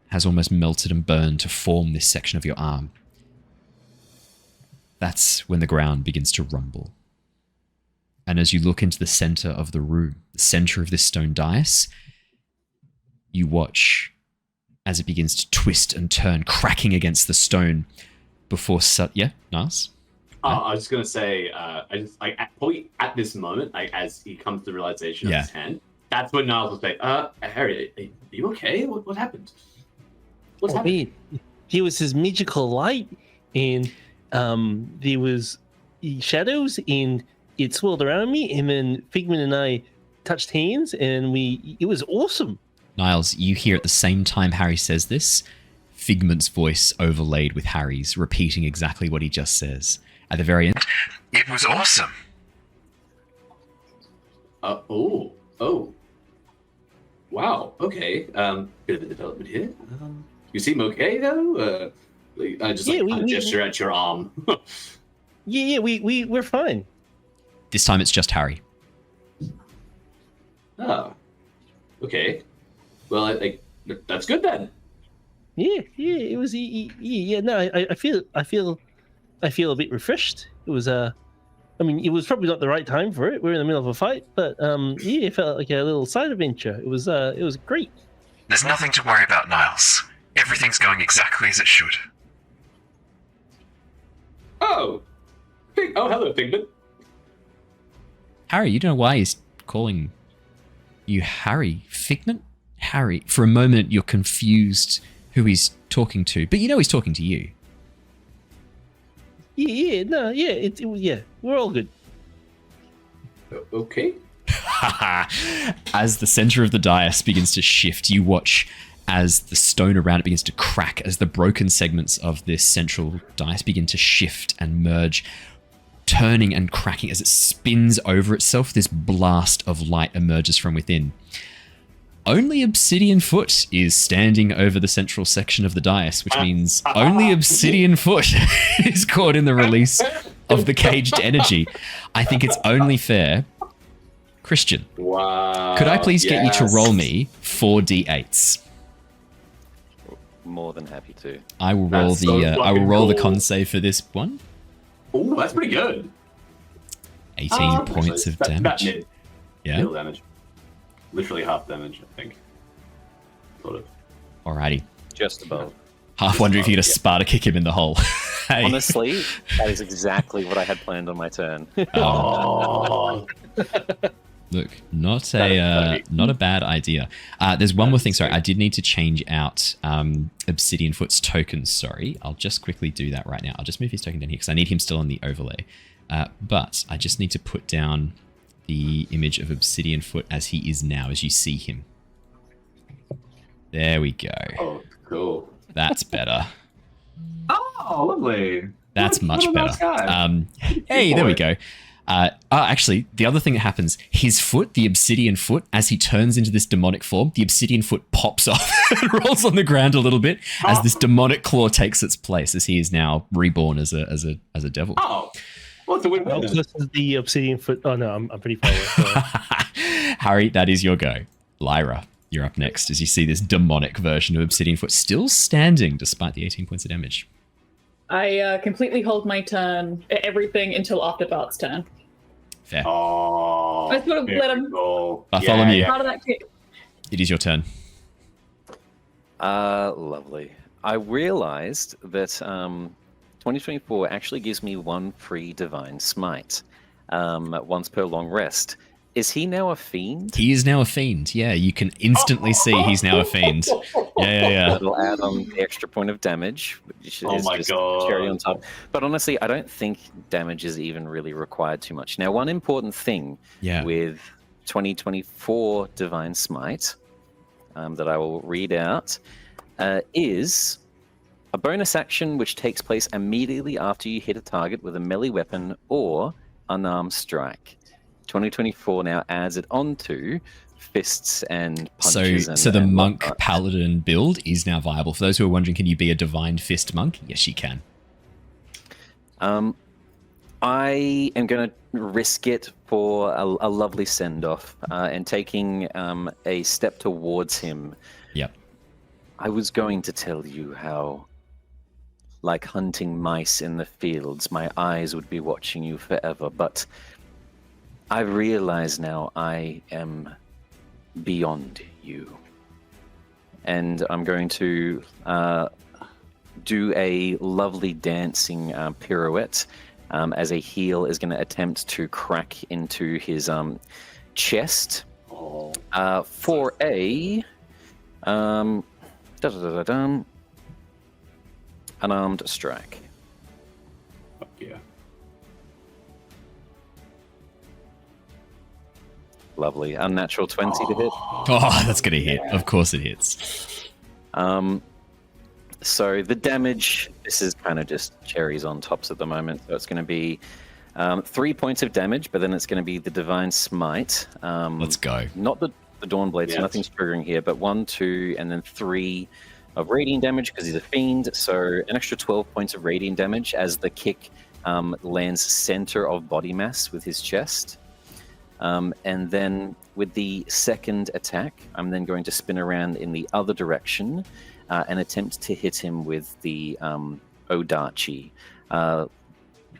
has almost melted and burned to form this section of your arm. That's when the ground begins to rumble. And as you look into the center of the room, the center of this stone dais, you watch as it begins to twist and turn, cracking against the stone before... Niles? I was just going to say, probably at this moment, as he comes to the realization of his hand, that's when Niles will say, Harry, are you okay? What happened? What's happened? There was his magical light, and there was shadows, and it swirled around me, and then Figment and I touched hands, and it was awesome. Niles, you hear at the same time Harry says this, Figment's voice overlaid with Harry's, repeating exactly what he just says. At the very end, it was awesome. Wow, okay. Bit of a development here. You seem okay, though? I just gesture at your arm. We're fine. This time it's just Harry. Oh, okay. Well, that's good then. Yeah, it was. No, I feel a bit refreshed. It was it was probably not the right time for it. We're in the middle of a fight, but it felt like a little side adventure. It was great. There's nothing to worry about, Niles. Everything's going exactly as it should. Oh, hello, Figment. Harry, you don't know why he's calling you Harry. Figment? Harry. For a moment, you're confused who he's talking to, but you know he's talking to you. We're all good. Okay. As the center of the dais begins to shift, you watch as the stone around it begins to crack, as the broken segments of this central dais begin to shift and merge, turning and cracking as it spins over itself. This blast of light emerges from within. only Obsidian Foot is standing over the central section of the dais, which means only Obsidian Foot is caught in the release of the caged energy. I think it's only fair. Christian, Wow. could I please get you to roll me 4d8s? More than happy to. I will roll That's so I will roll the fucking con cool. save for this one. Ooh, that's pretty good. 18 points of damage. Yeah. Nil damage. Literally half damage, I think. Sort of. Alrighty. Just above. Half wondering if you're gonna Sparta kick him in the hole. Hey. Honestly, that is exactly what I had planned on my turn. Oh. Look, not a bad idea. There's one more thing. Sorry, I did need to change out Obsidian Foot's tokens. Sorry, I'll just quickly do that right now. I'll just move his token down here because I need him still on the overlay. But I just need to put down the image of Obsidian Foot as he is now, as you see him. There we go. Oh, cool. That's better. Oh, lovely. That's much What a better. nice guy. Hey, there we go. Actually, the other thing that happens, his foot, the Obsidian Foot, as he turns into this demonic form, the Obsidian Foot pops off and rolls on the ground a little bit as this demonic claw takes its place, as he is now reborn as a devil. Oh, well, it's a win-win. Oh, this is the Obsidian Foot. Oh no, I'm pretty far away. Harry, that is your go. Lyra, you're up next as you see this demonic version of Obsidian Foot still standing despite the 18 points of damage. I completely hold my turn, everything until after Bart's turn. Fair. Oh, I sort of let him Bartholomew, out of that kick. it is your turn. Lovely. I realized that 2024 actually gives me one free divine smite once per long rest. Is he now a fiend? He is now a fiend. Yeah, you can instantly see he's now a fiend. Yeah. That'll add on the extra point of damage, which Oh is my just God. cherry on top. But honestly, I don't think damage is even really required too much. Now, one important thing with 2024 Divine Smite that I will read out is a bonus action which takes place immediately after you hit a target with a melee weapon or unarmed strike. 2024 now adds it onto fists and punches. So the and monk whatnot. paladin build is now viable. For those who are wondering, can you be a divine fist monk? Yes, you can. I am going to risk it for a lovely send-off and taking a step towards him. Yep. I was going to tell you how, like hunting mice in the fields, my eyes would be watching you forever, but I realize now I am beyond you. And I'm going to do a lovely dancing pirouette as a heel is going to attempt to crack into his chest for a unarmed strike. Fuck yeah. Lovely. Unnatural 20 to hit. Oh, that's going to hit. Of course it hits. So the damage, this is kind of just cherries on tops at the moment. So it's going to be 3 points of damage, but then it's going to be the Divine Smite. Let's go. Not the Dawnblade, so Yes. nothing's triggering here, but 1, 2, and then 3 of radiant damage because he's a fiend. So an extra 12 points of radiant damage as the kick lands center of body mass with his chest. And then with the second attack, I'm then going to spin around in the other direction and attempt to hit him with the Odachi,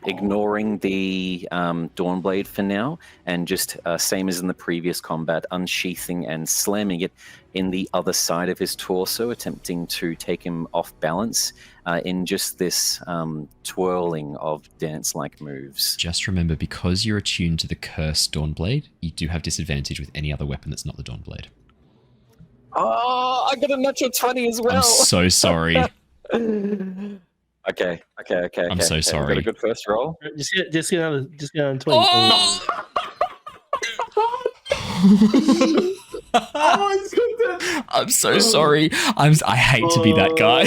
ignoring the Dawnblade for now, and just same as in the previous combat, unsheathing and slamming it in the other side of his torso, attempting to take him off balance in just this twirling of dance-like moves. Just remember, because you're attuned to the cursed Dawnblade, you do have disadvantage with any other weapon that's not the Dawnblade. Oh, I got a natural 20 as well. I'm so sorry. Okay. I'm so sorry. Got a good first roll. Just get on 20. Oh! I'm so sorry. I hate to be that guy.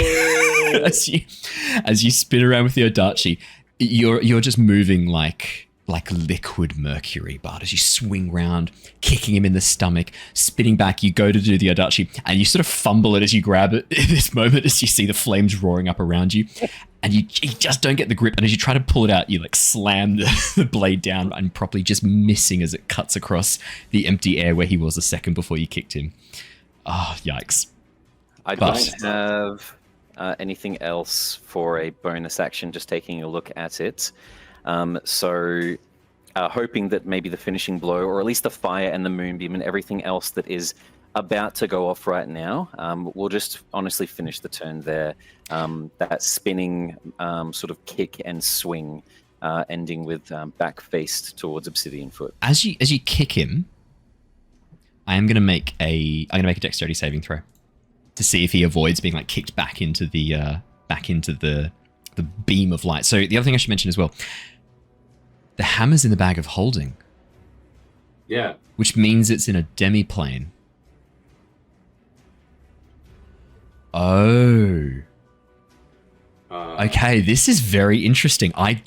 as you spin around with the Odachi, you're just moving like like liquid mercury, Bart, as you swing round, kicking him in the stomach, spinning back, you go to do the adachi, and you sort of fumble it as you grab it in this moment as you see the flames roaring up around you, and you just don't get the grip, and as you try to pull it out, you like slam the blade down and properly just missing as it cuts across the empty air where he was a second before you kicked him. Oh, yikes. I don't have anything else for a bonus action, just taking a look at it. So hoping that maybe the finishing blow, or at least the fire and the moonbeam and everything else that is about to go off right now, we'll just honestly finish the turn there. That spinning sort of kick and swing, ending with back faced towards Obsidian Foot. As you kick him, I'm gonna make a dexterity saving throw to see if he avoids being like kicked back into the beam of light. So the other thing I should mention as well, the hammer's in the bag of holding. Yeah. Which means it's in a demi-plane. Oh. Okay, this is very interesting. I'm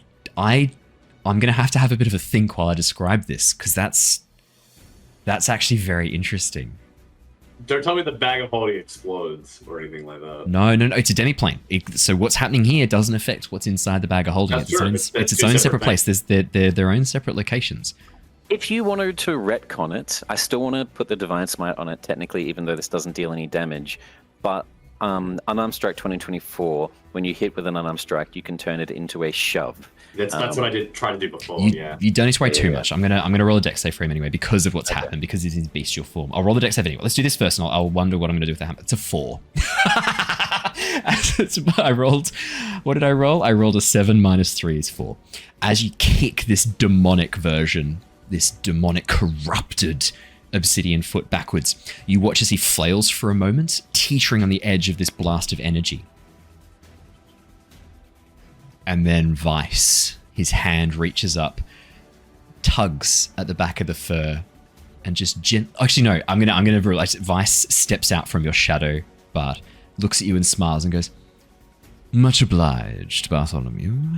gonna have to have a bit of a think while I describe this, because that's actually very interesting. Don't tell me the bag of holding explodes or anything like that. No, it's a demi-plane. So what's happening here doesn't affect what's inside the bag of holding. That's It's true. its own separate place. They're their own separate locations. If you wanted to retcon it, I still want to put the Divine Smite on it technically, even though this doesn't deal any damage. But Unarmed Strike 2024, when you hit with an Unarmed Strike, you can turn it into a shove. That's what I did try to do before. You don't need to worry too much. I'm gonna roll a dex save for him anyway because of what's happened, because he's in bestial form. I'll roll the dex save anyway. Let's do this first, and I'll wonder what I'm gonna do with the hammer. It's a 4. I rolled. What did I roll? I rolled a 7 minus 3 is 4. As you kick this demonic version, this demonic corrupted Obsidian Foot backwards, you watch as he flails for a moment, teetering on the edge of this blast of energy. And then Vice, his hand reaches up, tugs at the back of the fur, and just actually no, I'm gonna realize Vice steps out from your shadow, Bart, looks at you and smiles and goes, "Much obliged, Bartholomew.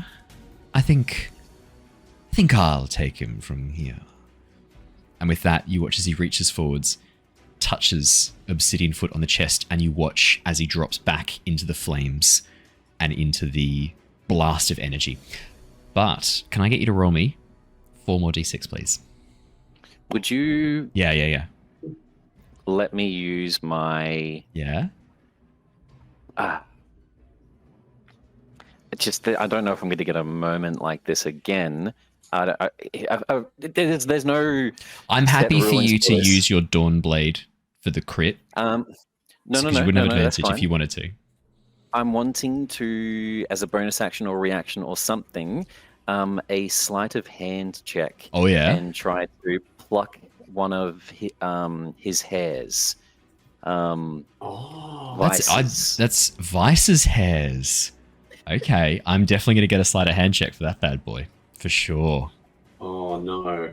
I think I'll take him from here." And with that, you watch as he reaches forwards, touches Obsidian Foot on the chest, and you watch as he drops back into the flames and into the blast of energy. But can I get you to roll me 4 more d6, please? Would you? Yeah. Let me use my. Yeah. It's just that I don't know if I'm going to get a moment like this again. There's no. I'm happy for you to use your Dawn Blade for the crit. No. You wouldn't have advantage if you wanted to. I'm wanting to, as a bonus action or reaction or something, a sleight of hand check. Oh yeah. And try to pluck one of his hairs. That's Vice's hairs. Okay, I'm definitely going to get a sleight of hand check for that bad boy. For sure. Oh no.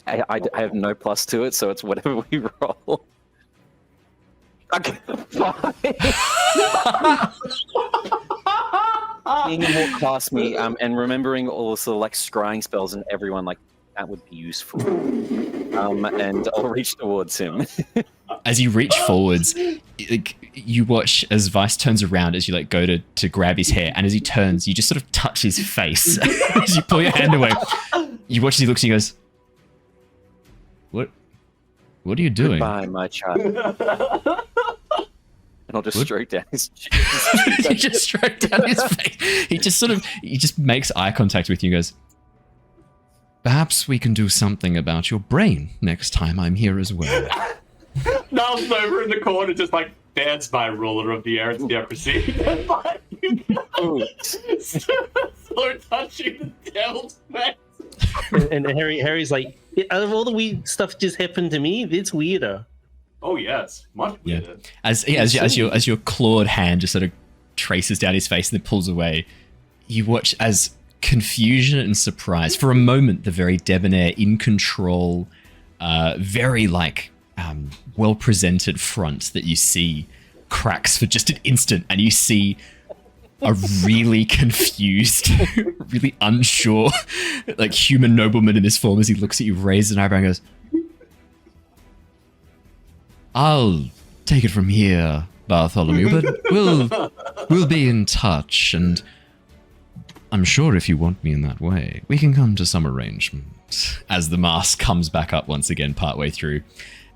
I have no plus to it, so it's whatever we roll. Okay, fine. Being him walk past me, and remembering all the sort of like scrying spells and everyone, like that would be useful. And I'll reach towards him. As you reach forwards, you watch as Vice turns around as you like go to grab his hair, and as he turns, you just sort of touch his face as you pull your hand away. You watch as he looks and he goes, What are you doing? Goodbye, my child. And I'll just stroke down his cheek. You just stroke down his face. He just makes eye contact with you and goes, "Perhaps we can do something about your brain next time I'm here as well." Niles is over in the corner, just like, "That's my ruler of the aristocracy." So touching the devil's face. And Harry's like, out of all the weird stuff just happened to me, it's weirder. Oh yes, much weirder. As your clawed hand just sort of traces down his face and then pulls away, you watch as confusion and surprise, for a moment, the very debonair, in control, very well presented front that you see cracks for just an instant, and you see a really confused, really unsure, like human nobleman in this form as he looks at you, raises an eyebrow and goes, I'll take it from here, Bartholomew, but we'll be in touch, and I'm sure if you want me in that way, we can come to some arrangement. As the mask comes back up once again partway through,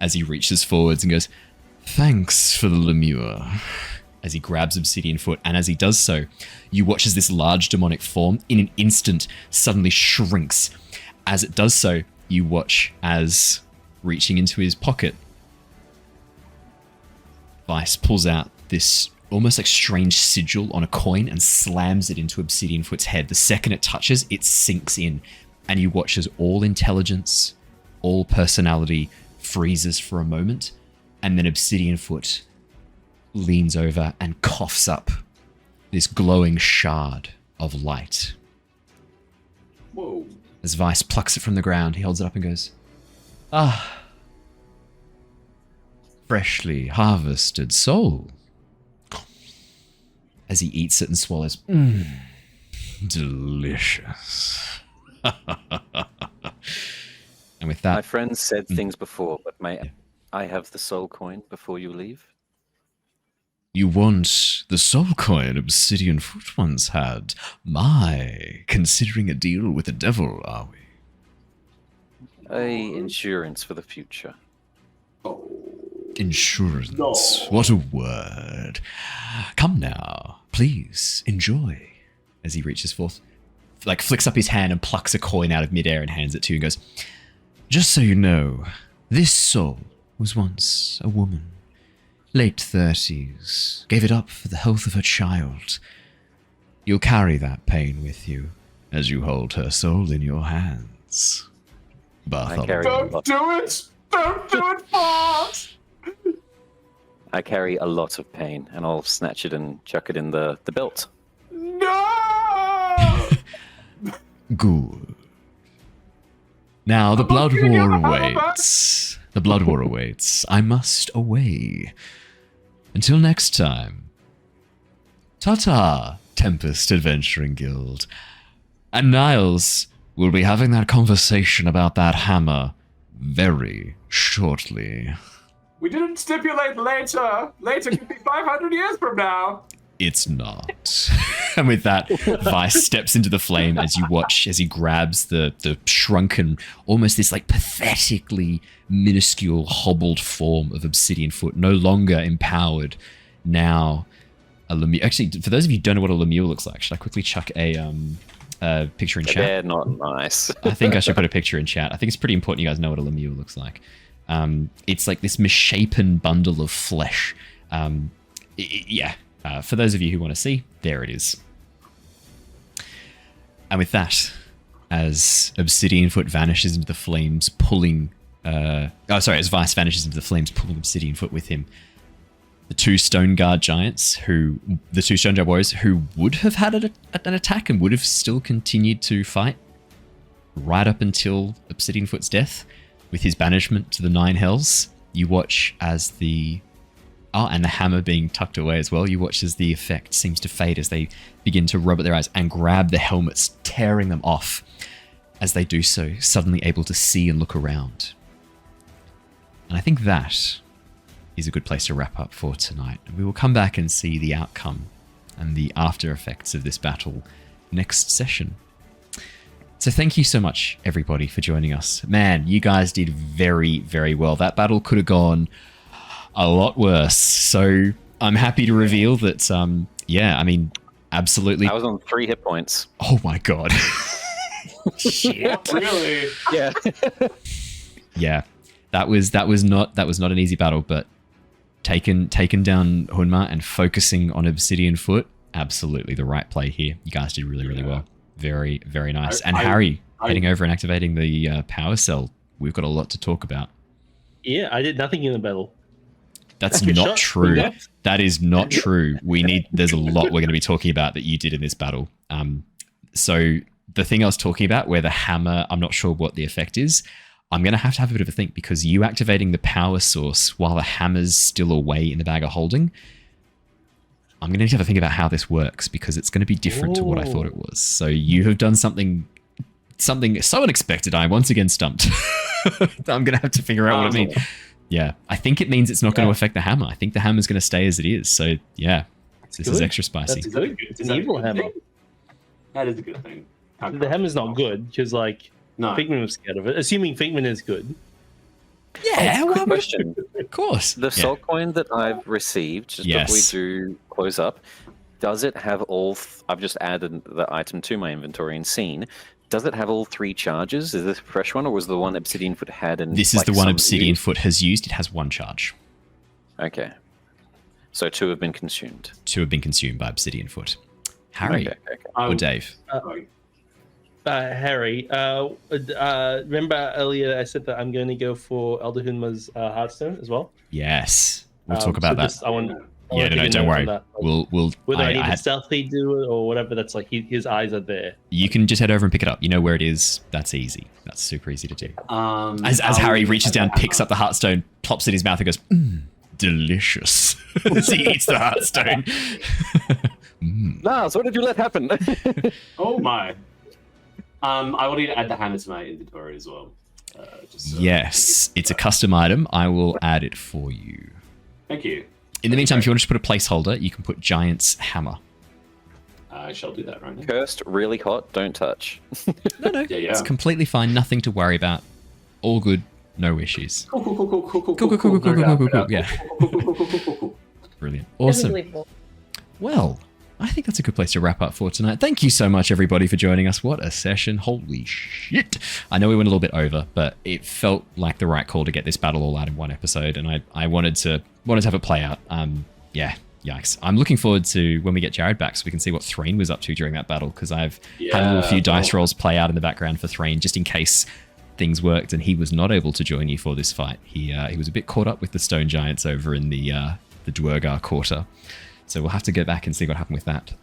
as he reaches forwards and goes, thanks for the lemure. As he grabs Obsidian Foot, and as he does so, you watch as this large demonic form in an instant suddenly shrinks. As it does so, you watch as, reaching into his pocket, Vice pulls out this almost like strange sigil on a coin and slams it into Obsidian Foot's head. The second it touches, it sinks in, and you watch as all intelligence, all personality freezes for a moment, and then Obsidian Foot leans over and coughs up this glowing shard of light. Whoa. As Vice plucks it from the ground, he holds it up and goes, ah, freshly harvested soul. As he eats it and swallows, delicious. And with that... My friend said things before, but may I have the soul coin before you leave? You want the soul coin Obsidian Foot once had? My, considering a deal with the devil, are we? Insurance for the future. Oh. Insurance. No. What a word. Come now, please, enjoy. As he reaches forth, like flicks up his hand and plucks a coin out of midair and hands it to you and goes, just so you know, this soul was once a woman. Late 30s, gave it up for the health of her child. You'll carry that pain with you as you hold her soul in your hands. Bartholomew. Don't do it! Don't do it, Bart! I carry a lot of pain, and I'll snatch it and chuck it in the belt. No! Good. Now the blood war awaits. The blood war awaits. I must away. Until next time. Ta-ta, Tempest Adventuring Guild. And Niles will be having that conversation about that hammer very shortly. We didn't stipulate later. Later could be 500 years from now. It's not. And with that, Vice steps into the flame as you watch, as he grabs the shrunken, almost this like pathetically minuscule, hobbled form of Obsidian Foot, no longer empowered, now a lemure. Actually, for those of you who don't know what a lemure looks like, should I quickly chuck a picture in chat? They're not nice. I think I should put a picture in chat. I think it's pretty important you guys know what a lemure looks like. It's like this misshapen bundle of flesh. For those of you who want to see, there it is. And with that, as Obsidian Foot vanishes into the flames, as Vice vanishes into the flames, pulling Obsidian Foot with him, the two Stone Guard warriors who would have had an attack and would have still continued to fight right up until Obsidian Foot's death, with his banishment to the Nine Hells, you watch as and the hammer being tucked away as well, you watch as the effect seems to fade as they begin to rub at their eyes and grab the helmets, tearing them off. As they do so, suddenly able to see and look around. And I think that is a good place to wrap up for tonight. We will come back and see the outcome and the after effects of this battle next session. So thank you so much, everybody, for joining us. Man, you guys did very, very well. That battle could have gone a lot worse. So I'm happy to reveal that, absolutely. I was on 3 hit points. Oh my god. Shit. Really? Yeah. Yeah. That was not an easy battle, but taking down Hunma and focusing on Obsidian Foot, absolutely the right play here. You guys did really, really well. Very, very nice. Harry, heading over and activating the power cell. We've got a lot to talk about. Yeah, I did nothing in the battle. That's not true. That is not true. There's a lot we're going to be talking about that you did in this battle. So the thing I was talking about where the hammer, I'm not sure what the effect is. I'm going to have a bit of a think, because you activating the power source while the hammer's still away in the bag of holding, I'm going to need to have a think about how this works because it's going to be different to what I thought it was. So you have done something so unexpected. I'm once again stumped. I'm going to have to figure out what it means. Yeah, I think it means it's not going to affect the hammer. I think the hammer's going to stay as it is. So yeah, this is extra spicy. That's good. It's an evil hammer. That is a good thing. The hammer's not good because like Figman was scared of it. Assuming Figman is good. Yeah, Quick question. Of course. The soul coin that I've received, just before we do close up, does it have all... I've just added the item to my inventory and seen. Does it have all 3 charges? Is this a fresh one, or was the one Obsidian Foot had? And this is the one Obsidian Foot has used. It has 1 charge. Okay. So 2 have been consumed. 2 have been consumed by Obsidian Foot. Harry or Dave? Harry, remember earlier I said that I'm going to go for Elder Hunma's Hearthstone as well? Yes. We'll talk about that. No, don't worry. We'll whether I need to stealthily do it or whatever, that's like his eyes are there. You can just head over and pick it up. You know where it is. That's easy. That's super easy to do. As Harry reaches down, picks up the Hearthstone, plops it in his mouth and goes, delicious. As he eats the Hearthstone. Niles, what did you let happen? Oh my. I will need to add the hammer to my inventory as well. Yes, it's a custom item. I will add it for you. Thank you. In the meantime, if you want to just put a placeholder, you can put Giant's Hammer. I shall do that right now. Cursed, really hot, don't touch. No. It's completely fine. Nothing to worry about. All good. No issues. Cool. Yeah. Brilliant. Awesome. Well, I think that's a good place to wrap up for tonight. Thank you so much, everybody, for joining us. What a session. Holy shit. I know we went a little bit over, but it felt like the right call to get this battle all out in one episode, and I wanted to have it play out. Yeah, yikes. I'm looking forward to when we get Jared back so we can see what Threign was up to during that battle, because I've had a few dice rolls play out in the background for Threign, just in case things worked and he was not able to join you for this fight. He was a bit caught up with the stone giants over in the Dwergar quarter. So we'll have to go back and see what happened with that.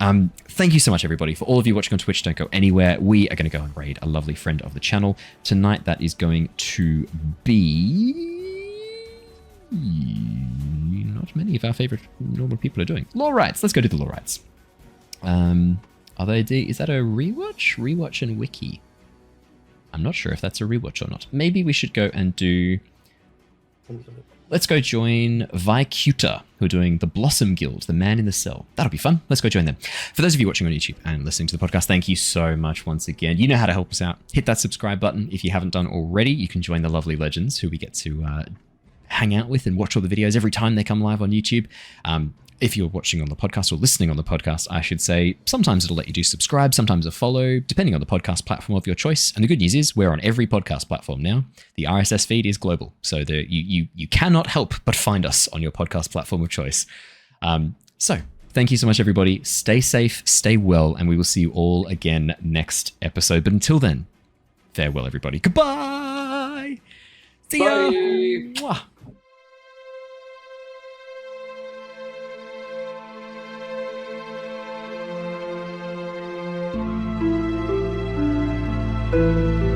Thank you so much, everybody. For all of you watching on Twitch, don't go anywhere. We are going to go and raid a lovely friend of the channel. Tonight, that is going to be... not many of our favorite normal people are doing. Lore Rights. Let's go do the Lore Rights. Are they... Is that a rewatch? Rewatch and wiki. I'm not sure if that's a rewatch or not. Maybe we should go and do... Let's go join Vycuta, who are doing the Blossom Guild, the Man in the Cell. That'll be fun. Let's go join them. For those of you watching on YouTube and listening to the podcast, thank you so much once again. You know how to help us out. Hit that subscribe button. If you haven't done already, you can join the lovely legends who we get to hang out with and watch all the videos every time they come live on YouTube. If you're watching on the podcast or listening on the podcast, I should say, sometimes it'll let you do subscribe, sometimes a follow, depending on the podcast platform of your choice. And the good news is we're on every podcast platform now. The RSS feed is global, so you cannot help but find us on your podcast platform of choice. So thank you so much, everybody. Stay safe, stay well, and we will see you all again next episode. But until then, farewell, everybody. Goodbye. See ya. Mwah. Thank you.